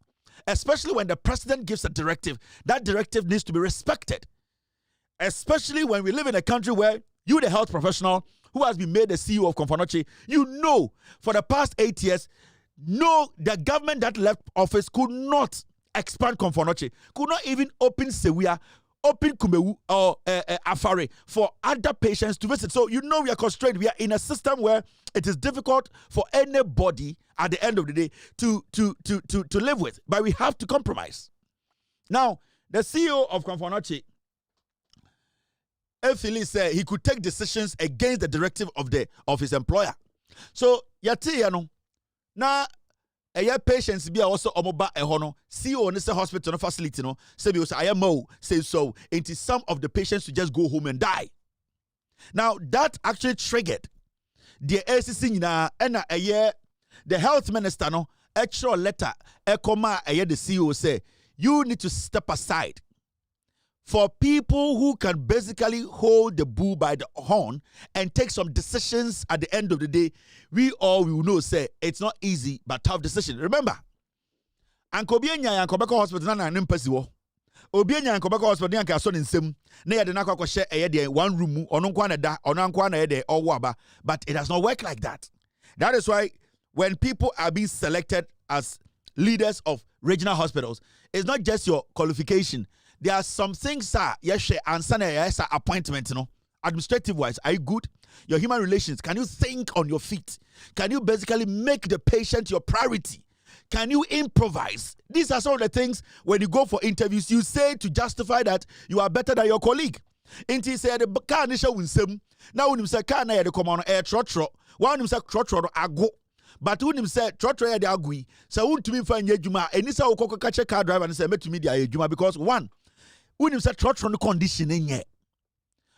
Especially when the president gives a directive, that directive needs to be respected. Especially when we live in a country where you, the health professional who has been made the CEO of Komfo-Anokye, you know for the past 8 years, no, the government that left office could not expand Komfo-Anokye, could not even open Sewia, open Kumewu or Afare for other patients to visit. So you know we are constrained. We are in a system where it is difficult for anybody at the end of the day to live with. But we have to compromise. Now, the CEO of Komfo-Anokye, Efili said he could take decisions against the directive of his employer. So yati na patients be also omoba ehono CEO nese hospital no facility no say be say mo say so into some of the patients to just go home and die. Now that actually triggered the ACC nyina na the health minister no extra letter ekoma the CEO say you need to step aside. For people who can basically hold the bull by the horn and take some decisions at the end of the day, we all will know, say, it's not easy, but tough decision. Remember, Ankobienya and Kobeko Hospital na nimpesiwo. Obienya and Kobeko Hospital and Kason in Sim, near the Nako share a one room, or non-quana or waba, but it does not work like that. That is why when people are being selected as leaders of regional hospitals, it's not just your qualification. There are some things, yes, appointment, administrative wise. Are you good? Your human relations, can you think on your feet? Can you basically make the patient your priority? Can you improvise? These are some of the things when you go for interviews, you say to justify that you are better than your colleague. Inti said the car nisha winsem. Now when you say car na the common air trotro, one him say trotro ago. But when him say trotro the agui, so won't to me find yejuma, and this will catch a car driver and say, met to me the yejuma because one. When you say trot on the condition in yet.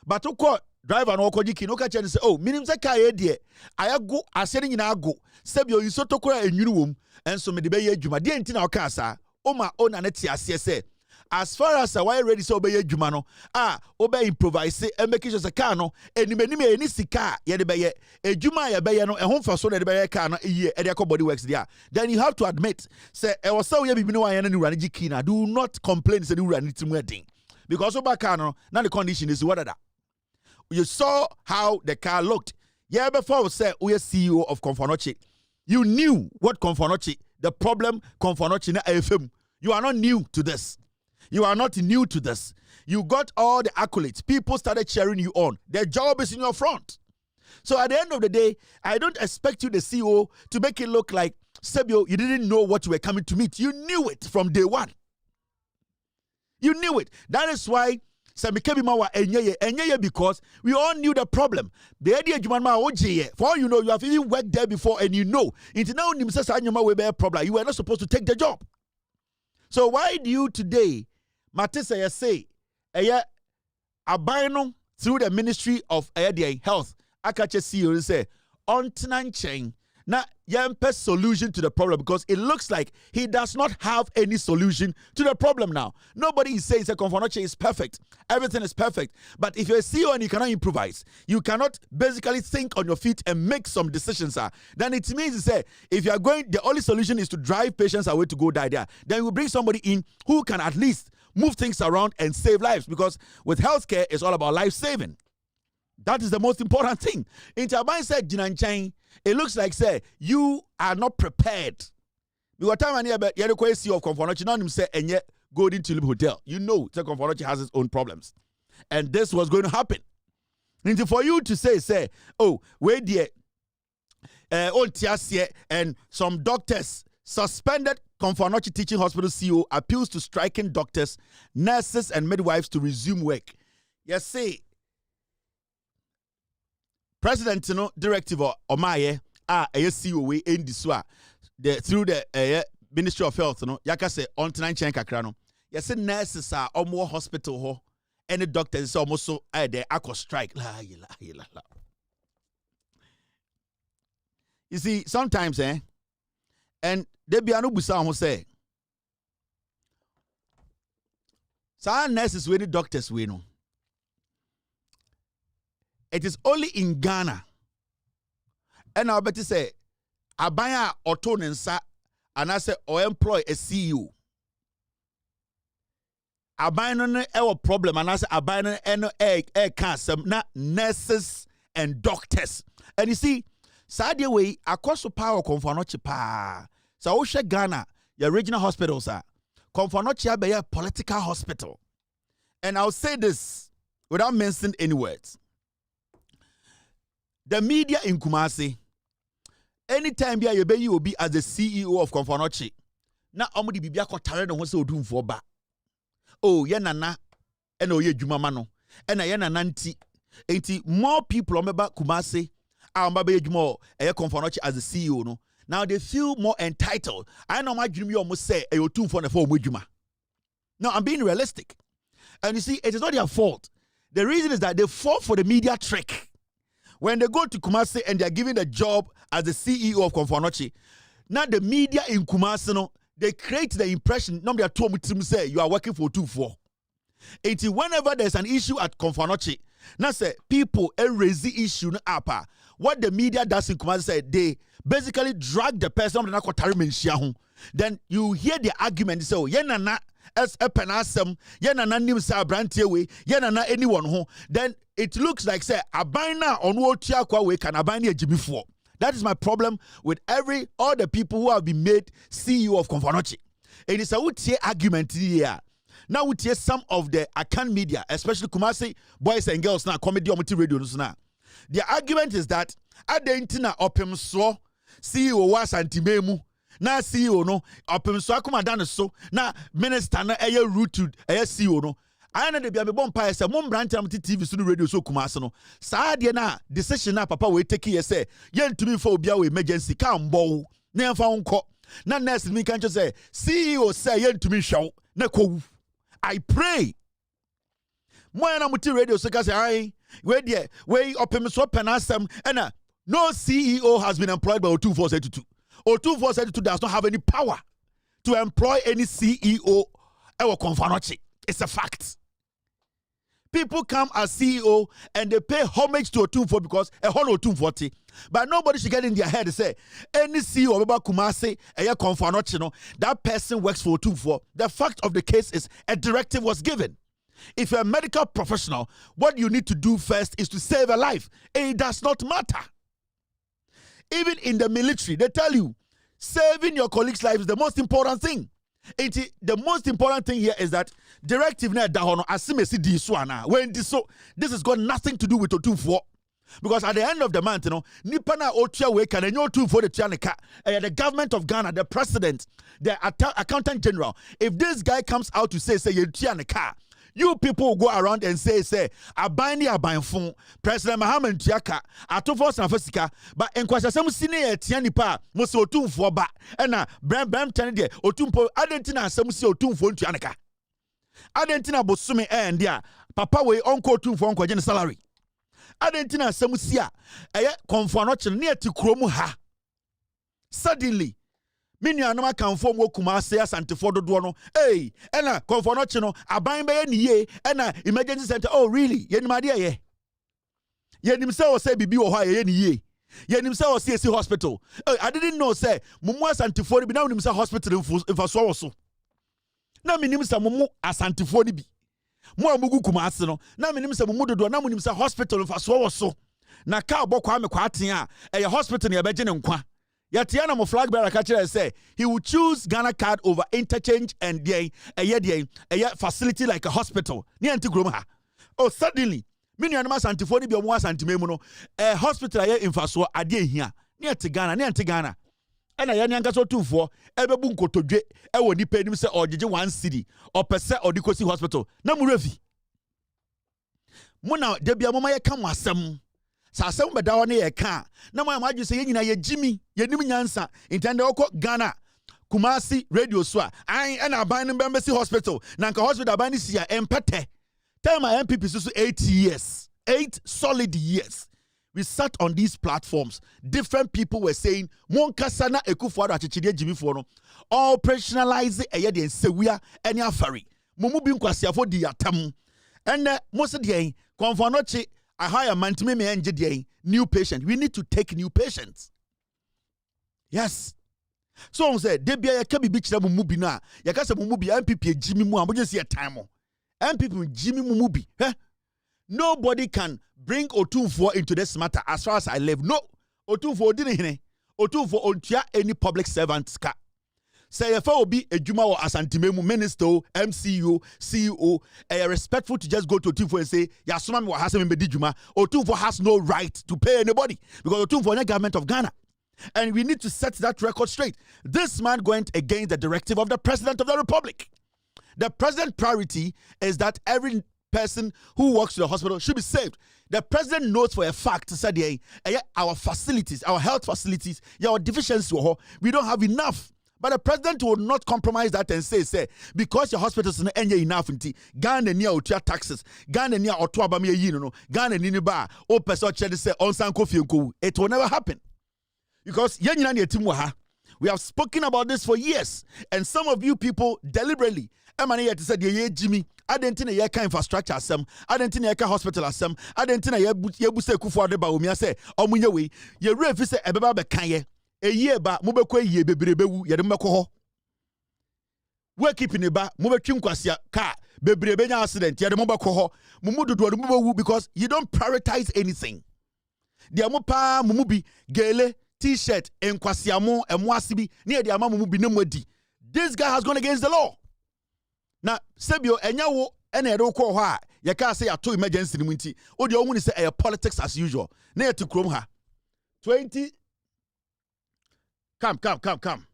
But to call driver no kojiki no catch and say, oh, minim say car dear. I go, I said in I go. Sebio you so to cry a new room and so me the bay juma. Dear Tina Casa, Oma own and say. As far as I ready so obey Jumano, obey improvise and make it as a cano, and you may any sika, yet a Juma ya bayano, a home for so that the bay cano a year at your body works there. Then you have to admit, say, I was so you be no I any running kina. Do not complain, say you run it wedding. Because Obacano, now the condition is what that. You saw how the car looked. Yeah, before we said we are CEO of Komfo-Anokye. You knew what Komfo-Anokye, the problem Komfo-Anokye na AFM. You are not new to this. You are not new to this. You got all the accolades. People started cheering you on. Their job is in your front. So at the end of the day, I don't expect you, the CEO, to make it look like, Sebio, you didn't know what you were coming to meet. You knew it from day one. You knew it. That is why because we all knew the problem. The idea for all you know, you have even worked there before and you know. You were not supposed to take the job. So why do you today, Matisa, say, abino through the Ministry of Health, Akache CEO say, on chain. Now, Yempe's solution to the problem, because it looks like he does not have any solution to the problem now. Nobody is saying that Komfo-Anokye is perfect. Everything is perfect. But if you're a CEO and you cannot improvise, you cannot basically think on your feet and make some decisions, then it means to say, if you are going, the only solution is to drive patients away to go die there. Then we bring somebody in who can at least move things around and save lives, because with healthcare, it's all about life saving. That is the most important thing. Interban said, Jinanchain, it looks like, say, you are not prepared. Because time and about the question of Komfo-Anokye, none of them say, and yet Golden Tulip Hotel. You know, Komfo-Anokye has its own problems. And this was going to happen. And for you to say, oh, where the and some doctors suspended Komfo-Anokye Teaching Hospital CEO appeals to striking doctors, nurses, and midwives to resume work. Yes, say, President directive Omaye CEO we in this through the Ministry of Health yaka say on tonight kakra no yes nurses are more hospital ho any doctors almost so there akọ strike la. You see sometimes and they be anu busa ho say sa nurses we the doctors we no. It is only in Ghana. And I'll bet you say, Abaya Otonensa, and I say, or employ a CEO. Abaya no problem, and I say, Abaya no cancer, not nurses and doctors. And you see, Sadia way, across the power Komfo-Anokye pa. So, Osha Ghana, your regional hospitals are Komfo-Anokye be a political hospital. And I'll say this without mentioning any words. The media in Kumasi, anytime you will be as the CEO of Komfo-Anokye, na omudi bibia ko tare no ho se odum fo ba. Oh, ye nana e na oye dwuma ma no. E na ye nana nti. Enti more people omeba Kumasi, amba be dwuma e Komfo-Anokye as the CEO no. Now they feel more entitled. I know my dream you almost say e otum fo na fo omudwuma. No, I'm being realistic. And you see, it is not their fault. The reason is that they fall for the media trick. When they go to Kumasi and they are given a job as the CEO of Komfo-Anokye, now the media in Kumasi, no, they create the impression, no, they are told to say you are working for 2-4. Until whenever there's an issue at Komfo-Anokye, now say people raise the issue up. What the media does in Kumasi say they basically drag the person. Then you hear the argument. Say, oh, yenana as a penasem, yenana nim sa brantiwe, yenana anyone who. Then it looks like say abina on what tiakwa we can abina Jimmy for. That is my problem with all the people who have been made CEO of Komfo-Anokye. It is a would argument here. Now we hear some of the Akan media, especially Kumasi boys and girls now comedy on radio now. The argument is that at the intina opem so CEO was antimemu na CEO no opem so akumadane so na minister na eye rooted eye CEO no. I know the be bompa say mom branch am TV so radio so Kumasi no. Saa de na decision na papa we take here say yentumi for obia we emergency can bow na emfa unko na nurse mi kan say CEO say yentumi hwaw na ko. I pray. Moya na muti radio so say ai we there we opem so penasem and no CEO has been employed by O2472. O2472 does not have any power to employ any CEO or Komfo-Anokye. It's a fact. People come as CEO and they pay homage to O24 because a whole O24. But nobody should get in their head and say any CEO of Kumasi or Komfo-Anokye, no, that person works for O24. The fact of the case is a directive was given. If you're a medical professional, what you need to do first is to save a life. It does not matter. Even in the military, they tell you, Saving your colleagues' lives is the most important thing. The most important thing here is that directive na dahono asimesi di swana. When this has got nothing to do with Otumfuo. Because at the end of the month, nipa na otua we can enyo Otumfuo de tuaneka. The government of Ghana, the president, the accountant general. If this guy comes out to say you tuaneka, you people will go around and say abani abanfun President Mahama Ntiaka atofo sanfasika but enkwasasem sine etia nipa mo se Otumfuo ba na bram tane de Otumpo adentina asem se Otumfuo ntuaneka adentina bosome dia papa we onko Otumfuo onko je salary adentina asem si a eye konfo no kire ne ati kromu ha suddenly Minianoma can form Kumase Asantefo dodo no. Hey, ena konfo no chi no aban be ni ye ena emergency center. Oh really? Ye ni made ye. Ye nim say o say bibi wo ha ye ni ye. Ye nim say o say hospital. I didn't know say mumu Asantefo bi na nim say hospital in so so. Na me nim say mumu Asantefo ni bi. Mo amugu Kumase no. Na me nim say mumu dodo na mo nim say hospital in so. Na ka obokwa me kwa aten a hospital ne beje ne nkwa. Yatiana mo flag bearer catcher say he would choose Ghana card over interchange and a facility like a hospital. Ni anti ha. Oh suddenly, many animals antifoni bi omo asantime no a hospital aye infasuo ade hia. Ni anti Ghana. Ena ya ni anka so Otumfuo ebebu nkotodwe e wo nipa nim se ojeje 1 city or pese odikosi hospital. Na mu refi. Mo na de bia mo ma ye ka mo asem. Sasem beda wo ne ye ka na mo amaju se ye nyina ye jimi ye nim nyansa intende okọ Ghana Kumasi radio so an na aban no bembesi hospital na nka hospital aban si ya empete tell my MPP so 8 years 8 solid years we sat on these platforms different people were saying mon kasa na Ekufuado achechide jimifo no operationalize eye de nsewia ene afari mumu bi nkwasiafo di atam ene mo se de konfo no chi I hire man to me new patient. We need to take new patients. Yes. So on said, Debia ya kebi bichi na mumubi na. Ya kasa mumubi MPP Jimmy mu amboje si time. MPP Jimmy mumubi. Nobody can bring Otumfuo into this matter as far as I live. No. Otumfuo didn't hine. Otumfuo ontia any public servants ka. Say if I will be a Juma or Asantimemu minister, MCU, CEO, respectful to just go to Otumfuo and say, Yasumami wa hasem mbedi Juma. Otumfuo has no right to pay anybody because Otumfuo is the government of Ghana. And we need to set that record straight. This man went against the directive of the President of the Republic. The President's priority is that every person who works in the hospital should be saved. The President knows for a fact that our facilities, our health facilities, our deficiencies, we don't have enough. But the president will not compromise that and say, because your hospitals are not enough, Ghana near Otua taxes, Ghana near Otua Bamia Yino, Ghana Niniba, O Peso Chedi say, on Sanko Fiunku. It will never happen. Because we have spoken about this for years. And some of you people deliberately, Emmanuel said, Jimmy, I didn't think a infrastructure assem, I didn't think a hospital assem, I didn't think Yabuse Kufuado Baumia say, Omunyawe, ye refi say Ebeba Bekanye. A year ba mubekwe ye bebrebe ye de meko ho we keep in ba mubetwim kwasia car bebrebe nya accident ye de mubeko ho mumududu de mubewu because you don't prioritize anything dia mo pa mumubi gele t-shirt enkwasia mo asibi ne dia ma mumubi ne modi. This guy has gone against the law. Na sebio enya wo ena ye de ko ho a ye ka say ato emergency ni munti o de ohun ni say politics as usual na ye to krom ha 20 Come.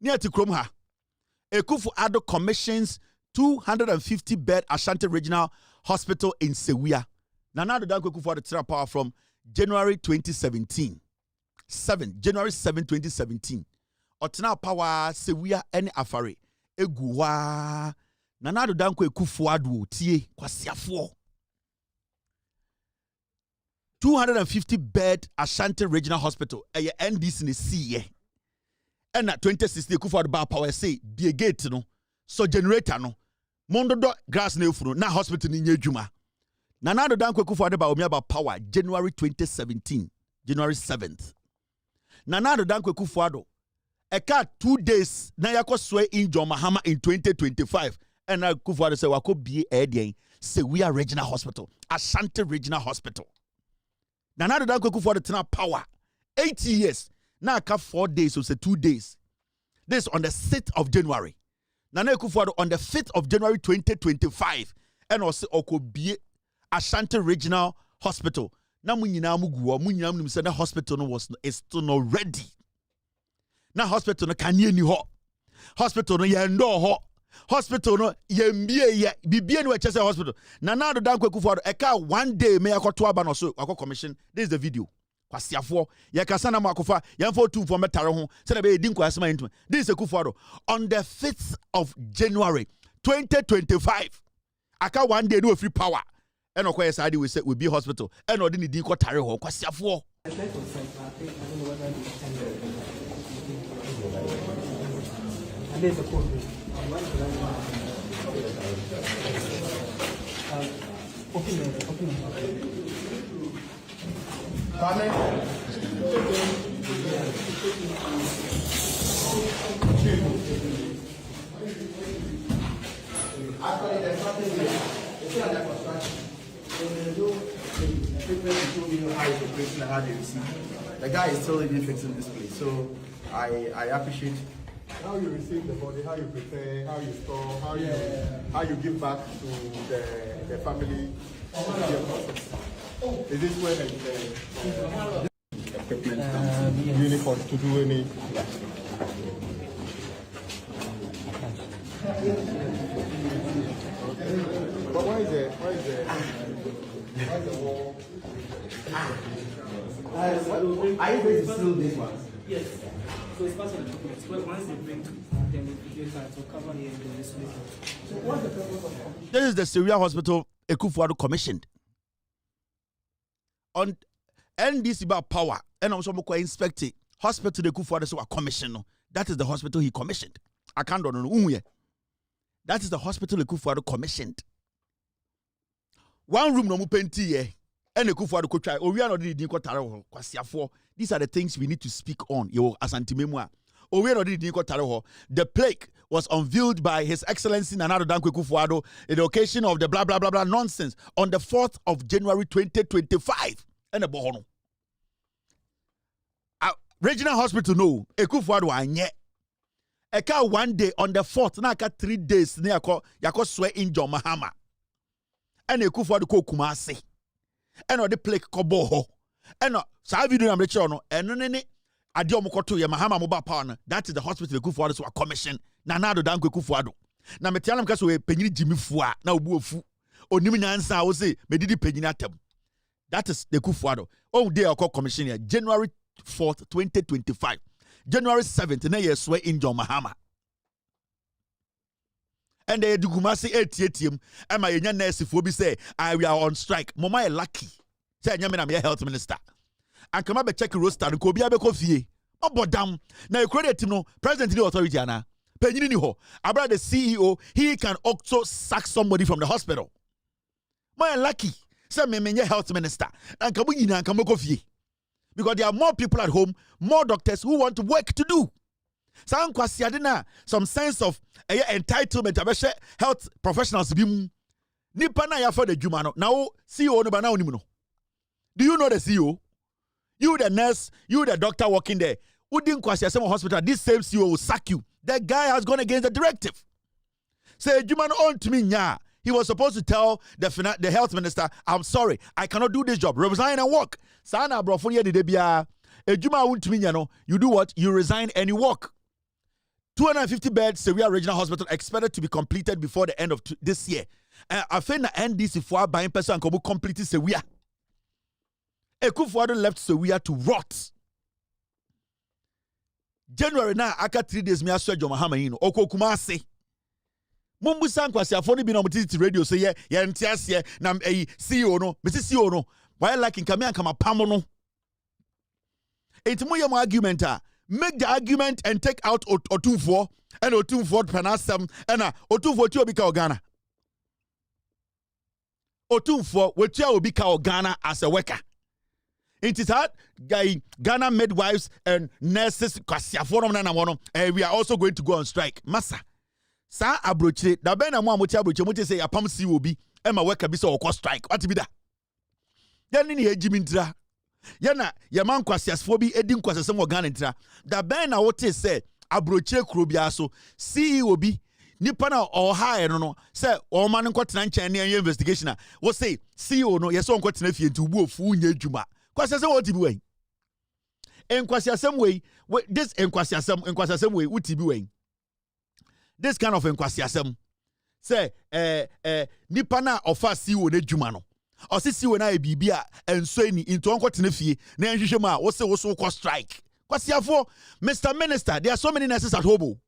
Near to Kromha, Ekufuado commissions 250-bed Ashanti Regional Hospital in Sewia. Nana Danko Ekufuado Tira Power from January 2017. January 7, 2017. Otena Power Sewia any Afari. Eguwa. Nana Danko Ekufuado tie kwasiafo. 250-bed Ashanti Regional Hospital. NDC ni siye. And at 2016, Ekufuado ba power say be gate no, so generator no, mondo do grass ne ufuru na hospital ni nyejuma. Na do danko Ekufuado ba omi about power January 2017, January 7th. Na do danko Ekufuado eka 2 days na yako swe in John Mahama in 2025. And na Ekufuado say wako be Sewia Regional Hospital, Ashanti Regional Hospital. Nana Danko Ekufuado tena power 8 years. Now aka 4 days, so say 2 days. This on the 6th of January. Nana Akufo-Addo on the 5th of January 2025. And also Okobie Ashanti Regional Hospital. Na munyina muguo, munyina mu say na hospital no is still not ready. Na hospital no kanye ni ho. Hospital no ye ndo ho. Hospital no ye mbie ye bibie no eche say hospital. Nana Addo Dankwa Akufo-Addo eka 1 day me akoto aba no so akọ commission. This is the video. Kwasiafo ye kasa na makofa yemfo tumfo metare ho se na be edi nkwasema yentuma. This is Akufo-Addo on the 5th of January 2025. Aka 1 day no free power. And of course, I will say will be hospital. And or didn't go tarry home. Kwasiafo. There's a code. Actually, there's nothing here. It's not under construction. So there's no equipment to show you how it's operating and how they receive. The guy is still even fixing this place. So I appreciate how you receive the body, how you prepare, how you store, how you give back to the family. Is this where the equipment comes? Uniform to do any? But why is the wall? Are you going to seal this one? Yes. So it's part of the document. Well, once they bring them, we will cover here in this place. So what's the purpose of commission? This is the Syria Hospital Akufo-Addo commissioned. On NDC about power, and also inspecting hospital Akufo-Addo so a commission. That is the hospital he commissioned. I can't know. That is the hospital Akufo-Addo commissioned. One room no penti ye. And Akufo-Addo ko try. Owi no di ko tare ho kwasiafo. These are the things we need to speak on. Yo Asante Memua. Owi no di ko tare ho. The plaque was unveiled by His Excellency Nana Addo Dankwa Akufo-Addo in the occasion of the blah blah blah blah nonsense on the 4th of January 2025. And the bohono. Regional Hospital no Akufo-Addo anye. Eka 1 day on the 4th na aka 3 days ne yako swear in John Mahama. And Akufo-Addo ko Kumasi. And the plaque ko boho. And sa video na mreche ono eno ne ade omokoto ye Mahama mobile power no. That is the hospital Akufo-Addo so a commission. Nana Addo Dankwa Akufo-Addo. Na metianam ka so we penyini Jimmy Fua na obu ofu. Onim nyansa wo se medidi penyini atem. That is the Akufo-Addo. Oh day akọ commission here January 4th 2025. January 7th, na yeswe in John Mahama. And the Kumasi ATM, and my young nurse if we say, we are on strike. Mama is lucky. Say, I'm your health minister. And come up check roster and Kobe Abekofi. Oh, but damn. Now you credit him, no, President the authority, Anna. Penini ho. About the CEO, he can also sack somebody from the hospital. My lucky. Say, me your health minister. And come in and come Kofi. Because there are more people at home, more doctors who want work to do. Some sense of entitlement of health professionals. Nipa na ya for the Jumano. Now, CEO no bana onimo. Do you know the CEO? You the nurse, you the doctor working there. Udin Kwasiasemo Hospital, this same CEO will sack you. That guy has gone against the directive. Say Jumano on to me nya. He was supposed to tell the health minister, I'm sorry, I cannot do this job. Resign and work. Sana brofonia de debia. Ejuma untumi no. You do what? You resign and you work. 250 beds Syria Regional Hospital expected to be completed before the end of this year. I think the NDC for buying person and kobu completed Syria. Akufo-Addo left Syria to rot. January na aka 3 days me aswa John Mahama yin oko Kumasi. Mumbusa Kwasiafo ni bi na mutiti radio say ye ntiase na CEO no Mr. CEO no why like nkame ankama pamo no enti moyem argument make the argument and take out Otumfuo and Otumfuo penasem and Otumfuo ti obi ka Ghana Otumfuo wetia obi ka Ghana as a worker. It is hard Ghana midwives and nurses Kwasiafo no na wono we are also going to go on strike massa. Sa abrochire da ben na mo amoti abrochire mo say apam si obi e ma worker bi say okọ strike what be that then ni ejimi ntira Yana yaman kwasiasfo bi edi nkwasasem wɔ Ghana ntira. Da ben na wote sɛ abrochire kuro bia so CEO bi nipa na ɔha no say ɔma no nkɔtena nkyɛn ne investigation a wo say CEO no yɛsɛ ɔnkɔtena fie nti ubu ofu nya adwuma kwasiasem wɔti bi wɛn enkwasiasem wei this enkwasiasem wei wuti bi wɛn this kind of enkwasiasem say nipa na ɔfa CEO na adwuma no ɔsi CEO na ebibi a enso ni into ɔnkɔtena fie na nhwehwɛ mu a wo say wo so kɔ strike kwasiafo Mr. Minister, there are so many nurses at home.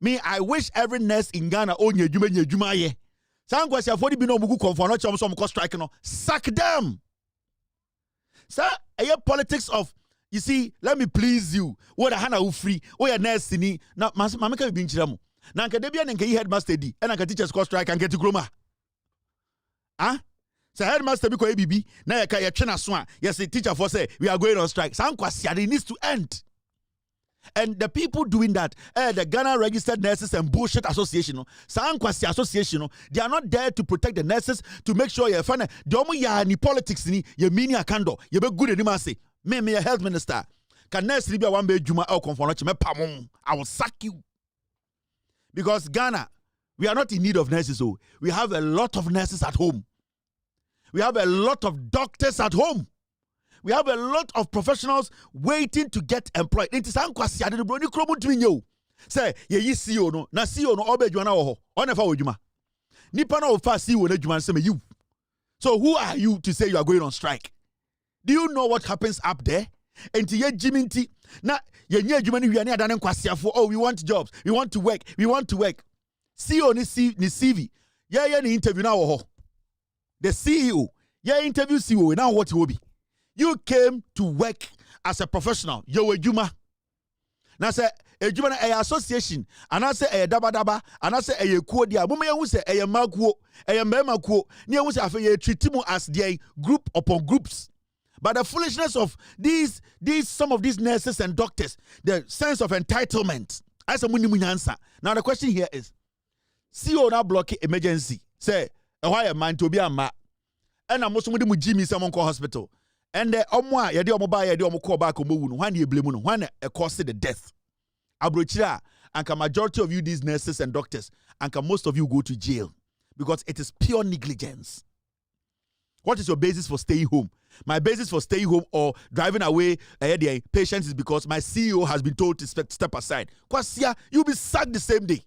Me, I wish every nurse in Ghana own ye juma ye. Some kwasiafo di bi no mugu konfo no chom some strike no. Sack them. Sir, a politics of you see, let me please you. What a hana u free. O ya nurse ni. Na mama ka bi nchira mu. Na nka debia nka yi headmaster di. E na nka teachers call strike and get groma. Ah? So headmaster bi ko ABB na ye ka ye twe na so a yes teacher for say we are going on strike. San kwasia it needs to end. And the people doing that, the Ghana Registered Nurses and Bullshit Association, San kwasia association, they are not there to protect the nurses to make sure you're fine. Domo ya ni politics ni ye mini akando ye be good anymore say me a health minister can nurse be one be juma or conformity me pamon I will sack you because Ghana we are not in need of nurses. So we have a lot of nurses at home. We have a lot of doctors at home. We have a lot of professionals waiting to get employed. It is ankwasi ade bro ni kromo tumi nyo. Say ye yi CEO no, na CEO no oba adwuma na wo ho. O na fa odwuma. Nipa na ofa CEO na adwuma say me you. So who are you to say you are going on strike? Do you know what happens up there? Enti ye jiminti na ye nya adwuma ni wiane adane nkwasiafo. Oh, we want jobs. We want to work. We want to work. CEO ni CV. Ye ni interview na wo ho. The CEO, interview CEO, now what will be? You came to work as a professional. You a juma. Now say a juma a association, and I say a daba, and I say a kuodia. Mummy who say a makuo, a memakuo. Near who say a treatimu as their group upon groups. But the foolishness of these some of these nurses and doctors, the sense of entitlement. As a muni answer. Now the question here is, CEO now block emergency. Say. Why a man to be a ma and I'm also with Jimmy Samon Hospital and the Omwa Yadi Omoba Yadi Omoko back Omo one year blame one a cause the death. Abrochira and can majority of you these nurses and doctors and can most of you go to jail because it is pure negligence. What is your basis for staying home? My basis for staying home or driving away patients is because my CEO has been told to step aside. Kwasia, you'll be sacked the same day.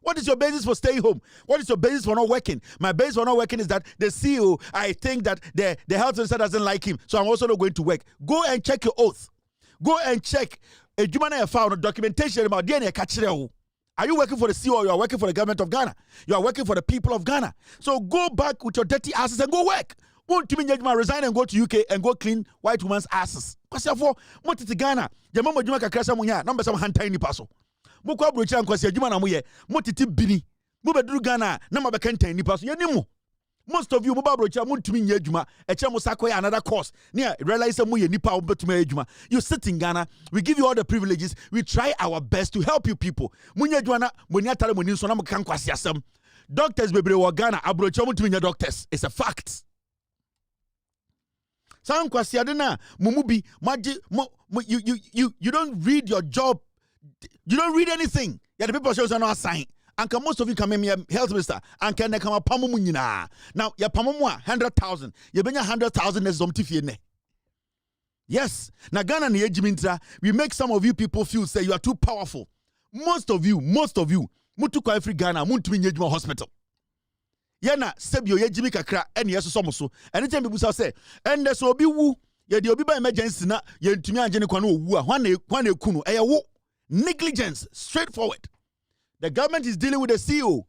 What is your basis for staying home? What is your basis for not working? My basis for not working is that the CEO, I think that the health minister doesn't like him, so I'm also not going to work. Go and check your oath. Go and check a human found documentation about DNA. Are you working for the CEO or you are working for the government of Ghana? You are working for the people of Ghana. So go back with your dirty asses and go work. Won't you mean resign and go to UK and go clean white women's asses? Because therefore, what is Ghana? Your mama Juma Kakrasa Munya, number some hand tiny paso. Moko abrocha nkwasi adwuma na moye motiti bini mo beduru Ghana na mabekanta nipa so yanimo most of you mo ba abrocha mo ntumi nya adwuma eche mo sakoya another course near realize mo ye nipa wo betuma adwuma. You sit in Ghana, we give you all the privileges, we try our best to help you people. Munya adwuma na moni atare moni so na mo kan kwasi asem. Doctors bebre wo Ghana abrocha mo ntumi nya doctors. It's a fact. San kwasi ade na mumubi you don't read your job. You don't read anything. Yeah, the people shows are not assigned. And most of you come in here, health minister, and can they come up pamumunina. Now, ya pamumwa 100,000. You bring 100,000 as something. Yes. Now Ghana ni ejimintra, we make some of you people feel say you are too powerful. Most of you, mutu kwa every Ghana, muntu minye hospital. Yana sebio yejimi kakra, eni yeso somoso. Anytime people say, and there's obi wu, ye di obi ba emergency na, ye tumi anjeni kwa no wu, wane kunu, wo. Negligence, straightforward. The government is dealing with the CEO.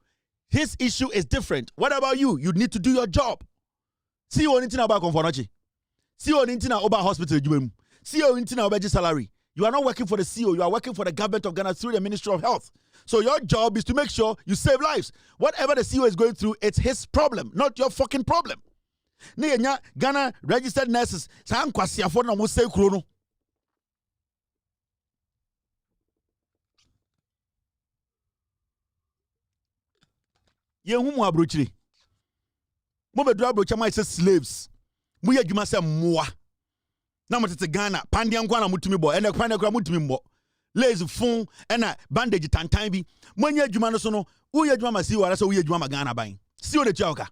His issue is different. What about you? You need to do your job. CEO nintina about conformity. CEO nintina about hospital. CEO nintina about salary. You are not working for the CEO. You are working for the government of Ghana through the Ministry of Health. So your job is to make sure you save lives. Whatever the CEO is going through, it's his problem, not your fucking problem. Ghana registered nurses. Yehumu abrochiri. Mo bedru abrocha ma say slaves. Muya juma se mwa. Na motete Ghana, pandia nkwa na mutumi bo, ene kwanda kwa mutumi mbo. Lazy phone, ena bandage tantan bi. Mwenye juma no so no, uye juma ma CEO, so uye juma ma Ghana bain. CEO de chauka.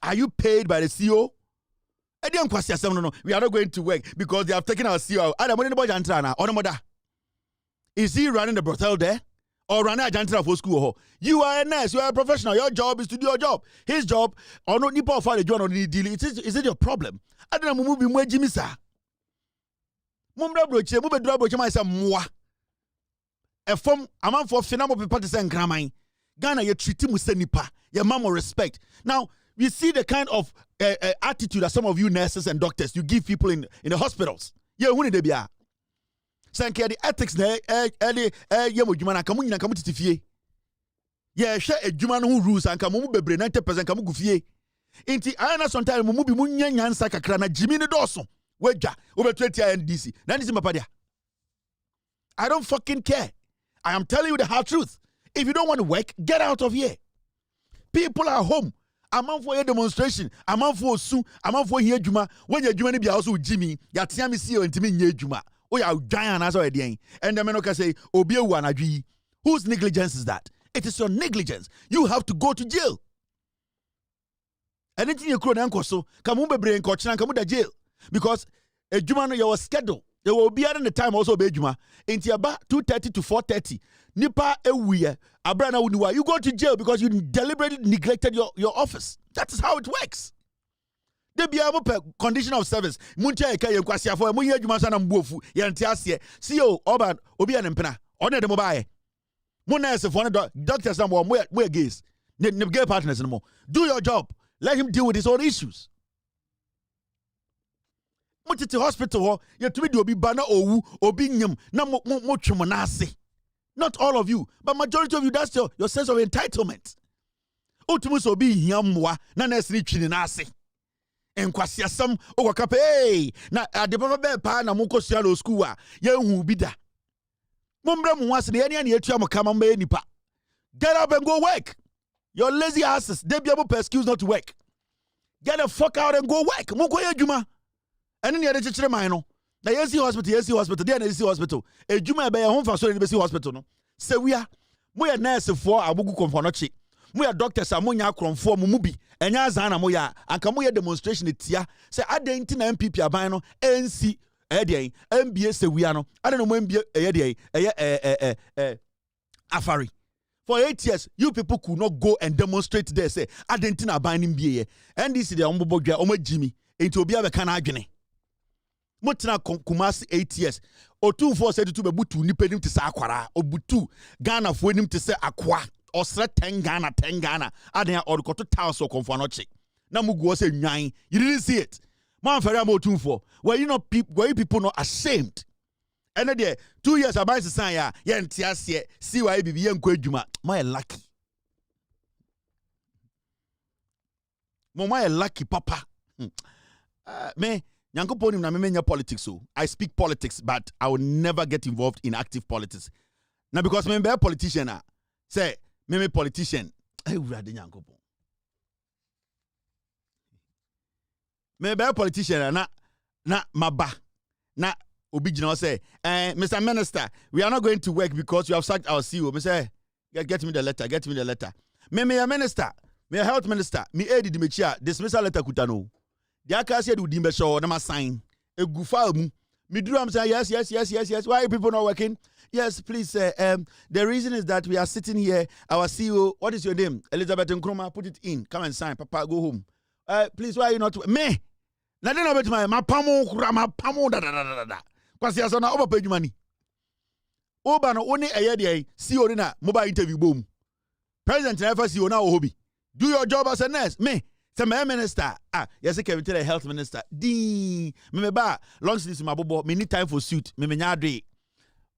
Are you paid by the CEO? No, we are not going to work because they have taken our CEO. Is he running the brothel there? Or running a jantra for school? You are a nurse, you are a professional. Your job is to do your job. His job, or not nipa for the job or the deal. Is it your problem? I don't know, movie mwe Jimmy sa. Mumra broche, mube dra broche ma isa mwa. A form, a man for finamo people to send grammain. Ghana, you treat him with nipa. Your mama respect. Now, we see the kind of attitude that some of you nurses and doctors you give people in the hospitals. Yeah, who need to be a? Sanke the ethics na yemo juma na kamu nyina kamu titifie. Yeah, share a juma no rules and kamu bebre 90% kamu gufie. Inti ayana sometimes mu bi mu nyansa kakra na jimi ne doso. Weja over 20 NDC. That is my I don't fucking care. I am telling you the hard truth. If you don't want to work, get out of here. People are home. I'm out for a demonstration. I'm out for soon. I'm out for here juma. When you juma be also Jimmy, ya tiami see you intimi nye juma. Oh ya giant as already. And the man can say, Obi wanadwi. Whose negligence is that? It is your negligence. You have to go to jail. Anything you could uncle so come be brain coach and come to jail. Because a juma no your schedule. There will be at the time also be juma. Into about 2:30 to 4:30. Nipa ewiye abrana uniwa. You go to jail because you deliberately neglected your office. That is how it works. They be able to condition of service. Muncha eka ye kwasi afo munye adwuma so na mbuofu ye ntiase. CEO oban obi anempena. One de mobile. Mo nurse for doctors na mo gays. Ne gay partners no more. Do your job. Let him deal with his own issues. Mutiti hospital ye tumi di obi bana owu obi nyam na mo twemo na ase. Not all of you, but majority of you, that's your sense of entitlement. Ultimus obi yamwa na nesri chini nasi. Enkwasi asam okakape hey na adepapa be pa na muko sialo school a ye hu bida. Mumbre mu wase de ene ane etua mo kama mba nipa. Get up and go work. Your lazy asses, they be able to excuse not to work. Get the fuck out and go work. Muko ye juma. Ene ne ade chechire man no. Na yesi hospital, there yesi hospital. E juma be home for so ni be hospital no. Se we are nurse for abugu konfonochi. We are doctors amonya akronfo mu bi. Enya azan na moya anka moya demonstration etia. Se adenti na MPP aban no NC edien MBA se we are no. Ade no MBA edien Afari. For 8 years, you people could not go and demonstrate there. Say adenti na aban MBA. NDC de ombobodwa omo Jimmy. Enti obi abeka na adwene. Motina Kumasi 8 years. Otu said to be butu nipedim to say akwara. Obutu Ghana for him to say aqua. Or 10 Ghana. Aden or koto taos or konfanoche. Na mugu say nyan. You didn't see it. Man ferra mo tunfo. Were you people not ashamed? And there 2 years about to say ya ntiase see why bibi yen kwadwuma. My lucky. My lucky papa. Me Nyankopon na me politics so. I speak politics, but I will never get involved in active politics. Now because me be a politician say me politician. I would rather Nyankopon. Me be a politician na maba. Na obi gina say, Mr. Minister, we are not going to work because you have sacked our CEO. Me say, get me the letter. Me a minister, me a health minister, me aid di mechia dismissal letter kutano. The aka said would be show na sign a gufa mu. Me do am say yes. Why are people not working? Yes, please. The reason is that we are sitting here. Our CEO, what is your name? Elizabeth Nkrumah. Put it in. Come and sign. Papa, go home. Please, why are you not? Me. Nothing about my pamo da. Kwasi asona over page money. Oba no only a year CEO na mobile interview boom. President never CEO na hobby. Do your job as a nurse. Me. Say my minister, yes, Kevin tell the health minister. Me ba long sleeves my bobo. Me need time for suit. Me nyadwe.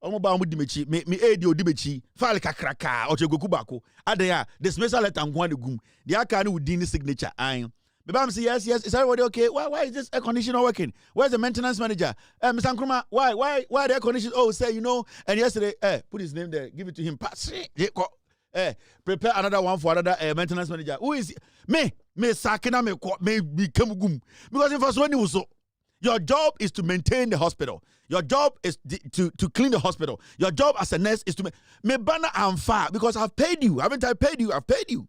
Omo ba di mechi. Me aid di mechi. File kakraka. Oche goku bako. Adeya dismissal letter ngwa de gum. The aka ni wudi ni signature. Me ba say yes. Is everybody okay? Why is this air conditioner working? Where's the maintenance manager? Mr. Nkrumah, why the air conditioner? Oh, say and yesterday, put his name there. Give it to him. Pass. Prepare another one for another maintenance manager. Who is me? Me sakina me become gum. Because if I was so, your job is to maintain the hospital. Your job is to clean the hospital. Your job as a nurse is to me banner and far because I've paid you. Haven't I paid you? I've paid you.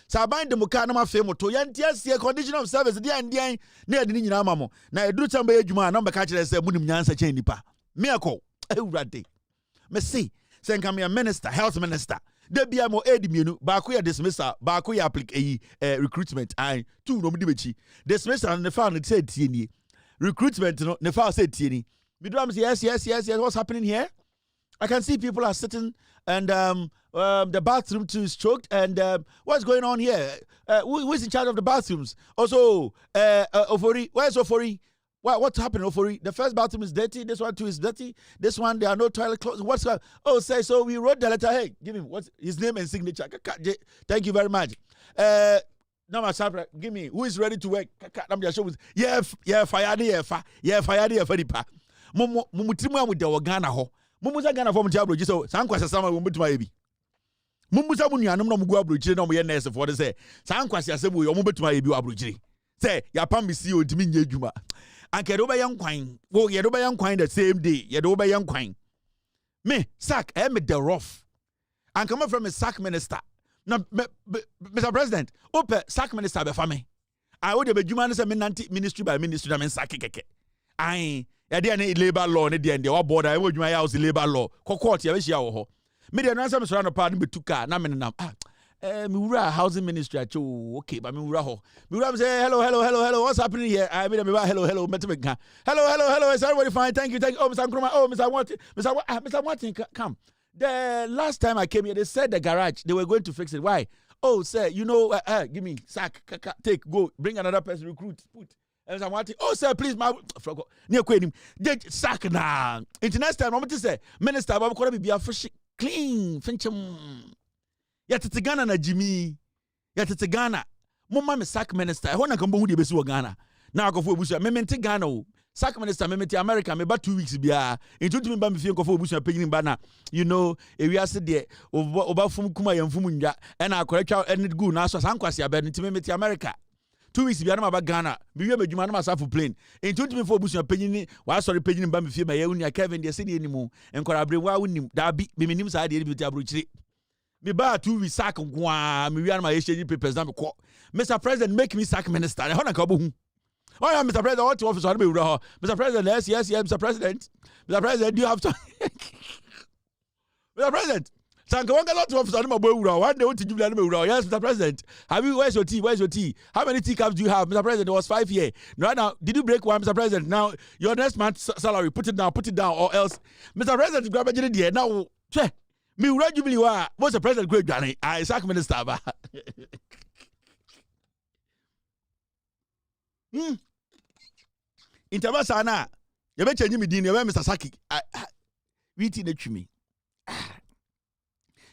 So I bind the muka na ma fame to yantia condition of service dia ndia na ade nyina amamo. Na eduru chamba ejuma na mbeka kire se munim nyansa chen nipa. Me akọ ewurade. Me say nka me minister, health minister. De bia mo edimienu ba ko ya dismissal, ba ko ya recruitment. I two no mdi bechi. Dismissal ne fa no say tie nie. Recruitment no ne fa say tie nie. Me do am say yes. What's happening here? I can see people are sitting and the bathroom too is choked and what's going on here? Who is in charge of the bathrooms? Also, Ofori, where's Ofori? What's happening, Ofori? The first bathroom is dirty. This one too is dirty. This one, there are no toilet clothes. What's up? Oh, say, so we wrote the letter. Hey, give him what's his name and signature. Thank you very much. No, my son, give me who is ready to work. Yeah, fire pa. Mumutimwa with the Ghana ho. Mumuza Ghana from Jabro, so Sanquas Sama will be my baby. Mumuza Munyanum no Muguabro, no nurse for the say. Sanquas Yasabu, your mobile to my baby Abroji. Say, Yapam see you to me, Juma. And Kedoba young quine. Well, Yadoba young quine the same day. Yadoba young quine. Me, sack, I made the rough. And come from a sack minister. No, Mr. President, open sack minister by family. I would have a Juma ministry by ministry. I mean, sack. I. Any labor law, any border, I would my house labor law. Court, ya wish ya Media answer surround pardon be tuka, na Mura housing ministry. Okay, but Mura say hello, what's happening here? I mean, hello, Metamika. Hello, is everybody fine? Thank you. Oh, Mr. Nkrumah, oh, Mr. Martin, come. The last time I came here, they said the garage, they were going to fix it. Why? Oh, sir, you know, give me, sack, take, go, bring another person, recruit, put. And I'm wanting, oh, sir, please, my near Queen, sack na. Into next time, I'm going to say, Minister, I'm going to be a fresh, clean, finchum. Yet it's Ghana na Jimmy. Yet it's Ghana. Mama, me sack minister. I want to come home with you, Ghana. Now I go for Bush. Me mente Ghana. Sack minister, me mente America. Me about 2 weeks biya. In 20 minutes, me feel go for Bush. Paying bana. You know, if we are said there, over from Kuma and Fumunja, and I correct out and it good. Now so Sankwasi abed. Into me mente America. 2 weeks biya na about Ghana. Me we me juma na myself for plane. In 20 minutes for Bush paying. Why sorry paying ba me feel my unia Kevin. They say the anymore. And korabre wa unim. That be me nim sa the be abrochire. Me ba 2 weeks sack gwa me wi my exchange papers na me call. Mr. President, make me sack minister. I want to go home. Oh yeah, Mr. President, what office on me? Mr. President, yes, Mr. President. Mr. President, do you have to? Mr. President, Sanka one lot of office on my boy. One day, what did you learn me? Yes, Mr. President. Have you? Where's your tea? Where's your tea? How many teacups do you have, Mr. President? It was 5 years. Right now, did you break one, Mr. President? Now your next month's salary, put it down, or else, Mr. President, grab a idea now. Che, me ura jubilee wa. What's the president great Johnny? I sack minister ba. Intervasa na. You be change me din, you be Mr. Saki. We tea na twimi.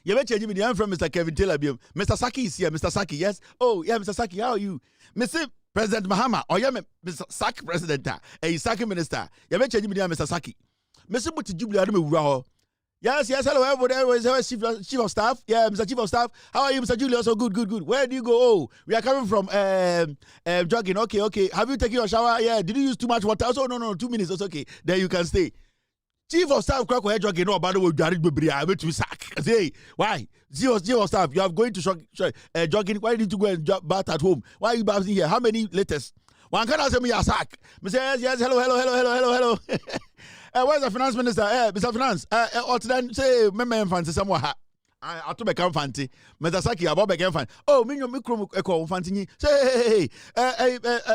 You be change me din. I'm from Mr. Kevin Taylor. Mr. Saki is here. Mr. Saki, yes. Oh, yeah, Mr. Saki, how are you? Mr. President Mahama. Oh, yeah, Mr. Saki President. Hey, Saki Minister. You be change me din, Mr. Saki. Mr. Muti jubilee adu me wura. Yes, hello, everybody. Chief of Staff. Yeah, Mr. Chief of Staff. How are you, Mr. Julius? Oh, good. Where do you go? Oh, we are coming from jogging. Okay. Have you taken your shower? Yeah. Did you use too much water? Oh, no, 2 minutes. It's okay. There you can stay. Chief of Staff, jogging. No, by the way, I went to sack. Say, why? Chief of Staff, you are going to jogging. Why did you go and bath at home? Why are you bathing here? How many letters? One can answer me a sack. Mr. Yes. Hello. Where's the finance minister? Mr. Finance. Or then say, me fancy somewhere. I to become fancy. Mr. Saki, about become fan. Oh, me micro echo fancy. Say,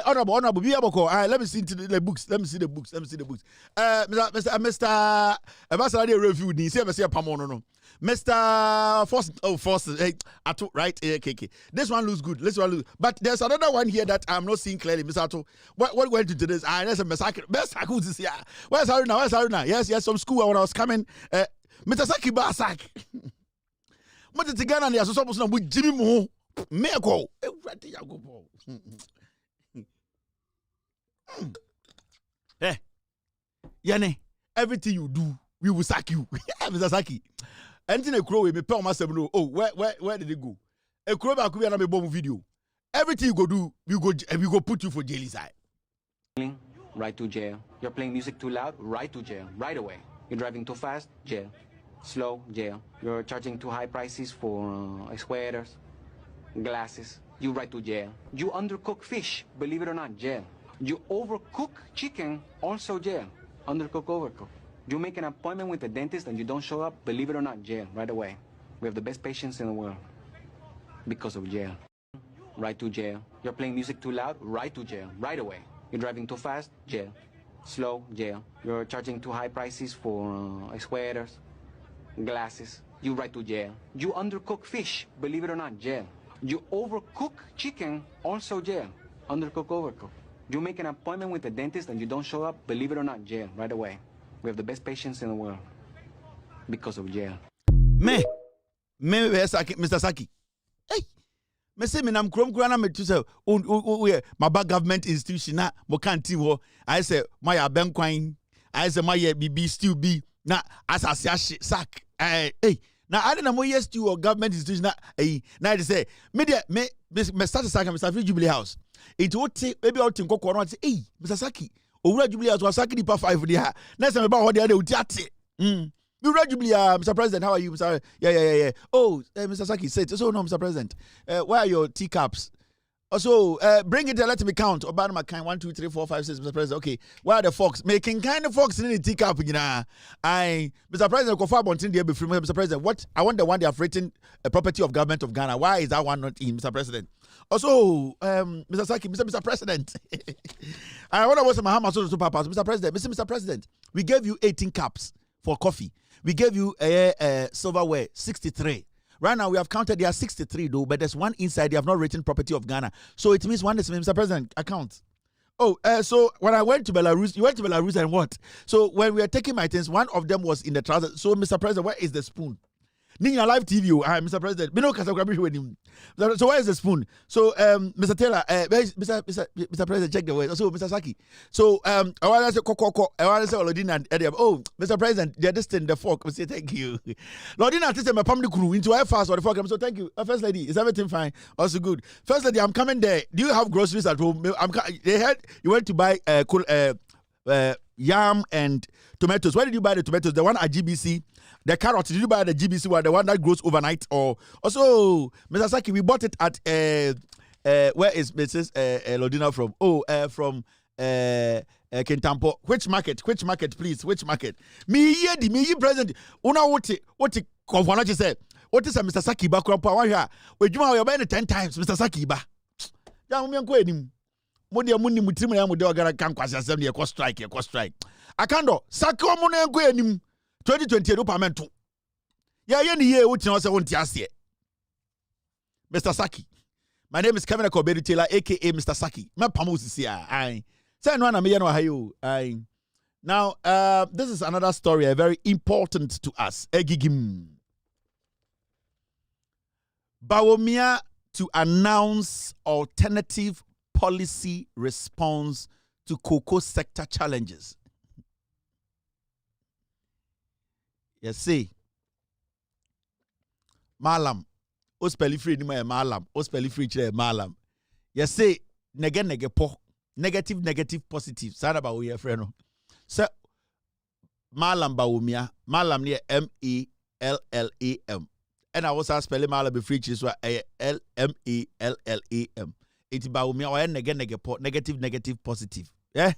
honorable, be able to let me see the books. Let me see the books. Mr. Ambassador review. See, I say a pamono. Mr. Force, hey, Ato, right? Okay. This one looks good. But there's another one here that I'm not seeing clearly, Mr. Ato. What went into this? There's a Mr. Who's this here? Where's Haruna? Yes, from school when I was coming. Mr. Saki Basak. What did the Ghana and the association with Jimmy Mo? Meko. Hey, Yane, everything you do, we will sack you. Mr. Saki. Anything a crow me pay myself no. Oh, where did it go? A crow back we na me bomb video. everything you go do, we go put you for jail inside. Right to jail. You're playing music too loud, right to jail, right away. You're driving too fast, jail. Slow, jail. You're charging too high prices for sweaters, glasses, you right to jail. You undercook fish, believe it or not, jail. You overcook chicken, also jail. Undercook, overcook. You make an appointment with the dentist and you don't show up, believe it or not, jail, right away. We have the best patients in the world because of jail. Right to jail. You're playing music too loud, right to jail, right away. You're driving too fast, jail. Slow, jail. You're charging too high prices for sweaters, glasses, you right to jail. You undercook fish, believe it or not, jail. You overcook chicken, also jail. Undercook, overcook. You make an appointment with the dentist and you don't show up, believe it or not, jail, right away. We have the best patients in the world because of jail. Mr. Saki. Hey, me say me nam krom kura na me to say my bad government institution na mo kan team ho. I say my abenkwan. I say my BB still be na asase sack. Hey, na I don't know yes to or government institution na na I say me start to sack Mr. Free Jubilee House. It would take maybe out in kokoro say hey Mr. Saki owura Jubilee House was Saki Dipa 5 there. Next time about what they would ate. Jubilee, Mr. President, how are you? Mr. Yeah. Oh, Mr. Saki said, so no, Mr. President, where are your teacups? Also, bring it there, let me count. Obama McCain, 1, 2, 3, 4, 5, 6, Mr. President. Okay, where are the forks? Making kind of forks in the teacup, you know. Mr. President, Mr. President, what? I want the one they have written a property of government of Ghana. Why is that one not in, Mr. President? Also, Mr. Saki, Mr. President. I want to watch Mahama Mr. President, Mr. President, we gave you 18 cups for coffee. We gave you a silverware, 63. Right now, we have counted there are 63 though, but there's one inside. They have not written property of Ghana. So it means one is Mr. President account. Oh, so when I went to Belarus, you went to Belarus and what? So when we were taking my things, one of them was in the trouser. So Mr. President, where is the spoon? Ninya live TV, Mr. President. So where is the spoon? So Mr. Taylor, Mr. President, check the way. So Mr. Saki. So I want to say Lodina and Eddie. Oh, Mr. President, they're distant the fork. We say thank you. Lodina said my family crew into air fast or the fork. So thank you. First lady, is everything fine? Also good. First lady, I'm coming there. Do you have groceries at home? They heard you went to buy yam and tomatoes. Where did you buy the tomatoes? The one at GBC. The carrot, did you buy the GBC one, the one that grows overnight? Or also, Mr. Saki, we bought it at where is Mrs. Lodina from? Oh, from Kintampo. Which market, please? Which market? Me president. Una what Kofana said. What is a Mr. Saki ba krampa wa hwa? We dwuma we buy 10 times Mr. Saki ba. Ya mo menko enim. Mo de mo ni mutirim na mo de ogara kan kwase asem de strike. Akando, Saki o mo na enko enim. 2020 parliament. Yeah, Mr. Saki. My name is Kevin Akobedu Taylor, aka Mr. Saki. Now, this is another story, very important to us. Bawumia to announce alternative policy response to cocoa sector challenges. Yes, see. Malam. Ospeli free ni malam. Ospeli free chile malam. Yes, see. Nege po. Negative, positive. Sada ba uye freno. So, malam Bawumia. Malam ni M-E-L-L-A-M. And I was spelling malam be free chile so L-M-E-L-L-A-M. Iti Bawumia wa nege po. Negative, positive. Yeah.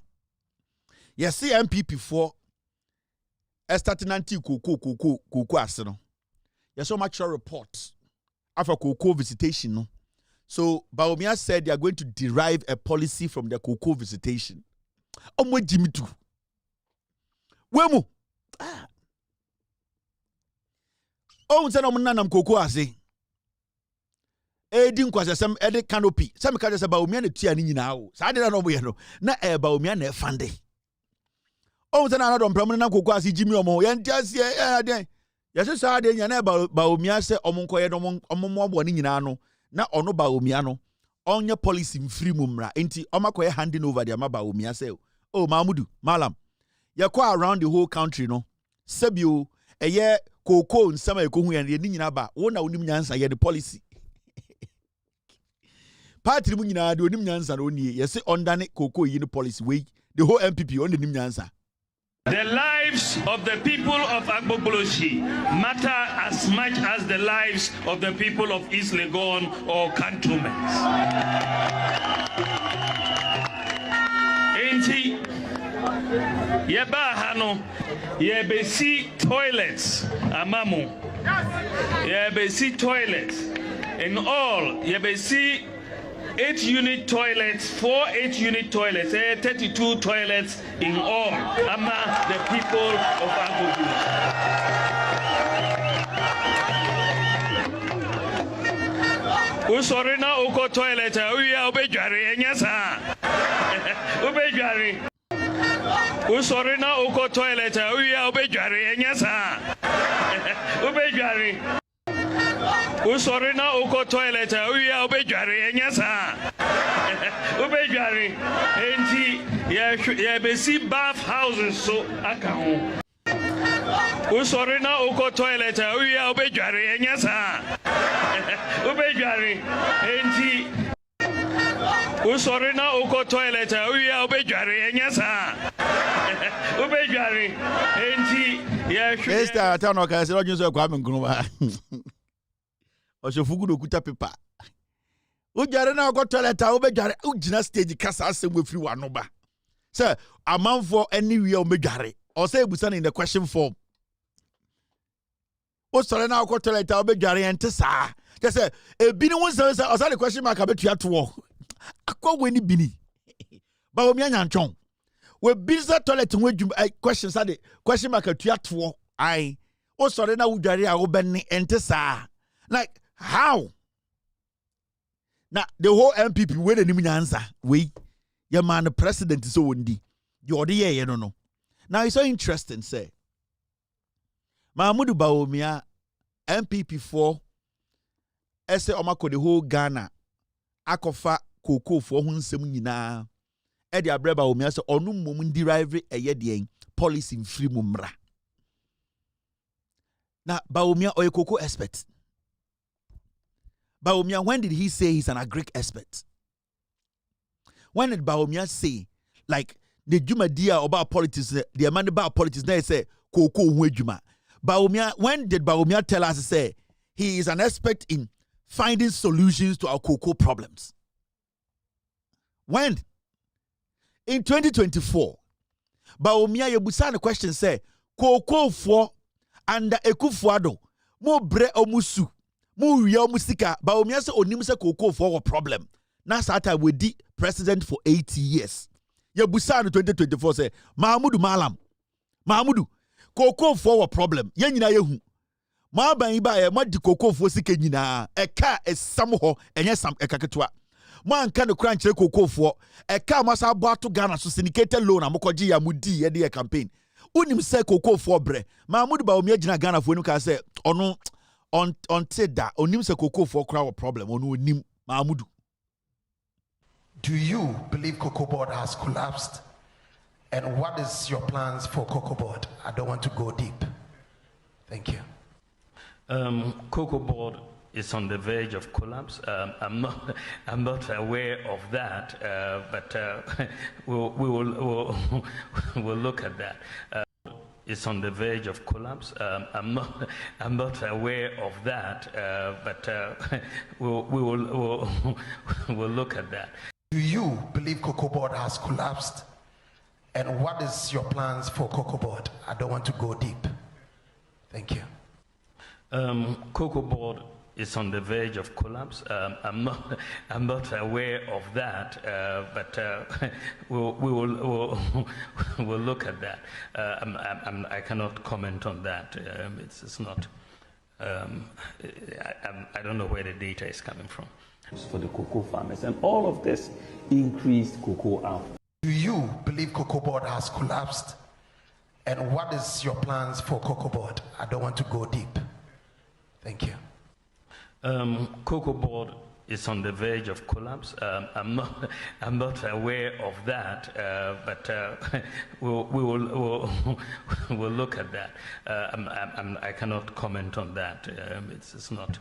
Yes, see MPP 4. Starting anti cocoa asino. There's so much report after cocoa visitation. No? So Bawumia said they are going to derive a policy from the cocoa visitation. Omwe Jimmy too. Wemu. Oh, say no nam cocoa ase. Din kwase sem ede canopy. Sem ka say Bawumia na tua ni nyina o. Sa de na no boye no. Na Bawumia na fande. Oh, then another permanent cocoa Jimmy Omo. Yes, yes, I did. Bawumia say Omonko Omo Boninano. Na ono Bawumiano. On your policy free mumra. Inti Omakoye handing over the Bawumia say, oh, Mahmudu, Malam. You're quite around the whole country, no? Sebio, a year cocoa and summer cocoa and the Ninaba. One of them answer the policy. party mu nyina de onim nyansa no nie yesi ondane koko yi no policy way the whole MPP on the nim nyansa. The lives of the people of Agbogbolosi matter as much as the lives of the people of East Legon or Cantonments. Enti yeba hano yebesi toilets amamu yebesi toilets in all yebesi 8-unit toilets, 4 8-unit toilets, 32 toilets in all, among the people of Agbogbolosi. Usorina uko toilet, uya ubejari enyasa. Ubejari. Usorina uko toilet, uya ubejari enyasa. Ubejari. Usorina uko toilet, uya ubejari enyasa. Ubejari. Enti yebesi bath houses so akaho. Usorina uko toilet, uya ubejari enyasa. Ubejari. Enti usorina uko toilet, uya ubejari enyasa. Ubejari. Enti Esther Atano ka se rojo so kwa menkunwa. Oshofugu no kuta paper. Ujare na go toilet a obejare ugina stage kasa asem we free wano ba. Say amanfo anywhere obejare. Or say ebusa in the question form. O sore na go toilet a obejare ente saa. Just say ebi ni won say o say the question mark abetua to. Akwa weni bini. Ba o mi anya ntwon. We busy toilet we questions are the question mark atua to. Ai. O sore na ujare a obenne ente saa. Like how? Now the whole MPP where the name answer we your man the president is so windy. You the year no. Now it's so interesting say Mahmoud Bawumia MPP 4 ese omako the whole Ghana akofa koko for ho nsem nyina e de abreba Bawumia say onu mom derive eye de policy free mumra. Now Bawumia oye koko expert. Bawumia, when did he say he's an agric expert? When did Bawumia say, like, the Juma dia about politics, the amount about politics, they say, Koko Juma. Bawumia, when did Bawumia tell us, say, he is an expert in finding solutions to our cocoa problems? When? In 2024, Bawumia, you busan the question, say, Koko for under Ekufuado, mo bre omusu. Mu real musika Bawumia se onim se koko for a problem na sata we di president for 80 years ya busa no 2024 say Mahamudu koko for a problem ya nyina yehu ma ban yi ba ye ma di koko for sika nyina eka esam ho enye sam ekaketwa mo anka no kran kire koko for eka masa abo ato Ghana so syndicated loan amokoji ya mudi ye de campaign unim se koko for bre Mahamudu Bawumia gina Ghana for enu ka say ono until that onim se koko for crowd problem onu onim Mahamudu. Do you believe Cocoa Board has collapsed? And what is your plans for Cocoa Board? I don't want to go deep. Thank you. Cocoa Board is on the verge of collapse. I'm not aware of that, but we'll look at that. Is on the verge of collapse. I'm not aware of that, but we'll look at that. Do you believe Cocoa Board has collapsed? And what is your plans for Cocoa Board? I don't want to go deep. Thank you. Cocoa Board is on the verge of collapse. I'm not aware of that, but we'll look at that. I cannot comment on that. It's not. I don't know where the data is coming from. For the cocoa farmers, and all of this increased cocoa output. Do you believe Cocoa Board has collapsed? And what is your plans for Cocoa Board? I don't want to go deep. Thank you. Cocoa Board is on the verge of collapse. I'm not aware of that, but we'll look at that. I cannot comment on that. It's not.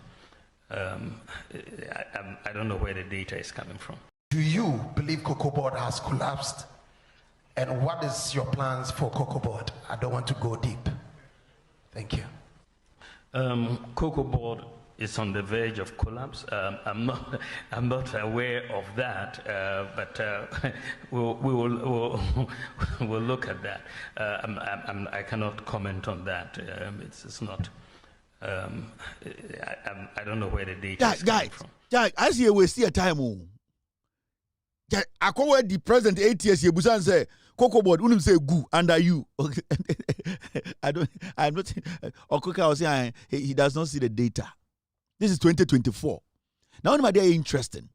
I don't know where the data is coming from. Do you believe Cocoa Board has collapsed? And what is your plans for Cocoa Board? I don't want to go deep. Thank you. Cocoa Board is on the verge of collapse. I'm not aware of that, but we'll look at that. I cannot comment on that. It's not. I don't know where the data is coming from. Jack, as you will see a time. I call the president 8 years. You busan say Cocoa Board. Unim say good under you. Okay. I'm not. Okoka was saying he does not see the data. This is 2024. Now, my day interesting.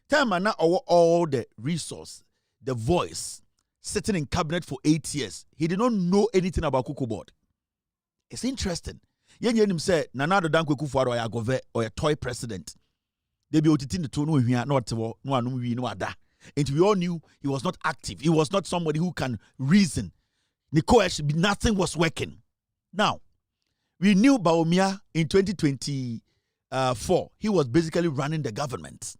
Time and now all the resource, the voice, sitting in cabinet for 8 years. He did not know anything about Cocoa Board. It's interesting. Yen him say Nana Addo Dankwa Akufo-Addo or Agove or a toy president. They be otitin the two no here not no ada. And we all knew he was not active. He was not somebody who can reason. Nothing was working. Now, we knew Bawumia in 2024. He was basically running the government.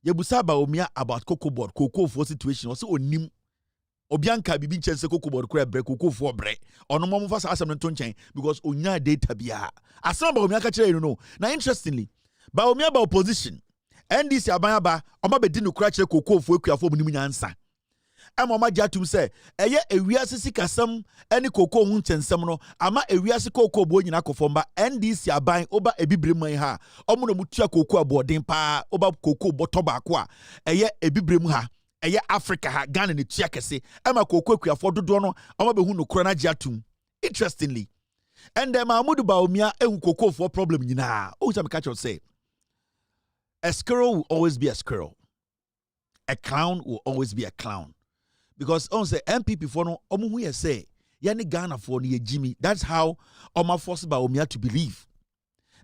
Yebusa Bawumia about Cocoa Board, Cocoa for situation. Also, onim Obianka bibi chense Cocoa Board kura bre Cocoa for bre. Ono mo mfa asem no tonchen because onya data bia. Asem Bawumia ka kire you know. Now interestingly, Bawumia ba opposition. NDC abanyaba oma bedi no kura kire Cocoa for akuafo mu nyansa. Mama Jatum say, Eye ewiase sikasem ene Cocoa hu nchensem no ama ewiase Cocoa bo nyina kofomba NDC aban oba ebibrem ha omo no mutua Cocoa abodin pa oba Cocoa botoba ko a eye ebibrem ha eye Africa ha Ghana ne tua kese ama Cocoa akuafo dodo no oma behu no kura na Jatum. Interestingly, and Mahmoud Bawumia ehu Cocoa for problem nyina o say me catch say a squirrel will always be a squirrel, a clown will always be a clown. Because on say MPP for no omu hu say yani Ghana for no Jimmy. That's how Oma forced Bawumia to believe.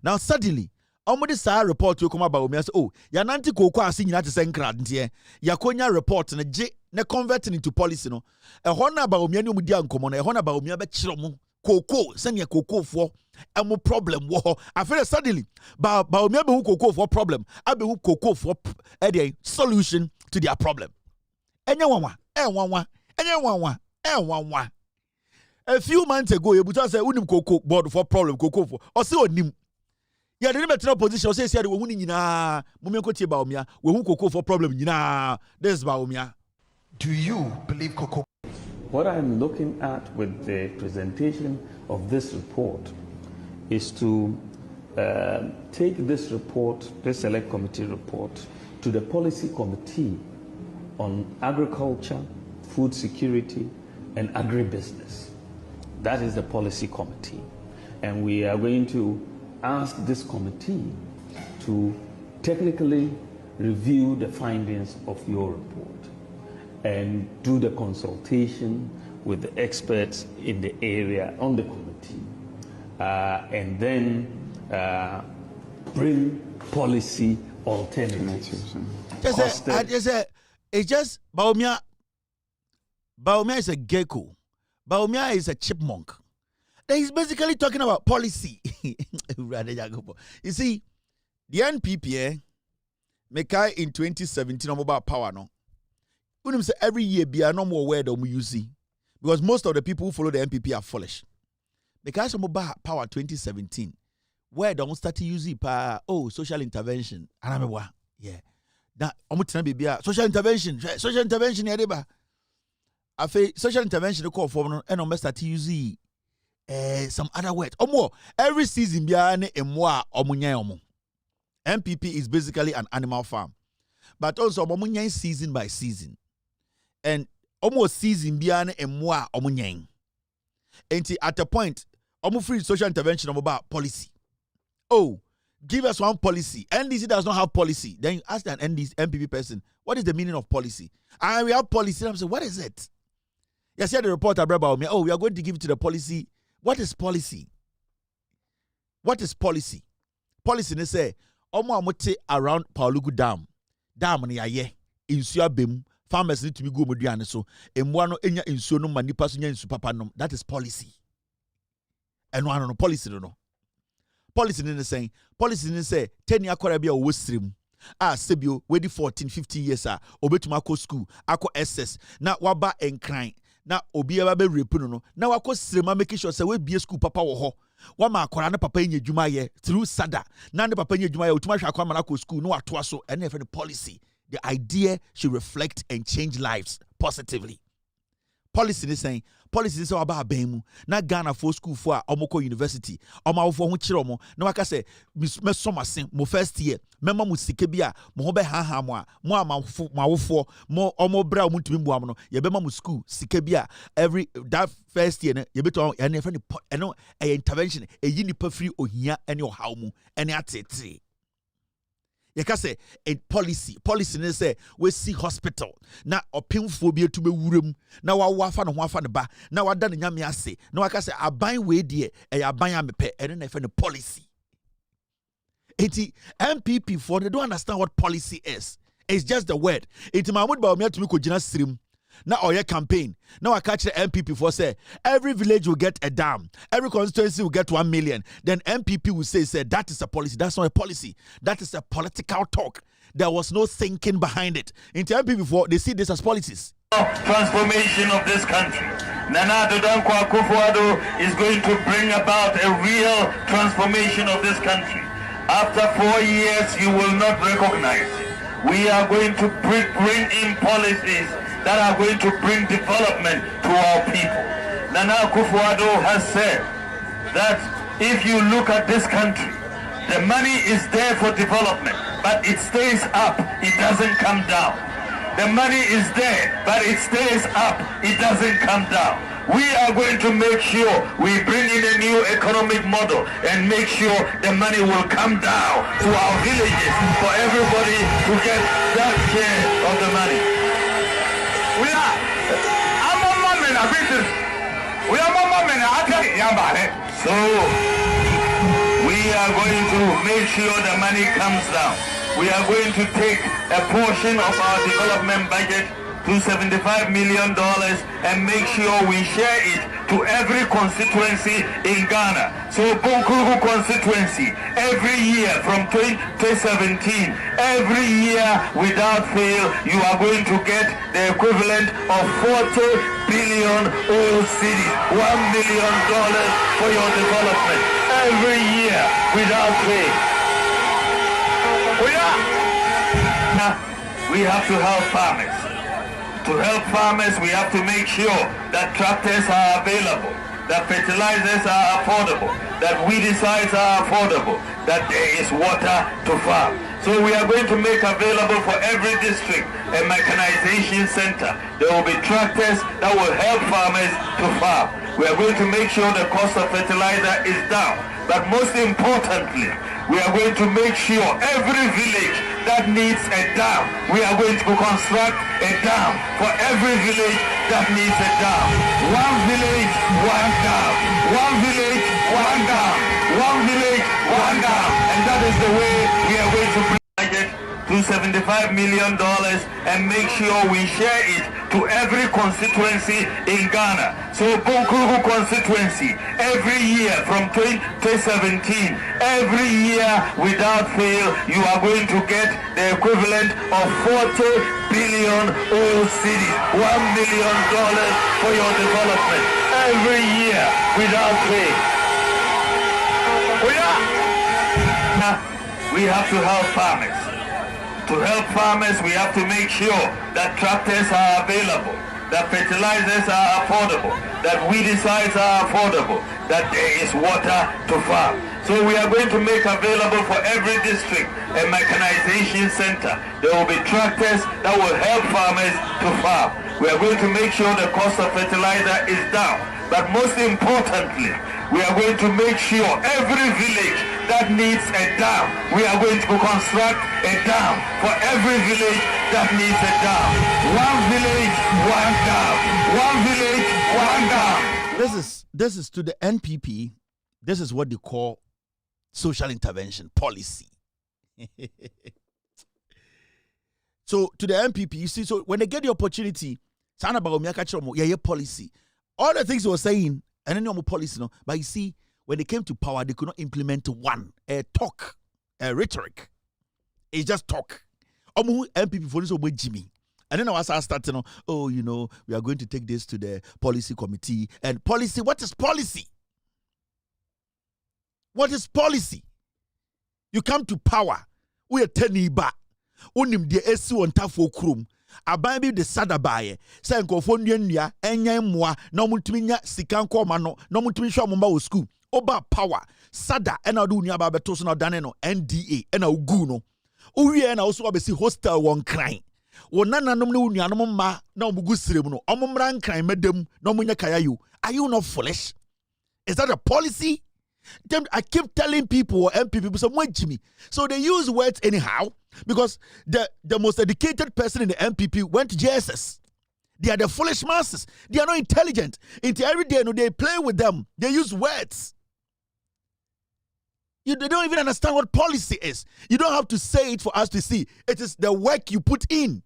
Now suddenly omu this report to come about Bawumia say oh ya nanti Cocoa asi nyina te se nkra ntie ya konya report na je na converting into policy no e ho na Bawumia ni omu dia nkomo na e ho na Bawumia be kire mu Cocoa send Cocoa for emu problem wo after suddenly Bawumia be hu Cocoa for problem abe hu Cocoa for solution to their problem. Enya wanwa a few months ago, you say unim Cocoa Board for problem Cocoa for or say onim. Ya didn't make no position or say we huni nyina mumeko tie Bawumia we hu Cocoa for problem nyina. This is Bawumia. Do you believe Cocoa? What I'm looking at with the presentation of this report is to take this report, the select committee report, to the policy committee on agriculture, food security, and agribusiness. That is the policy committee. And we are going to ask this committee to technically review the findings of your report and do the consultation with the experts in the area on the committee, and then bring policy alternatives. It's just Bawumia is a gecko. Bawumia is a chipmunk. He's basically talking about policy. You see, the NPP, Mekai in 2017 about power no. When say every year be no more word on you see. Because most of the people who follow the NPP are foolish. Because about power 2017, where don't start to use it social intervention. And I'm yeah. That social intervention yadeba. Afe social intervention call for no and almost start to use some other word. Every season biane emwa omunya omo. MPP is basically an animal farm. But also omunya season by season. And almost season biane emwa omunya. And at a point, free social intervention about policy. Oh, give us one policy. NDC does not have policy. Then you ask an MPP person, what is the meaning of policy? And we have policy. And I'm saying, what is it? You see the report about me. Oh, we are going to give it to the policy. What is policy? What is policy? Policy, they say, Omo amote around Paulugu Dam. Dam ni aye. Insuya bem. Farmers need to be go mudiane so. Emwano enya insuyo no manipa so nya insu papa no. That is policy. And one no policy no. Policy in the saying, policy in the say, 10 year Korabia was stream. Sebio, wedi 14, 15 years, obetumako school, ako SS, na waba and crying. Na obi aba repu no na wako srema make sure say we be school papa wo ho wa ma akora na papa nya dwuma ye through sada na ne papa nya dwuma ye otuma hwa akwa manako school no atoa so ene efe policy. The idea should reflect and change lives positively. Policy is saying policy is about abemu na Ghana for school for omoko university oma wo ho kire omo na waka say me somasen mo first year mema mo sike bia mo ho be ha mo a mo amawofo mo omo bra mo ntumi mbuam no ye be ma mo school sike bia every that first year ye beto ene friend eno intervention eyi ni pa free ohia ene ohaw mu ene atete. You can say a policy ne say we see hospital na opinfo bi etu be wurem na wa fa no ho afa ne ba na wa da ne nyame ase na wa ka say aban we die e aban amepe ene na fa ne policy. Eti MPP for they don't understand what policy is. It's just the word. Eti Mahmoud Bawumia to me ko gina stream na oye campaign now I catch the MPP for say every village will get a dam, every constituency will get 1 million. Then MPP will say that is a policy. That's not a policy, that is a political talk. There was no thinking behind it. Into MPP for they see this as policies. Transformation of this country. Nana Addo Dankwa Akufo-Addo is going to bring about a real transformation of this country. After 4 years you will not recognize it. We are going to bring in policies that are going to bring development to our people. Nana Akufo-Addo has said that if you look at this country, the money is there for development, but it stays up, it doesn't come down. The money is there, but it stays up, it doesn't come down. We are going to make sure we bring in a new economic model and make sure the money will come down to our villages for everybody to get that share of the money. We are so we are going to make sure the money comes down. We are going to take a portion of our development budget to $75 million and make sure we share it to every constituency in Ghana. So Bonkuru constituency, every year from 2017, every year without fail, you are going to get the equivalent of 40 billion old cities, $1 million for your development. Every year without fail. We have to help farmers. To help farmers, we have to make sure that tractors are available, that fertilizers are affordable, that weedicides are affordable, that there is water to farm. So we are going to make available for every district a mechanization center. There will be tractors that will help farmers to farm. We are going to make sure the cost of fertilizer is down. But most importantly, we are going to make sure every village that needs a dam, we are going to construct a dam for every village that needs a dam. One village, one dam. One village, one dam. One village, one dam. And that is the way we are going to bring budget to $75 million and make sure we share it to every constituency in Ghana. So Bonkuru constituency, every year from 2017, every year without fail, you are going to get the equivalent of 40 billion old cities, $1 million for your development. Every year without fail. We have to help farmers. To help farmers, we have to make sure that tractors are available, that fertilizers are affordable, that weedicides are affordable, that there is water to farm. So we are going to make available for every district a mechanization center. There will be tractors that will help farmers to farm. We are going to make sure the cost of fertilizer is down. But most importantly, we are going to make sure every village that needs a dam, we are going to construct a dam for every village that needs a dam. One village, one dam. One village, one dam. This is to the NPP. This is what they call social intervention policy. So to the NPP, you see, so when they get the opportunity, policy. All the things they were saying, and then policy, no. But you see, when they came to power, they could not implement one. A talk, a rhetoric. It's just talk. MPP for this Jimmy. And then I was starting, oh, you know, we are going to take this to the policy committee. And policy, what is policy? What is policy? You come to power. We are teniba. Unim de esi ontafo krum. Aban bi de sadabaye. Say nkofo nua enya mmoa na omutumi nya sika nkoma no na omutumi hwa momba wo school. Oba power. Sada ena do nua ba beto so na dane no NDA ena ugu no. Uwie na oso abesi hostel won kran. Wo nananom ne nuanom ma na omugu sirem no. Omomra nkran medem na omunya kayayo. Are you not foolish? Is that a policy? I keep telling people or MP people someone Jimmy. So they use words anyhow because the most educated person in the MPP went to JSS. They are the foolish masses. They are not intelligent. Into every day, they play with them. They use words. They don't even understand what policy is. You don't have to say it for us to see. It is the work you put in.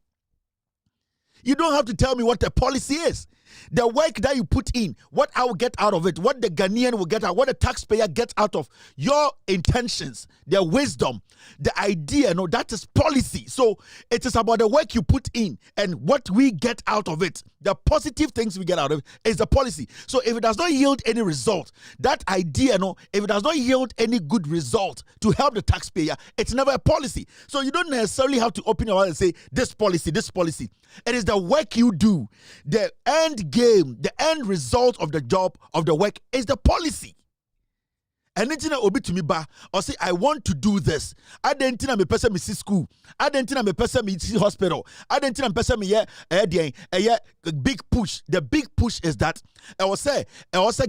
You don't have to tell me what the policy is. The work that you put in, what I will get out of it, what the Ghanaian will get out, what the taxpayer gets out of your intentions, their wisdom, the idea, no, that is policy. So it is about the work you put in and what we get out of it. The positive things we get out of it is the policy. So if it does not yield any result, that idea, no, if it does not yield any good result to help the taxpayer, it's never a policy. So you don't necessarily have to open your mouth and say, this policy, this policy. It is the work you do. The end game, the end result of the job, of the work is the policy. And then obi to me ba or say I want to do this. I didn't me person me see school. I didn't me person me see hospital. I didn't me person me big push. The big push is that I was say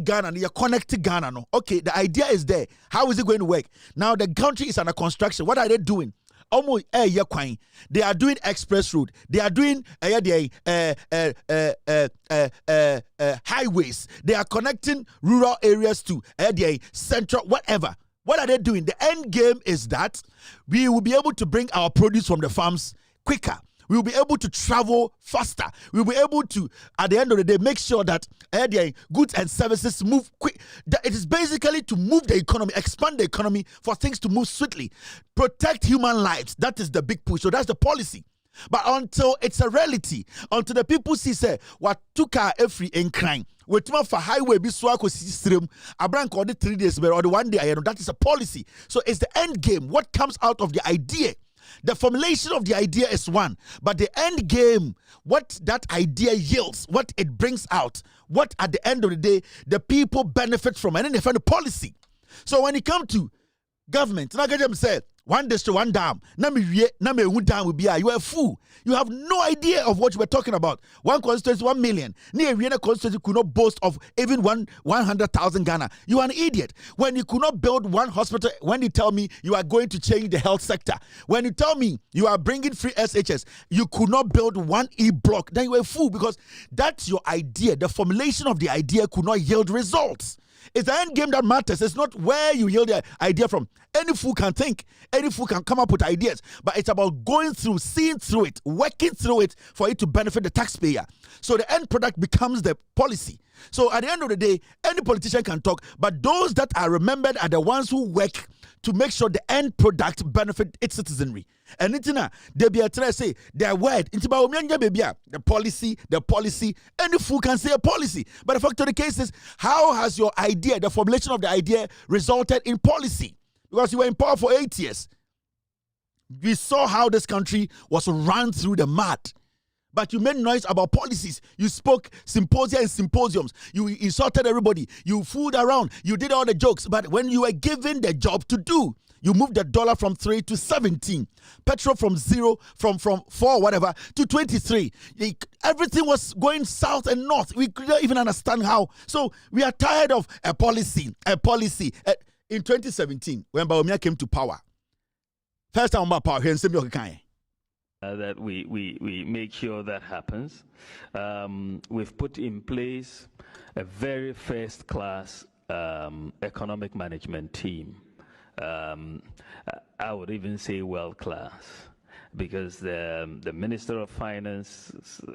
Ghana, you connect to Ghana. No, okay. The idea is there. How is it going to work? Now the country is under construction. What are they doing? They are doing express road. They are doing highways. They are connecting rural areas to central, whatever. What are they doing? The end game is that we will be able to bring our produce from the farms quicker. We will be able to travel faster. We will be able to, at the end of the day, make sure that goods and services move quick. It is basically to move the economy, expand the economy for things to move swiftly. Protect human lives. That is the big push. So that's the policy. But until it's a reality, until the people see, say, what took our every in crime, we took for highway, be swako system, a brand called it 3 days, or the 1 day, that is a policy. So it's the end game. What comes out of the idea? The formulation of the idea is one, but the end game, what that idea yields, what it brings out, what at the end of the day, the people benefit from, and then they find a policy. So when it comes to government, and I get them say, one district, one dam, dam will be you are a fool. You have no idea of what you were talking about. One constituency, 1 million. Near Vienna constituency could not boast of even 100,000 Ghana. You are an idiot. When you could not build one hospital, when you tell me you are going to change the health sector, when you tell me you are bringing free SHS, you could not build one E-block, then you are a fool because that's your idea. The formulation of the idea could not yield results. It's the end game that matters. It's not where you yield the idea from. Any fool can think. Any fool can come up with ideas. But it's about going through, seeing through it, working through it for it to benefit the taxpayer. So the end product becomes the policy. So at the end of the day, any politician can talk, but those that are remembered are the ones who work to make sure the end product benefit its citizenry. And it's they be a try say their word the policy, any fool can say a policy. But the fact of the case is, how has your idea, the formulation of the idea, resulted in policy? Because you were in power for 8 years. We saw how this country was run through the mud. But you made noise about policies. You spoke symposia and symposiums. You insulted everybody. You fooled around. You did all the jokes. But when you were given the job to do, you moved the dollar from 3 to 17. Petrol from 0, from 4, whatever, to 23. Everything was going south and north. We couldn't even understand how. So we are tired of a policy. In 2017, when Bawumia came to power, first time about power, that we make sure that happens. We've put in place a very first-class economic management team. I would even say world-class, because the Minister of Finance,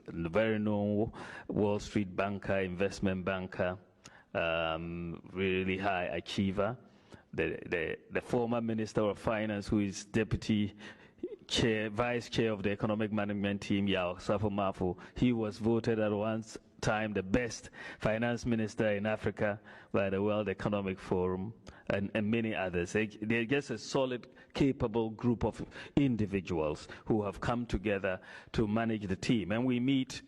the very known Wall Street banker, investment banker, really high achiever. The former Minister of Finance, who is Deputy Vice Chair of the Economic Management Team, Yao Safo-Mafo, he was voted at one time the best finance minister in Africa by the World Economic Forum, and many others. They're just a solid, capable group of individuals who have come together to manage the team. And we meet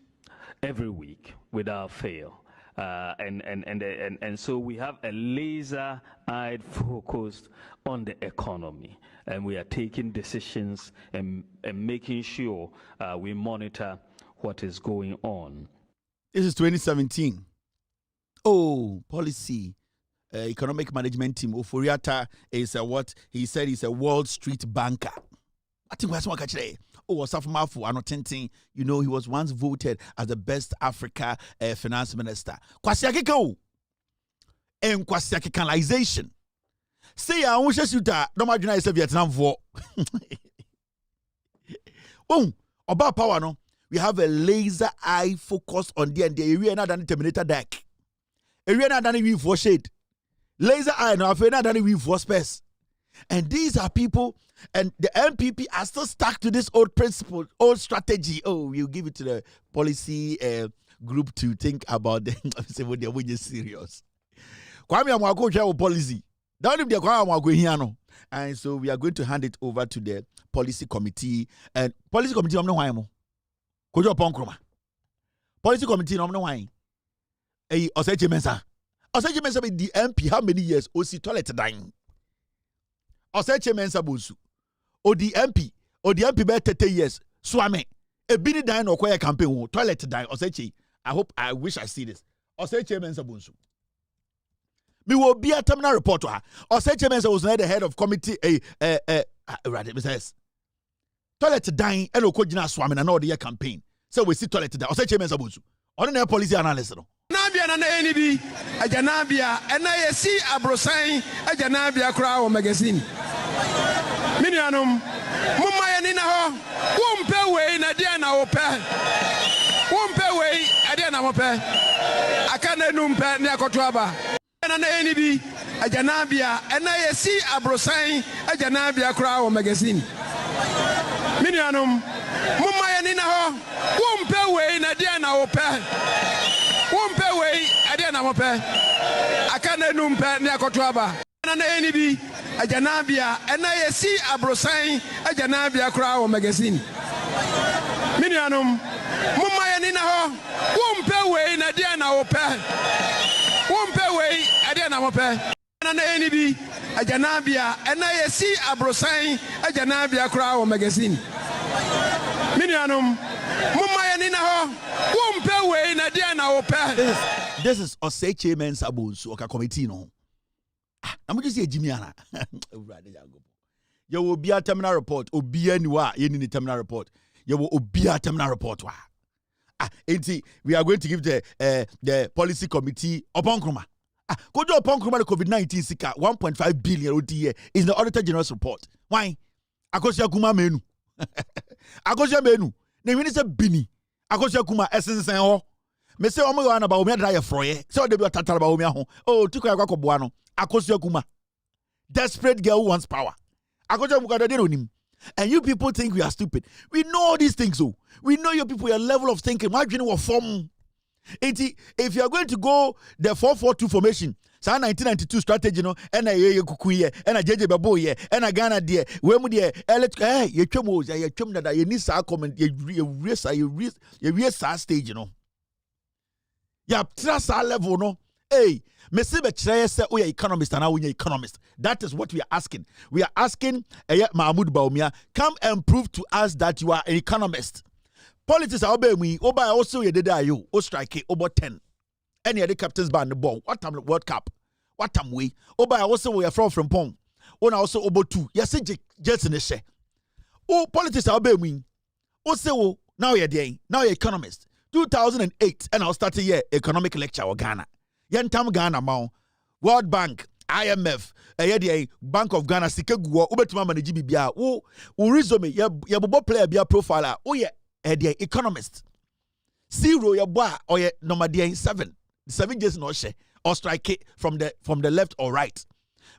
every week without fail. And so we have a laser-eyed focus on the economy, and we are taking decisions and making sure we monitor what is going on. This is 2017. Oh, policy, economic management team. Oforiata is what he said. He's a Wall Street banker. I think that's what I say. Oh, Safo-Mafo, Anotintin, you know, he was once voted as the best Africa finance minister. Kwasi Akika, and Kwasi Akikanization. Say, I want to shoot a no margin is a Vietnam War. Oh, about power, no. We have a laser eye focus on the area not than Terminator deck. Area not than we for shade. Laser eye, no, I've not than we for space. And these are people, and the MPP are still stuck to this old principle, old strategy. Oh, you give it to the policy group to think about them. Say when they're serious. Kwame Amwako share policy. Don't even Kwame Amwako here no. And so we are going to hand it over to the policy committee. And policy committee, I'm no why mo. Kojo Ponkroma. Policy committee, I'm no why. Hey, Oseche Mensa. Oseche Mensa be the MP. How many years? Osi toilet dying. Oseche Mensa Bonsu. Odi MP be 30 years. Swame. E bini dying or kwaya campaign. Toilet dying. Oseche. I wish I see this. Oseche Mensa Bonsu. Me will be a terminal reporter. Oseche Mensa was not the head of committee. Toilet dying. Elo kojina swame na the campaign. So we see toilet dying. Oseche Mensa Bonsu. On the policy analyst. Nabia na NB ajanabia NIC abrosan ajanabia kra o magazine minianum mumma ya ni na ho wompe we na dia na wo pe wompe we adia na wo pe aka na numpe ne akoto aba na NB ajanabia NIC abrosan ajanabia kra o magazine minianum mumma ya ni na ho wompe we na dia na wo pe wompe we adia na mope aka na numpe ne akoto aba na NB ajanabia NIC abrosan ajanabia kra o magazine minianum mumma ya ni na ho wompe we na dia na wope wompe we adia na mope na NB ajanabia NIC abrosan ajanabia kra o magazine minianum mumma ya ni na ho wompe we na dia na wope. This is Oseche Mensa Bonsu Oka committee no. I'm just say Jimiana. You will be a terminal report. Obia niwa ye ni terminal report. You will be a terminal report wa. We are going to give the policy committee Oponkroma. Kojo Oponkroma the COVID-19 sika 1.5 billion ODA is the Auditor General's report. Why? Akosia kuma menu. Akosia menu. Ne minister bini. Akosia kuma essence ho. Me say omo wana ba omi adra froye. So dey be tatara ba omi ho. Oh, tiko ya kwako boa no. Akosia kuma. Desperate girl who wants power. Akosia mukada dey onim. And you people think we are stupid. We know all these things so. We know your people, your level of thinking. Why do you know form? If you are going to go the 4-4-2 formation, so 1992 strategy, no, and a kukuye, and a JJ Baboye, and a Ghana dear, where would you chum that you need to comment, you race stage, you know. Yeah, trust our level, no. Hey, Messibe say we are economists and now we are economists. That is what we are asking. We are asking Mahmoud Bawumia, come and prove to us that you are an economist. Politics are obey me. Oba also ye did you. O strike over 10. Any other captains ban the ball. What time World Cup? What time we? Oba also we are from Pong. Ona also obo 2. Yes, just in the share. Oh, politics are obey me. O say now you're there. Now you're economist. 2008 and I'll start a year economic lecture or Ghana. Yantam Ghana Mao. World Bank. IMF, Bank of Ghana, Sikegua, Ubetuma Maniji Bia, who resume, ya bobo player bia profiler, oh yeah, economist. 0 ya boa or ya number 7 years no she. or strike it from the left or right.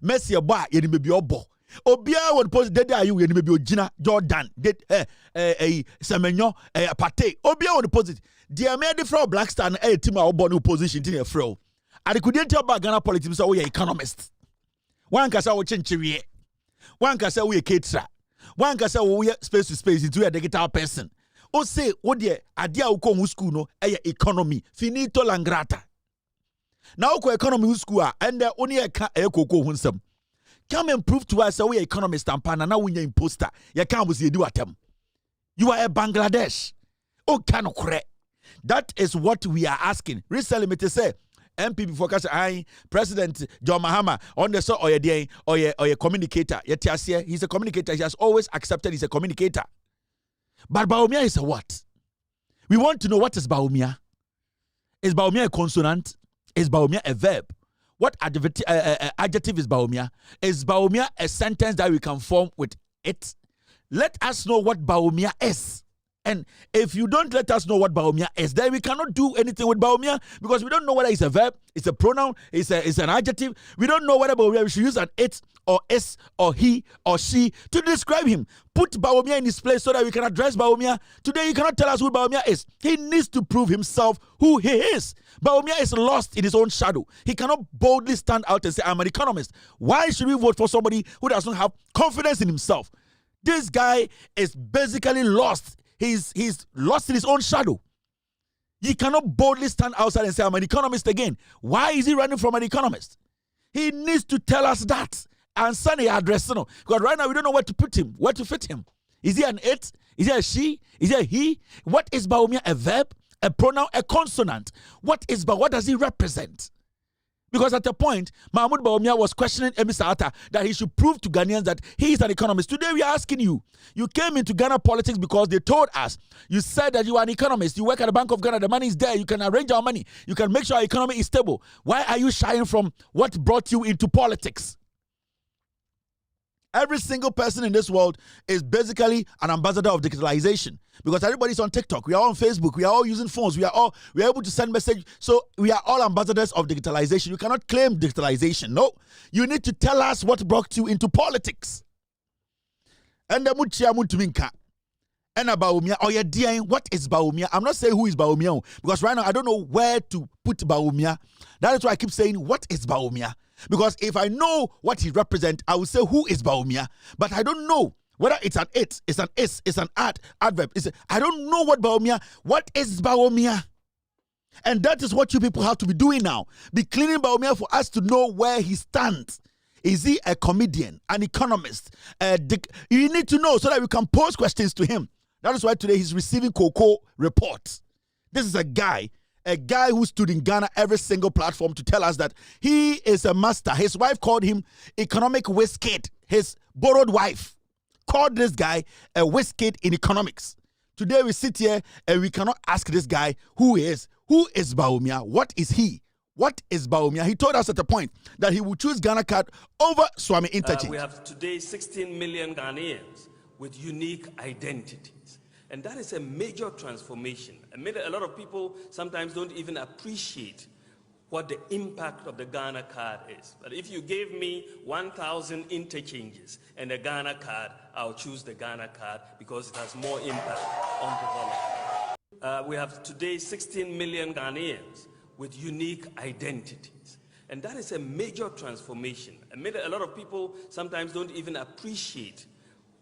Messi boy, you may be obo. Obia would post dead are you may be Gina Jordan did Semenyo Pate. Obia would post it. Dear made from Blackstar and a team of born position in a fro. I couldn't tell about Ghana politics, so we are economists. One can say we chinchiri. One can say we are caterer. One can say we are space to space into a digital person. O say, oh dear, adia uko musku no, economy. Finito langrata. Now uko economy musku and the only a koko hunsum. Come and prove to us that we are economists and pan, and now we are imposter. You can't was you do at them. You are a Bangladesh. Oh, cannot correct. That is what we are asking. Recently, me say, MPP focus President John Mahama on the so or a communicator. He's a communicator. He has always accepted he's a communicator. But Bawumia is a what? We want to know what is Bawumia. Is Bawumia a consonant? Is Bawumia a verb? What adjective is Bawumia? Is Bawumia a sentence that we can form with it? Let us know what Bawumia is. And if you don't let us know what Bawumia is, then we cannot do anything with Bawumia because we don't know whether it's a verb, it's a pronoun, it's an adjective. We don't know whether Bawumia we should use an it or is or he or she to describe him. Put Bawumia in his place so that we can address Bawumia. Today you cannot tell us who Bawumia is. He needs to prove himself who he is. Bawumia is lost in his own shadow. He cannot boldly stand out and say, I'm an economist. Why should we vote for somebody who does not have confidence in himself? This guy is basically lost. He's lost in his own shadow. He cannot boldly stand outside and say, I'm an economist again. Why is he running from an economist? He needs to tell us that. And send a address. No. Because right now we don't know where to put him, where to fit him. Is he an it? Is he a she? Is he a he? What is Bawumia? A verb? A pronoun? A consonant? What does he represent? Because at a point, Mahmoud Bawumia was questioning Emisa Atta that he should prove to Ghanaians that he is an economist. Today we are asking you, you came into Ghana politics because they told us, you said that you are an economist, you work at the Bank of Ghana, the money is there, you can arrange our money, you can make sure our economy is stable. Why are you shying from what brought you into politics? Every single person in this world is basically an ambassador of digitalization because everybody's on TikTok. We are on Facebook. We are all using phones. We are able to send message. So we are all ambassadors of digitalization. You cannot claim digitalization. No, you need to tell us what brought you into politics. And the muchia mutuminka. And Bawumia, or your dear, what is Bawumia? I'm not saying who is Bawumia because right now I don't know where to put Bawumia. That is why I keep saying, what is Bawumia? Because if I know what he represents, I will say who is Bawumia. But I don't know whether it's an it, it's an is, it's an adverb. I don't know what Bawumia. What is Bawumia? And that is what you people have to be doing now. Be cleaning Bawumia for us to know where he stands. Is he a comedian, an economist? You need to know so that we can pose questions to him. That is why today he's receiving Cocoa reports. This is a guy who stood in Ghana every single platform to tell us that he is a master. His wife called him economic whiz-kid. His borrowed wife called this guy a whiz-kid in economics. Today we sit here and we cannot ask this guy who is Bawumia? What is he? What is Bawumia? He told us at a point that he would choose Ghana card over Swami Interchange. We have today 16 million Ghanaians with unique identities. And that is a major transformation. A lot of people sometimes don't even appreciate what the impact of the Ghana card is. But if you gave me 1,000 interchanges and a Ghana card, I'll choose the Ghana card because it has more impact on development. We have today 16 million Ghanaians with unique identities. And that is a major transformation. A lot of people sometimes don't even appreciate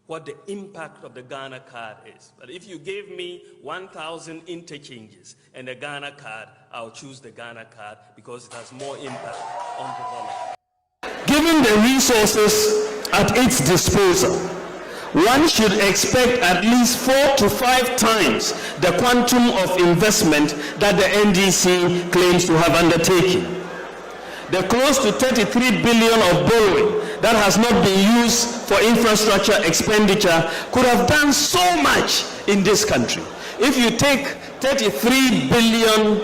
what the impact of the Ghana card is. But if you gave me 1,000 interchanges and a Ghana card, I'll choose the Ghana card because it has more impact on development. Given the resources at its disposal, one should expect at least 4 to 5 times the quantum of investment that the NDC claims to have undertaken. The close to 33 billion of borrowing that has not been used for infrastructure expenditure could have done so much in this country. If you take $33 billion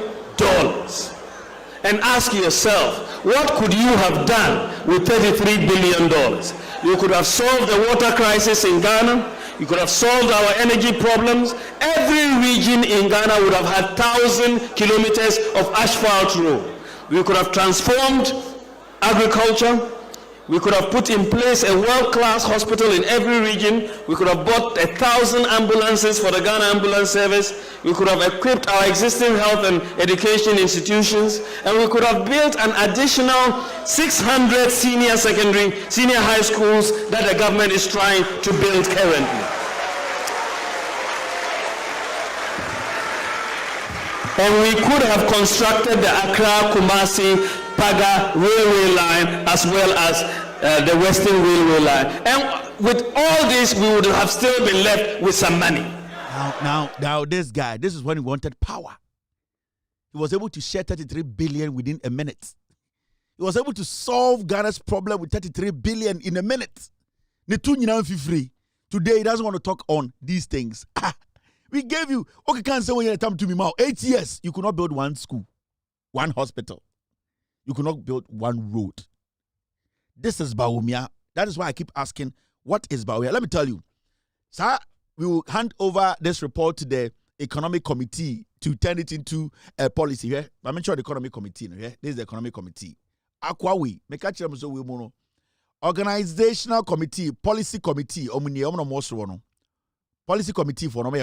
and ask yourself, what could you have done with $33 billion? You could have solved the water crisis in Ghana. You could have solved our energy problems. Every region in Ghana would have had 1,000 kilometers of asphalt road. We could have transformed agriculture. We could have put in place a world-class hospital in every region. We could have bought 1,000 ambulances for the Ghana Ambulance Service. We could have equipped our existing health and education institutions. And we could have built an additional 600 senior high schools that the government is trying to build currently. And we could have constructed the Accra-Kumasi Paga railway line as well as the Western Railway line. And with all this, we would have still been left with some money. Now, this guy, this is when he wanted power. He was able to share 33 billion within a minute. He was able to solve Ghana's problem with 33 billion in a minute. Today, he doesn't want to talk on these things. We gave you, okay, can't say when you come to me now, 8 years, you could not build one school, one hospital. You could not build one road. This is Bawumia. That is why I keep asking, what is Bawumia? Let me tell you. Sir, we will hand over this report to the Economic Committee to turn it into a policy. Here, I'm sure the Economic Committee. Here, this is the Economic Committee. Akwawi, Organizational Committee, Policy Committee, Policy Committee for who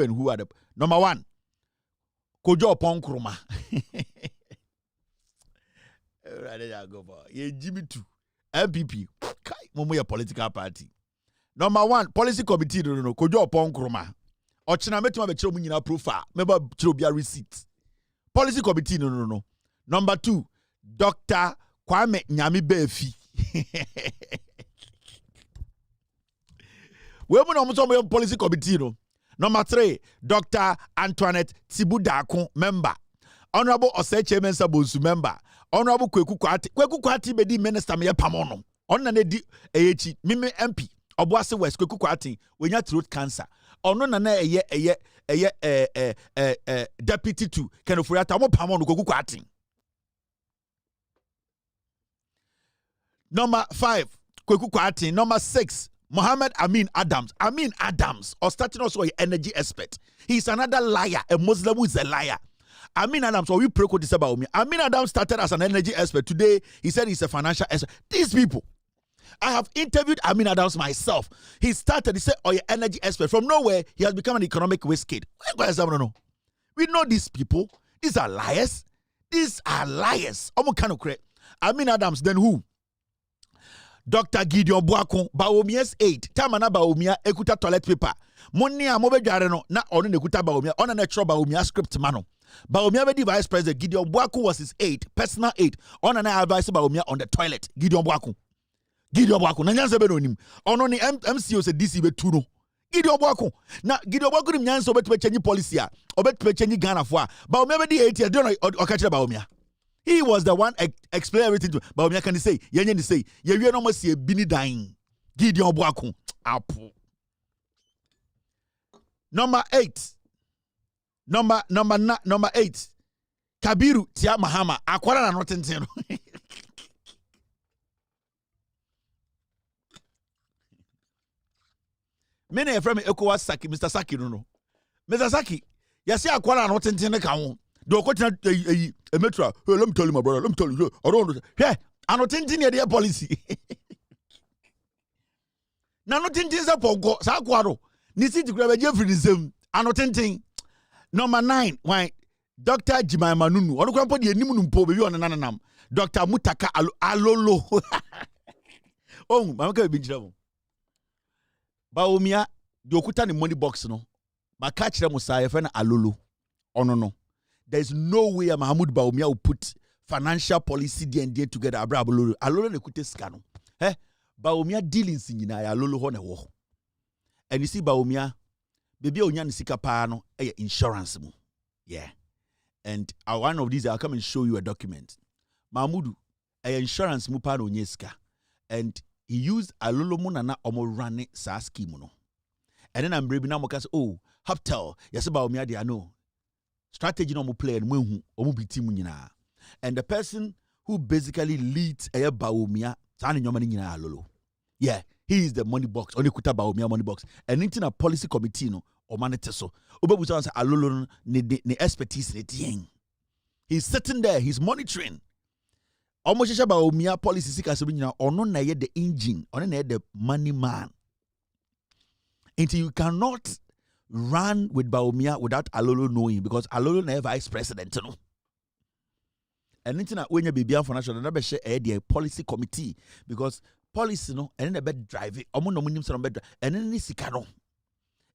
and who are the number one. Kojo Ponkruma. Jimmy 2 MPP Momo political party. Number one, policy committee no Kojo Ponkroma. Ochina metuma be chiro mu nyina profile. Member chiro bia receipt. Policy committee no. Number 2, Dr. Kwame Nyami Befi. We mo policy committee no. Number 3, Dr. Antoinette Tibudakun member. Honorable Oseche Mensa Bonsu member. Honorable Kweku Kwati bedi minister me pamono. Onna ne di eyechi mime MP Obuasi West Kweku Kwati wenya throat cancer. Ono na eye deputy to Kenofuriata mo pamono Kweku Kwati. Number 5, Kweku Kwati. Number 6, Mohammed Amin Adams. Amin Adams, or starting also an energy expert. He's another liar, a Muslim who is a liar. Amin Adams, or we prequel this about me. Amin Adams started as an energy expert. Today, he said he's a financial expert. These people, I have interviewed Amin Adams myself. He started, he said, oh, you're energy expert. From nowhere, he has become an economic waste kid. We know these people. These are liars. These are liars. Amin Adams, then who? Dr. Gideon Boakun, Baomia's aide. Tamana Baomia, ekuta toilet paper. Money a mobe jareno, na onu nekuta Baomia, on a natural Baomia script mano. Baomia be vice president. Gideon Boakun was his aide, personal aide. On an advice Baomia on the toilet. Gideon Boakun. Nanyanse be no nim. Ono ni MCO se DC be tuno. Gideon Boakun. Na Gideon Boakun ni nyanse obet be change policy a. Obet be change Ghana for. Baomia be 8 years. Don't okachira Baomia. He was the one explain everything to Baomia can say. Yenye ni say. Ye no mo see bini dying. Gideon Boakun. Apo. Number 8. Number 8. Kabiru Tia Mahama. Akwara na notenteno. Many from Ekowa Saki, Mr. Saki no. Mr. Saki, yasi akwara na notenteno ka ho. Do kotina a metro. Let me tell you my brother. Let me tell you. I don't know. Hey, anotenteno dey policy. Na notenteno za pogo sa akwaro. Nisi tigraba Jeffrey nsem. Anotenteno. Number 9, why Dr. Jimai Manunu. Ono kwa podi enimu numpo bebi ona nananam. Dr. Mutaka Alolo. Oh, mamaka binjira mo. Baomia di okuta ni money box no. Maka kire mo sa yefe na Alolo. Ono no. There is no way Mahmoud Baomia will put financial policy D&D together abra Alolo. Alolo ne kute sika no. Baomia dealings nyina ya Alolo ho na wo. And you see Baomia baby onya nisika pa no insurance mu. Yeah. And one of these I'll come and show you a document. Mahmudu insurance mu pa no nyesika. And he used Alolo mu na omo run sa scheme no. And then I'm bringing now because Haftel yes about me I know. Strategy no mo play and mu omo bi team nyina. And the person who basically leads Baomia sa ne nyoma nyina Alolo. Yeah. He is the money box. Only kuta Baomia money box. And into a policy committee no o manete so. Obebusa say Alolo ne expertise ne tien. He's sitting there, he's monitoring. Almost about Bawumia policy seekers ono na the engine, ono na the money man. Until you cannot run with Bawumia without Alolo knowing, because Alolo na vice president no. And internet when you be beyond financial, never share the policy committee, because policy no and then the bed drive it, omo no munim so bed and then ni sika no.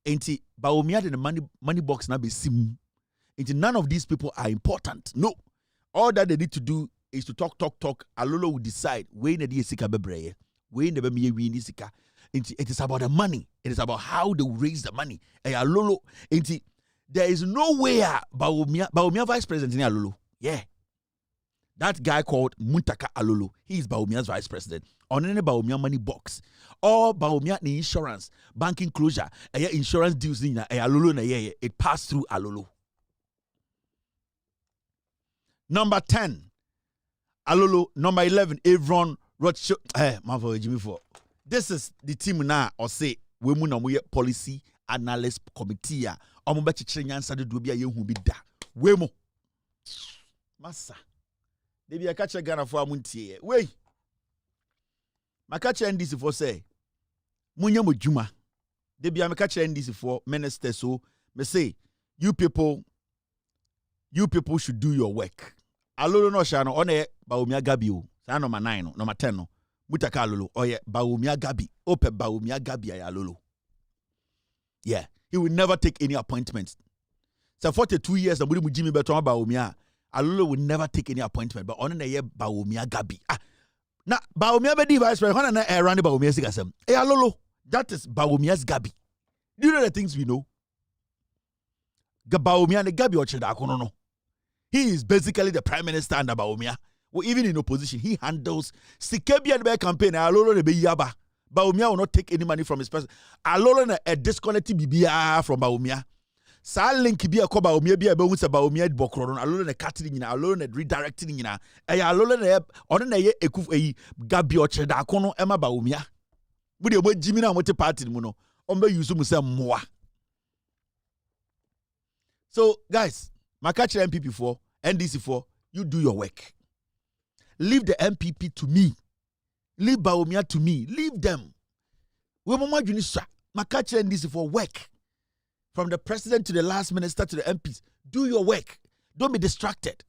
Until Bawumia the money box na be sim. Until none of these people are important. No. All that they need to do is to talk. Alolo will decide when the sika bebreye, when the be win sika. It is about the money. It is about how they raise the money. Alolo, there is nowhere Bawumia vice president in Alolo. Yeah. That guy called Muntaka Alolo, he is Bawumia's vice president. On any Bawumia money box. Or Bawumia ni insurance, banking closure, insurance deals in Alolo na it passed through Alolo. Number 10, Alolo. Number 11, Avron Rothschild. This is the team now, or say, we mun policy analyst committee. Omo be chichire nyansa de do bia yehu bi da. We mo. Massa. Debi akache Ghana for amuntie. We. Makache NDC for say, munye mo djuma. Debi amakache NDC for minister so me say, you people should do your work. Alolo no sha no one Bawumia Gabi o. Sa number 9 no, number 10 no. Mutaka Alolo oye Bawumia Gabi. Ope Bawumia Gabi ay Alolo. Yeah, he will never take any appointments. So 42 years na muri mujimi beto Bawumia. Alolo will never take any appointment, but on ye Bawumia Gabi. Na Bawumia be vice president na around Bawumia sigasem. Alolo, that is Bawumia's Gabi. Do you know the things we know? Bawumia ne Gabi ochida akono no. He is basically the prime minister under Bawumia. Well, even in opposition, he handles Sikebia and campaign. Alolo ne be yaba. Bawumia will not take any money from his person. Alolo na a disconnected BBA from Bawumia. Sa link bi akọ Bawumia bi ebe hu se Bawumia bokro no Alolo na cutting nyina, Alolo na redirecting nyina. Alolo na ono na ye ekuf Gabi ocheda akono ema Bawumia. Mu de mo jimi na mo te party mu no. Ombe use mu se moa. So guys, Makache MPP for NDC for you do your work. Leave the MPP to me. Leave Bawumia to me. Leave them. We mama junisa Makache NDC for work. From the president to the last minister to the MPs, do your work. Don't be distracted.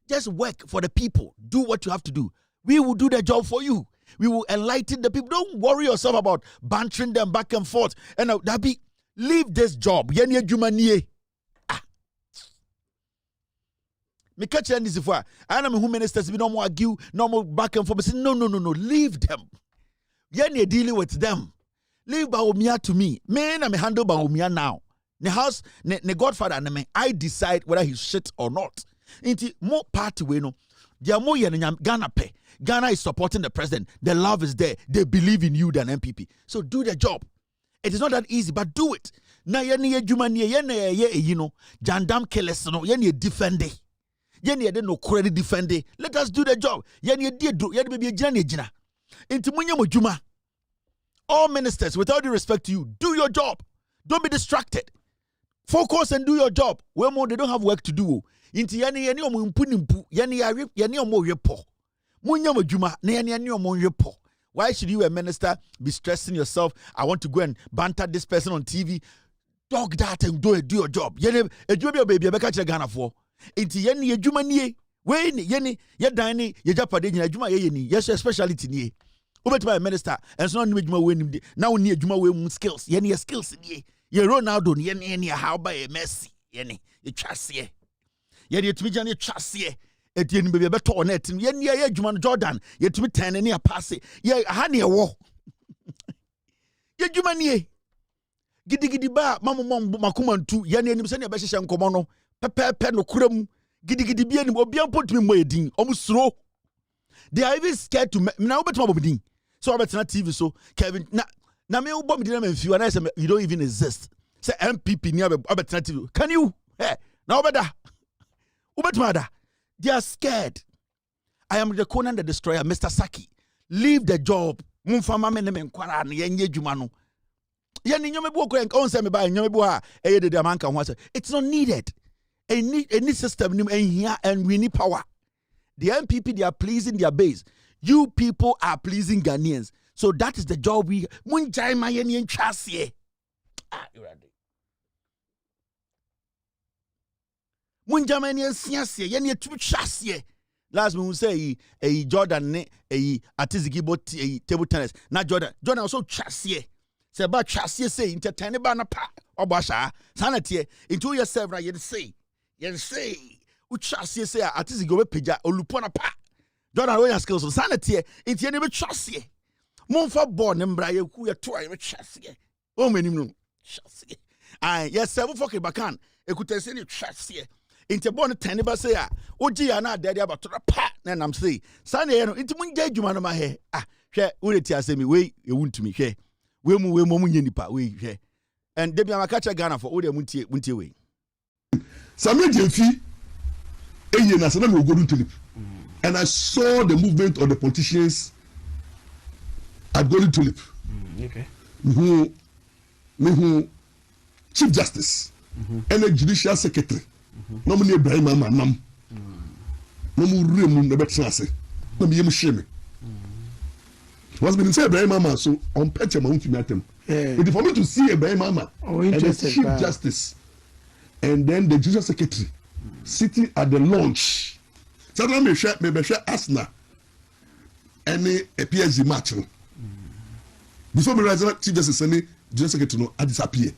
Just work for the people. Do what you have to do. We will do the job for you. We will enlighten the people. Don't worry yourself about bantering them back and forth. And that be leave this job. Yenye jumanie. Me catch this for. I know who ministers be no more argue, no more back and forth. No. Leave them. Yenye dealing with them. Leave Bawumia to me. Me na me handle Bawumia now. Ne house, ne godfather and me. I decide whether he's shit or not. Inti more party we no. Dia mo ye Ghana pe. Ghana is supporting the president. The love is there. They believe in you than MPP. So do the job. It is not that easy, but do it. Na ye ni ejuma ni ye na ye you know. Jandam keles no ye ni defende. Ye ni de no credit defende. Let us do the job. Ye ni de do. Ye de be jina ni jina. Inti munye mo juma. All ministers, with all due respect to you, do your job. Don't be distracted. Focus and do your job. Well, more they don't have work to do. Inti yani omo mpunimpu, yani omo yepo. Munya mo juma, yani omo yepo. Why should you, a minister, be stressing yourself? I want to go and banter this person on TV. Dog that and do your job. Yani ejuma baby abeka che Ghana for. Inti yani ejuma nie. We yani ye dani ye japade nyina ejuma ye ni. Yes, speciality nie. Ubetuma minister and so no ejuma we nim now ni ejuma we mu skills ye ne skills nie ye Ronaldo ye ne how by Messi ye ne ye twase ye de tumi jane twase etie ni bebe beto na etim ye ne ye ejuma Jordan ye tumi ten ne ya pass ye ha ne wo ye ejuma nie gidigidi ba mamom makomantu ye ne nim se ne be hyehyɛ nkomo no pepepe no kuram gidigidi bi anim obi ampotumi mo edin omusuro. They are even scared to now betuma bobidin. So I bet na TV so Kevin na me ubom dinam enfiu and I say you don't even exist. Say MPP ni abet na TV. Can you? Hey, now beda. Ubetuma da. They are scared. I am the Conan the Destroyer, Mr. Saki. Leave the job. Mumfama me ne nkwara na yenye djuma no. Ye ni nyome bu okran on say me ba nyome bu a eye de amanka ho say it's not needed. any system and here and we need power. The MPP, they are pleasing their base. You people are pleasing Ghanaians. So that is the job we Munjai Mayeni and Chasie. Munjai Mayeni and Siasie, Yeni to Chasie. Last we say a Jordan ne a Atiziki a table tennis. Not Jordan. Jordan also Chasie. Say about Chasie say entertain bana pa or basha sanity into yourself right you say Chasie say Atiziki peja or lupona pa. Jordan Royal skills on sanity into any Chasie. Monfa born mbra ye ku ye to aye Chasie. O menim no Chasie. Ah yes seven fucking bakan ekutese ni Chasie. Inte born tani ba say a oji ya na dade abato pa na nam say sane ye no inte munja adwuma no ma he hwe wo ti asemi we ewuntumi hwe we mu munye nipa we hwe and debi amaka cha Ghana for wo de muntie we Samuel Jemfi eye na sana me ogodun tulip and I saw the movement of the politicians at Golden Tulip. Okay. Chief Justice and the Judicial Secretary. No money Ibrahim Ama nam. No more room in the better. No me shame. What's been said Ibrahim Ama so on Petra Mount Matem. But for me to see Ibrahim Ama and the Chief Justice and then the Judicial Secretary sitting at the launch. So me share Asna any a PSG match. Before me rise Chief Justice and the Judicial Secretary I disappear.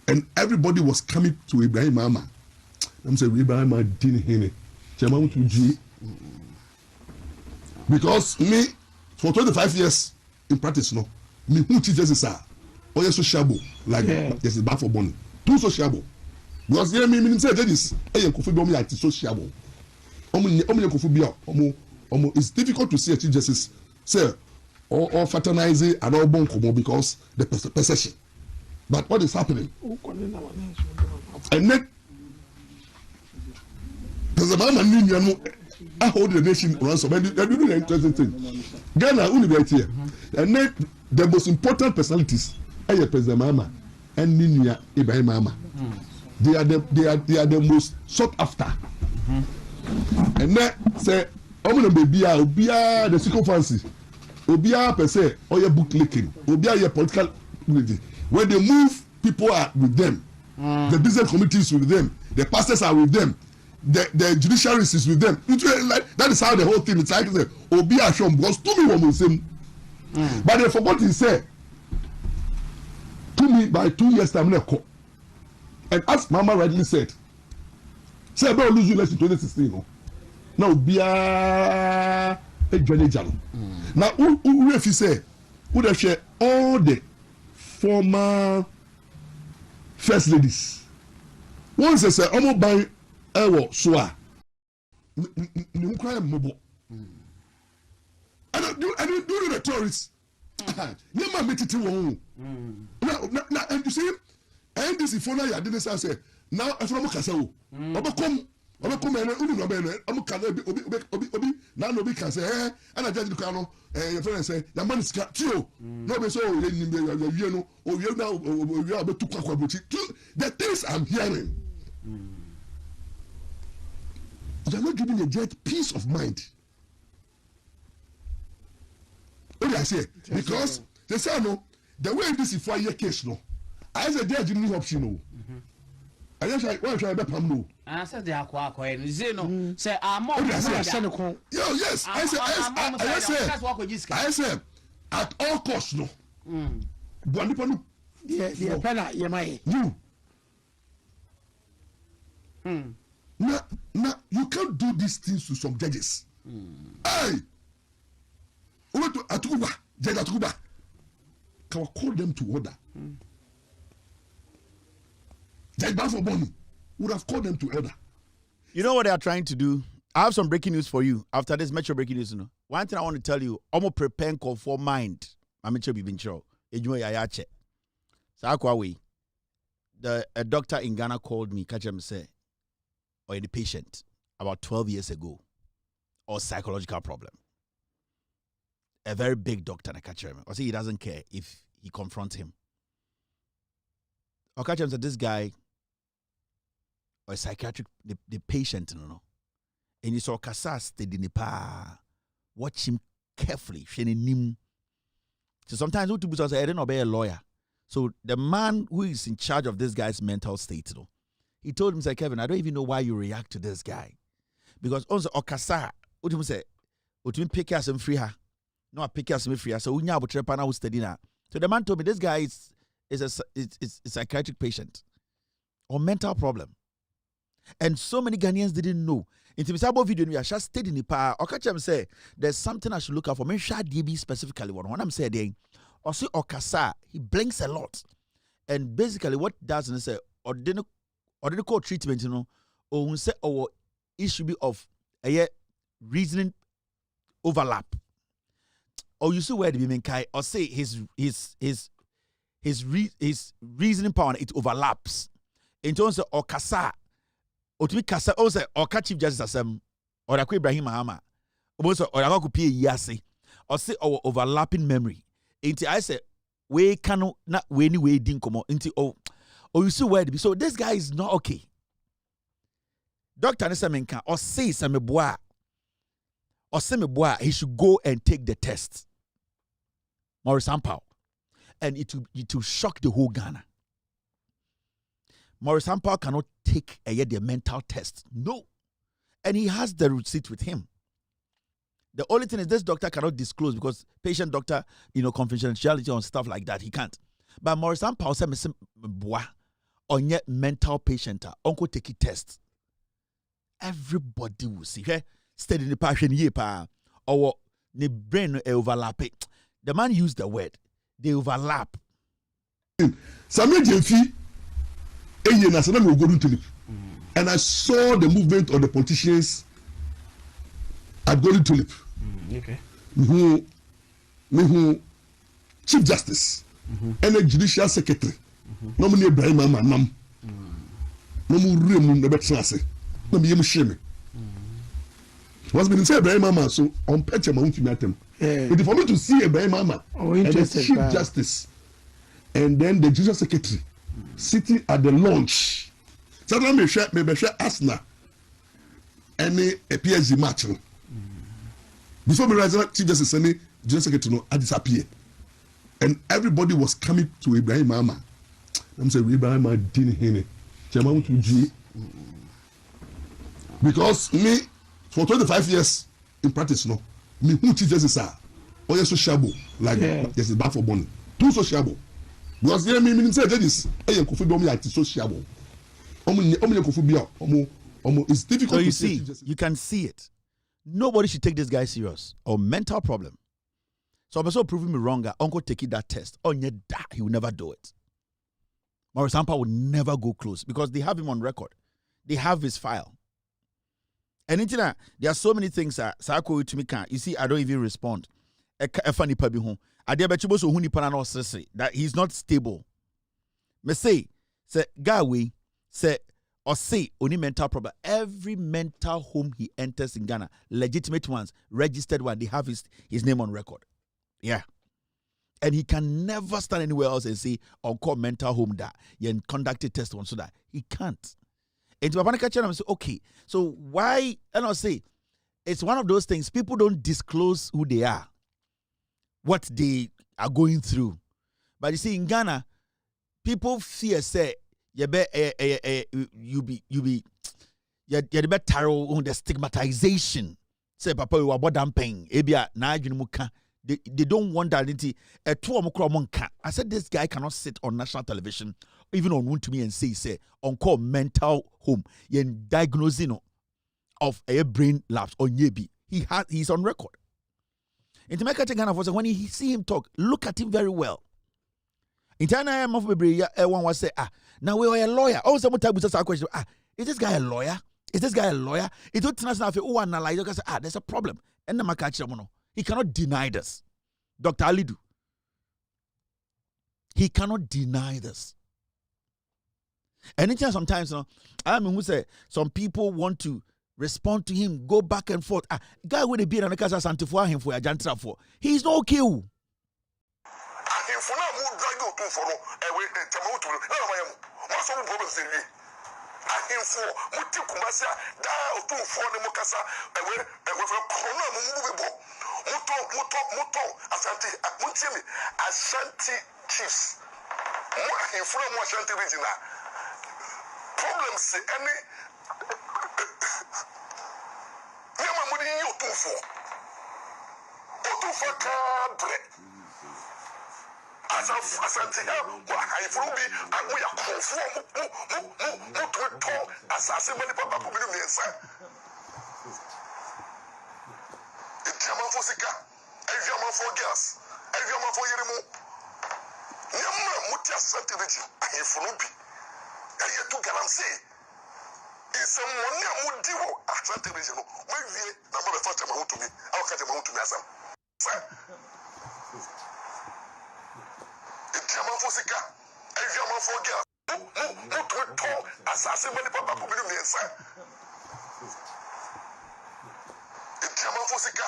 And everybody was coming to Ibrahim Ama. I'm saying Ibrahim Ama didn't hear me. Because me for 25 years in practice no, me who Chief Justice are or yes sociable like yes bad for money. Too sociable. Because here me say judges I Kofi be like sociable. It's difficult to see a Chief Justice say or fraternizing and all bonkomo because the perception. But what is happening? And then there's a man I hold the nation ransom. And they're doing an interesting thing. Ghana only right here. And then the most important personalities are President Mahama and Ninia Ibrahim Mahama. They are the most sought after. And then say, I'm gonna be the sycophancy. Obia per se or your book leaking. Obia your political when they move, people are with them. The business committees with them. The pastors are with them. The judiciary is with them. That is how the whole thing is like. Obia Shom because to me one same. But they forgot to say to me by 2 years time and as Mama rightly said, say about lose you less in 2016. No? Now Obia now who if you say would have share all the former first ladies once they say omo ban ewo so a ni cry mobo and do the tourists you ma metiti won na and you see and this if na ya dey say now if no kasa o obekom ene unu no be ene am kana obi na no be kan say and I just look no your friend say your man is tio no be so you wie no o wie na o wie abetu kwakwa boti the things I'm hearing you're not giving a jet peace of mind. What do I say? Because they say no the way this is 4 year case no I say there is no option no I just like why try to pam no. I said they are quite no. Say I'm more. Yes, I say at all costs no. Buanipanu. The pena yemai. You. Now you can't do these things to some judges. Hey. Over to Atuba, Judge Atuba. Can we call them to order? Judge Bafoboni would have called them to order. You know what they are trying to do? I have some breaking news for you. After this Metro breaking news, you know. One thing I want to tell you, I'm preparing for mind. I'm sure you've been sure. A doctor in Ghana called me, catch him say, or a patient about 12 years ago, or psychological problem. A very big doctor, I catch him. I say he doesn't care if he confronts him. I catch him said, this guy or psychiatric the patient no. And you saw Kasa steady nipa. Watch him carefully. So sometimes we to say I don't obey a lawyer. So the man who is in charge of this guy's mental state, he told him, say, Kevin, I don't even know why you react to this guy. Because also Okasa, what do you say? What you pick us and free her? No, I pick us and free her. So we know about Trepana who's studying her. So the man told me this guy is a psychiatric patient or mental problem. And so many Ghanaians didn't know. In the video, we are just stayed in the power. Okachem say there's something I should look out for. Me shall DB specifically what I'm saying. Or see Okasa, he blinks a lot. And basically what does is say ordinary treatment, you know, or say our issue be of a reasoning overlap. Or you see where the women kai or say his reasoning power it overlaps. In terms of Okasa, or to be Kasa also or Chief Justice Assem or Akwe Ibrahim Mahama. Also or Akaku Yasi or say our overlapping memory. Into I say we cannot not we anyway didn't come out into or you see where be so this guy is not okay. Dr. Nesamenka or say Sameboa or Sameboa he should go and take the test. Maurice Ampao. And it will shock the whole Ghana. Maurice Ampao cannot take the mental test. No. And he has the receipt with him. The only thing is this doctor cannot disclose because patient doctor, confidentiality on stuff like that, he can't. But Maurice Ampao said, boy, on your mental patient, uncle take a test. Everybody will see. Steady the passion ye pa or the brain overlap. The man used the word. They overlap. Samuel Jemfi, will go to and I saw the movement of the politicians at Golden Tulip. Okay. Chief Justice and a judicial secretary. No money Ibrahim Manam. No more room the better say. No me shame. What's been said Ibrahim Mama so on patch amount to them. But for me to see Ibrahim Mama and the Chief Justice and then the judicial secretary sitting at the launch. Suddenly me share Asna any a PSG match. Before me rise Chief Justice and the judicial secretary I disappear. And everybody was coming to Ibrahim Mama. I'm saying Ibrahim Mama didn't hear me. Because me for 25 years in practice no me who Chief Justice are or yes sociable like this is bad for money. Too sociable. Because here me say judges Kofi Bomi at sociable. It's difficult so you to see, you can see it. Nobody should take this guy serious or mental problem. So I'm also proving me wrong. Uncle taking that test. He will never do it. Maurice Ampao will never go close because they have him on record. They have his file. And there are so many things that you see, I don't even respond. That he's not stable. Me say Gawi say or say only mental problem. Every mental home he enters in Ghana, legitimate ones, registered one, they have his name on record. Yeah. And he can never stand anywhere else and say, call mental home that you conducted test on so that he can't. And to Papa Catcher, I say, okay, so why? And I'll say, it's one of those things, people don't disclose who they are, what they are going through. But you see, in Ghana, people fear, say, you be the tarot on the stigmatization. Say, Papa, you are bottom pain. Ebia, na muka. They don't want that. I said, this guy cannot sit on national television, even on one to me and say, on call mental home, yen diagnosing of a brain lapse or yebi. He's on record. In Ghana, when you see him talk, look at him very well. In China, one was say, now we are a lawyer. Oh, someone type with us a question. Is this guy a lawyer? Is this guy a lawyer? It don't analyze. There's a problem. And the he cannot deny this. Dr. Alidu. He cannot deny this. And sometimes, I mean, who say some people want to respond to him, go back and forth. Guy with a beard and a casa santifua him for a jantra for. He's not okay. ahemfo muti kumasi da otumfo ne mukasa ewe for corona mububo muto Ashanti muntimi Ashanti chiefs mo ahemfo mo Ashanti region problems any yama mudi otumfo kabre Asante ahemfo bi amu ya konfo muto asase mani papa ko bi miensa Etiama for sika, eviama for gas, eviama for yerimu. Nyama muti Asante region ahemfo no bi eyetu galamse isem woni amudi wo Asante region no mawie na mo be fa chama hutumi awaka chama hutumi asam Etiama for sika, eviama for gas, muto asase mani papa ko bi miensa Etiama for sika,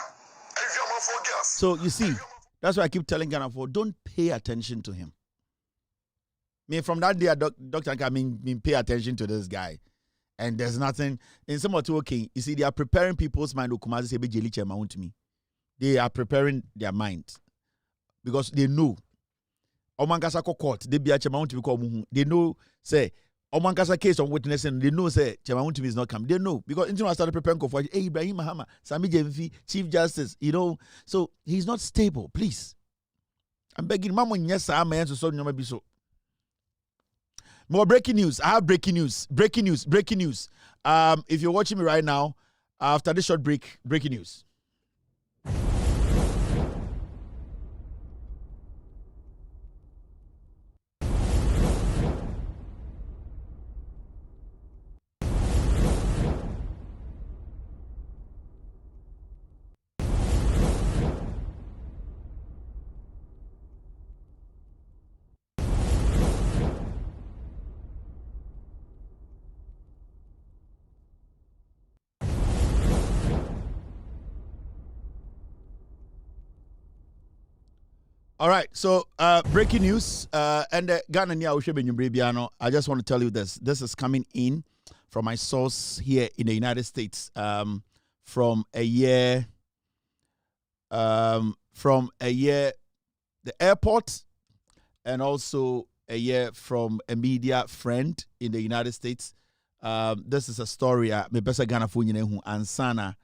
eviama for gas. So you see, that's why I keep telling Ghana for don't pay attention to him. I mean, from that day, Dr. Anka, I mean, pay attention to this guy. And there's nothing in some of okay. You see, they are preparing people's mind. To me, they are preparing their mind because they know. Omankasa court, they be a chema to be they know say Omankasa case on witnessing. They know say chema to be is not coming. They know because until I started preparing for Ibrahim Mahama, Sami Jemfi, Chief Justice. You know, so he's not stable. Please, I'm begging. Mama, yes, I'm answer so no be so. More breaking news. I have breaking news. Breaking news. Breaking news. If you're watching me right now, after this short break, breaking news. All right, so breaking news, and Ghana I just want to tell you this. This is coming in from my source here in the United States, from a year, the airport, and also a year from a media friend in the United States. This is a story. Me best Ghana fu nyine hu ansana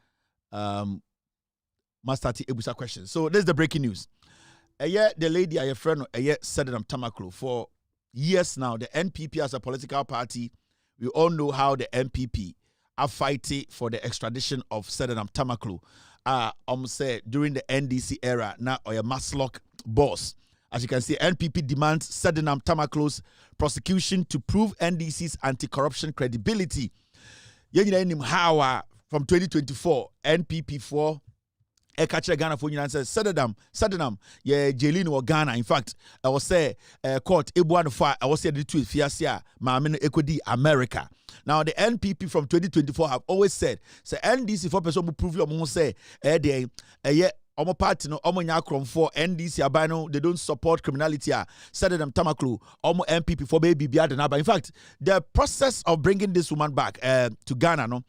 mastati ebusa question. So this is the breaking news. The lady, a friend, Sedenam Tamaklo, for years now, the NPP as a political party, we all know how the NPP are fighting for the extradition of Sedenam Tamaklo. Say during the NDC era, now or a Maslock boss. As you can see, NPP demands Sedenam Tamaklo's prosecution to prove NDC's anti-corruption credibility. From 2024, NPP 4. Ekache Ghana for United says Sedenam Jelin or Ghana. In fact, I was say court Ebuan fire. I was say the tweet Fiasia Mamino Equity America. Now the NPP from 2024 have always said say NDC for person who prove your say Omo party no omo nyakrom for NDC abano they don't support criminality. Sedenam Tamaklo omo NPP for baby biada na. In fact, the process of bringing this woman back to Ghana no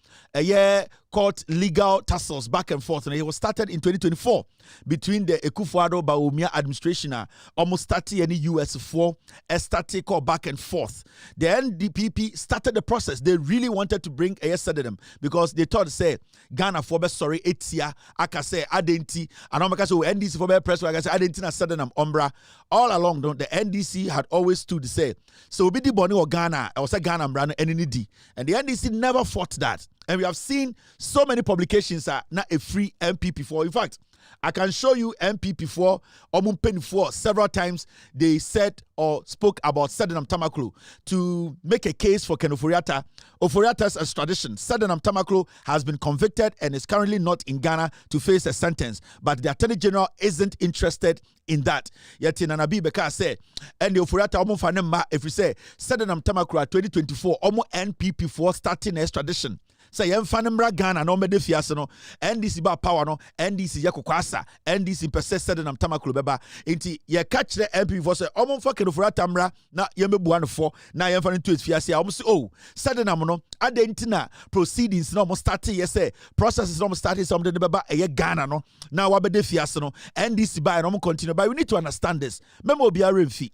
court legal tussles back and forth, and it was started in 2024 between the Akufo-Addo Bawumia administration almost 30 and US 4 static or back and forth. The NDPP started the process. They really wanted to bring Sedenam because they thought say Ghana for best sorry etia aka say adenti and omaka so NDC for best press like I say adenti na Sedenam ombra all along. The NDC had always stood say so be the boni or Ghana or say Ghana brand NND, and the NDC never fought that. And we have seen so many publications are not a free MPP4. In fact, I can show you MPP4 or Mumpen4 several times. They said or spoke about Sedenam Tamaklo to make a case for Ken Ofori-Atta's extradition. Sedenam Tamaklo has been convicted and is currently not in Ghana to face a sentence. But the Attorney General isn't interested in that. Yet in Anabi Beka said, and the Ofori-Atta omo fanemma if we say Sedenam Tamaklo 2024 omo NPP4 starting extradition. say yemfa ne mra Ghana no mede fiase no NDC ba power no NDC yakokwasa NDC pese Sadenam Tamaklo beba enti ye ka kire MP for say omomfa Kenofori Atta mra na yemebua no for na yemfa no to fiase a say oh Sadenam no adentina proceedings no mo start ye say processes no mo start something beba eye Ghana no na wabede fiase no NDC ba no mo continue but we need to understand this memo obi aremfi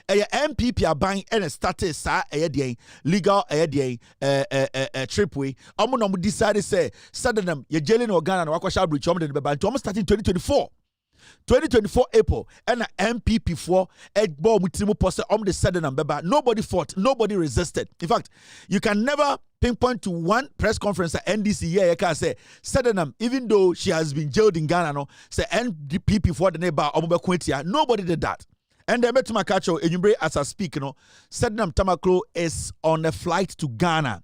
eye MPP aban and started sa eye dey legal eye dey tripway omo no mo decide say Sadenam ye jailing no Ghana na wakwa breach omo dey beba nti omo starting 2024 April and MPP for ball mutimu posse the Sadenam beba nobody fought, nobody resisted. In fact, you can never pinpoint to one press conference at NDC here can say Sadenam, even though she has been jailed in Ghana, no say MPP for the neighbor nobody did that. And then to my catch as I speak, Sadenam Tamaklo is on a flight to Ghana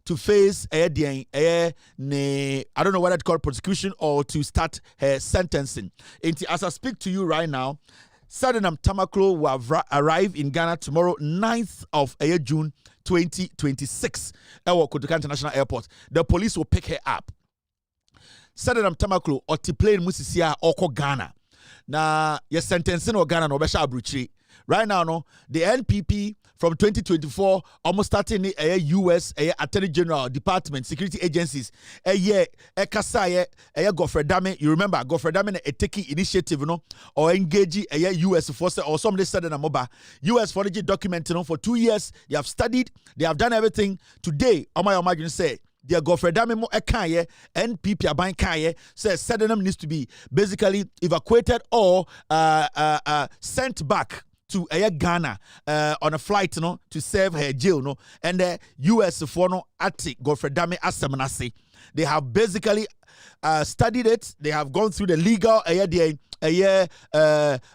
to face I don't know whether it's called prosecution or to start her sentencing. And as I speak to you right now, Sadenam Tamaklo will arrive in Ghana tomorrow, 9th of June 2026 at Kotoka International Airport. The police will pick her up. Sadenam Tamaklo or plane musisia oko Ghana. Na your sentencing or Ghana no besha abruchi. Right now, no, the NPP from 2024 almost starting a US Attorney General Department security agencies a Kasaye Godfred Dame. You remember Godfred Dame taking initiative no or engage a US force or somebody said in a mobile US foreign document for 2 years. They have studied, they have done everything. Today, my imagine say the Godfred Dame mo ekaye NPP aban kaye says Sadenam needs to be basically evacuated or sent back to Ghana on a flight to serve her jail and the US for at Godfred Dame Asemanase. They have basically studied it. They have gone through the legal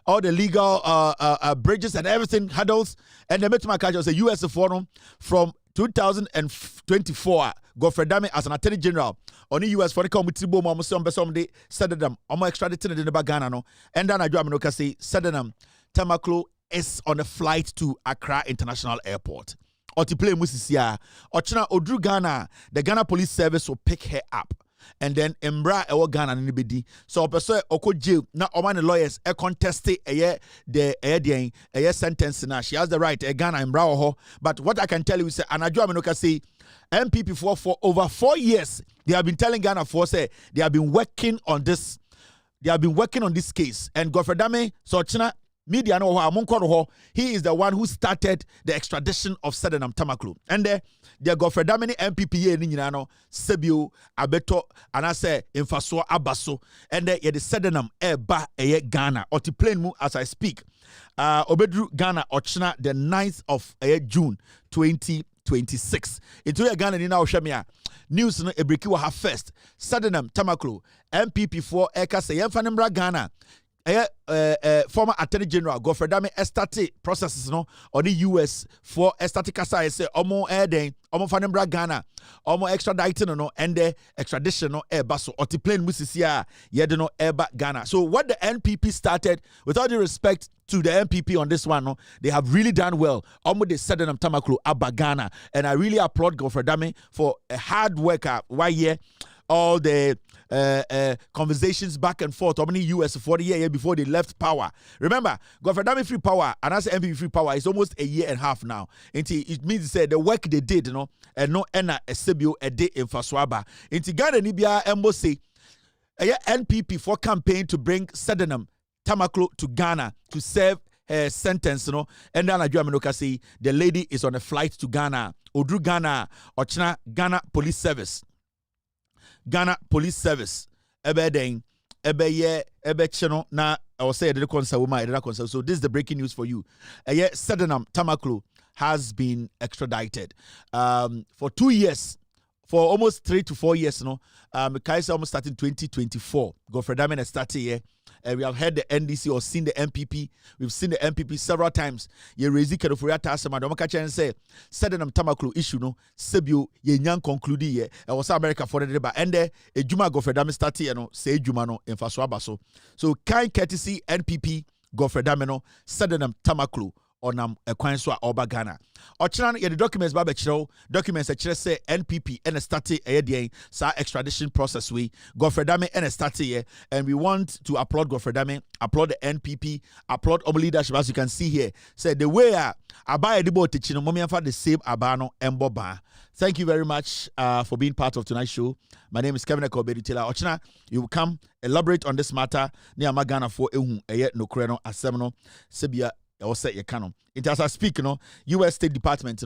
all the legal bridges and everything hurdles, and they met my catch was a US forum from 2024. Godfred Dame as an Attorney General on the US foreign committee boom almost some day Sadenam extradited in the Ghana no and then I do say Sadenam Tamaklo is on a flight to Accra International Airport. Otiplay Musisia, Ochina Odru Ghana, the Ghana Police Service will pick her up. And then Embra Ewo Ghana anybody. So person Oko jail na Oman lawyers contest the sentence now. She has the right Ghana Embra Oho. But what I can tell you is Anadjo Amenoka say MPP for over 4 years they have been telling Ghana for say they have been working on this. They have been working on this case. And Godfred Dame so China media no he is the one who started the extradition of Sadenam Tamaklo. And the Godfred Dame MPP ni nyina no Sebio Abeto anase Mfaso Abaso and the Sadenam eba Ghana or to plane mu as I speak. Obedru Ghana Ochina the 9th of June 2026. Into Ghana ni na ohwemia news no ebreki wa ha first. Sadenam Tamaklo MPP for eka se yemfa nemra Ghana former Attorney General Godfred Dame estate processes no or the US for estate kasa say omo omo fanembra Ghana omo extraditing no and the extradition no baso or the plane musisia yede no eba Ghana. So what the NPP started, with all due respect to the NPP on this one, no, they have really done well. Omo they said them Tamaklo aba Ghana, and I really applaud Godfred Dame for a hard worker. Why yeah? All the conversations back and forth how many US 40 years before they left power. Remember, Godfred Dame free power and as MPP free power is almost a year and a half now. It means to say the work they did, and no ena esebio a day in Faswaba. Into Ghana Nibia embassy NPP for campaign to bring Sadenam Tamaklo to Ghana to serve her sentence, and then I say the lady is on a flight to Ghana. Odru Ghana, Ochina Ghana Police Service. Ghana Police Service channel na I will say the concern. So this is the breaking news for you. Sadenam Tamaklo has been extradited for 2 years, for almost 3 to 4 years. Kaisa almost started 2024. Godfred Dame started here. We have heard the NDC or seen the MPP. We've seen the MPP several times. Ye raise Kenofori Atta Asema. Don't catch and say Sadenam Tamaklo issue no. Sebio ye nyang conclude ye. I was America for the deba. And the Juma Godfred Dame started say Juma no in Faswa Baso. So kind courtesy NPP Godfred Dame no Sadenam Tamaklo onam ekwan so a oba Ghana. Ochina ye the documents ba be chiro documents e chire say NPP and started e sa extradition process we Godfrey Dame and started here, and we want to applaud Godfrey Dame, applaud the NPP, applaud our leadership. As you can see here, say the way Aba Edibo Techino Momianfa the same Abano Mboba. Thank you very much for being part of tonight's show. My name is Kevin Ekobe-Dutela. Ochina, you will come elaborate on this matter. Ni amagana for ehu eye no kreno asemno sebia or set your canon. It as I speak, US State Department,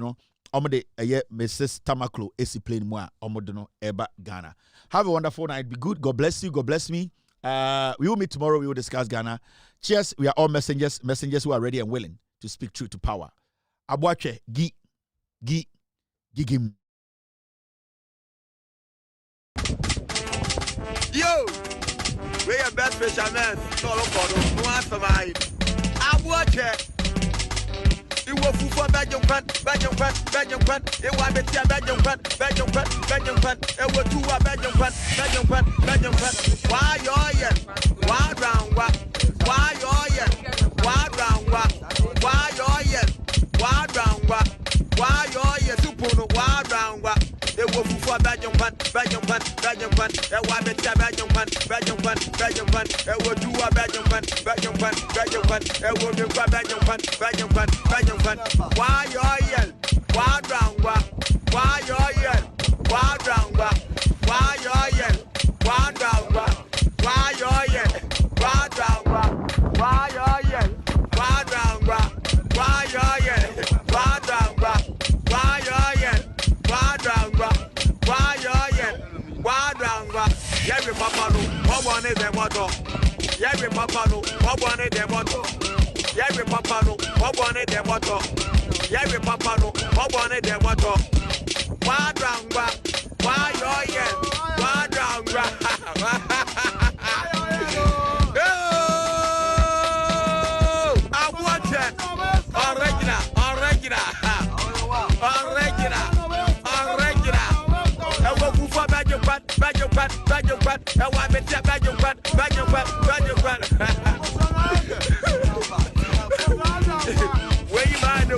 omode eye Mrs. Tamaklo esi plane moi omodono eba Ghana. Have a wonderful night. Be good. God bless you. God bless me. We will meet tomorrow. We will discuss Ghana. Cheers. We are all messengers who are ready and willing to speak truth to power. Abwache gigim. Yo, we are best fishermen. No answer mine. Abwache. You will for Belgium fan. It was better Belgium fan. It was two Belgium fan. Why you why round what? Why you why round what? Why you why round what? Why you super why round what? It was for Belgium fan. It was better Belgium fan. It was two Belgium fan. It was the Belgium fan. Why you yell? Why round what? Why you yell? Why round what? Why you yell? Why round what? Why you yell? Why round what? Why you yell? Why round what? Why you yell? Why round what? Why you yell? Why round what? Why you yell? Why round what? Every papa no, what one is the motto? Every papa no, what one is the motto? Every papa no, what one is the motto? Every papa no, what one is the motto? Why round what? Why you yell? Why round what? Where you mind,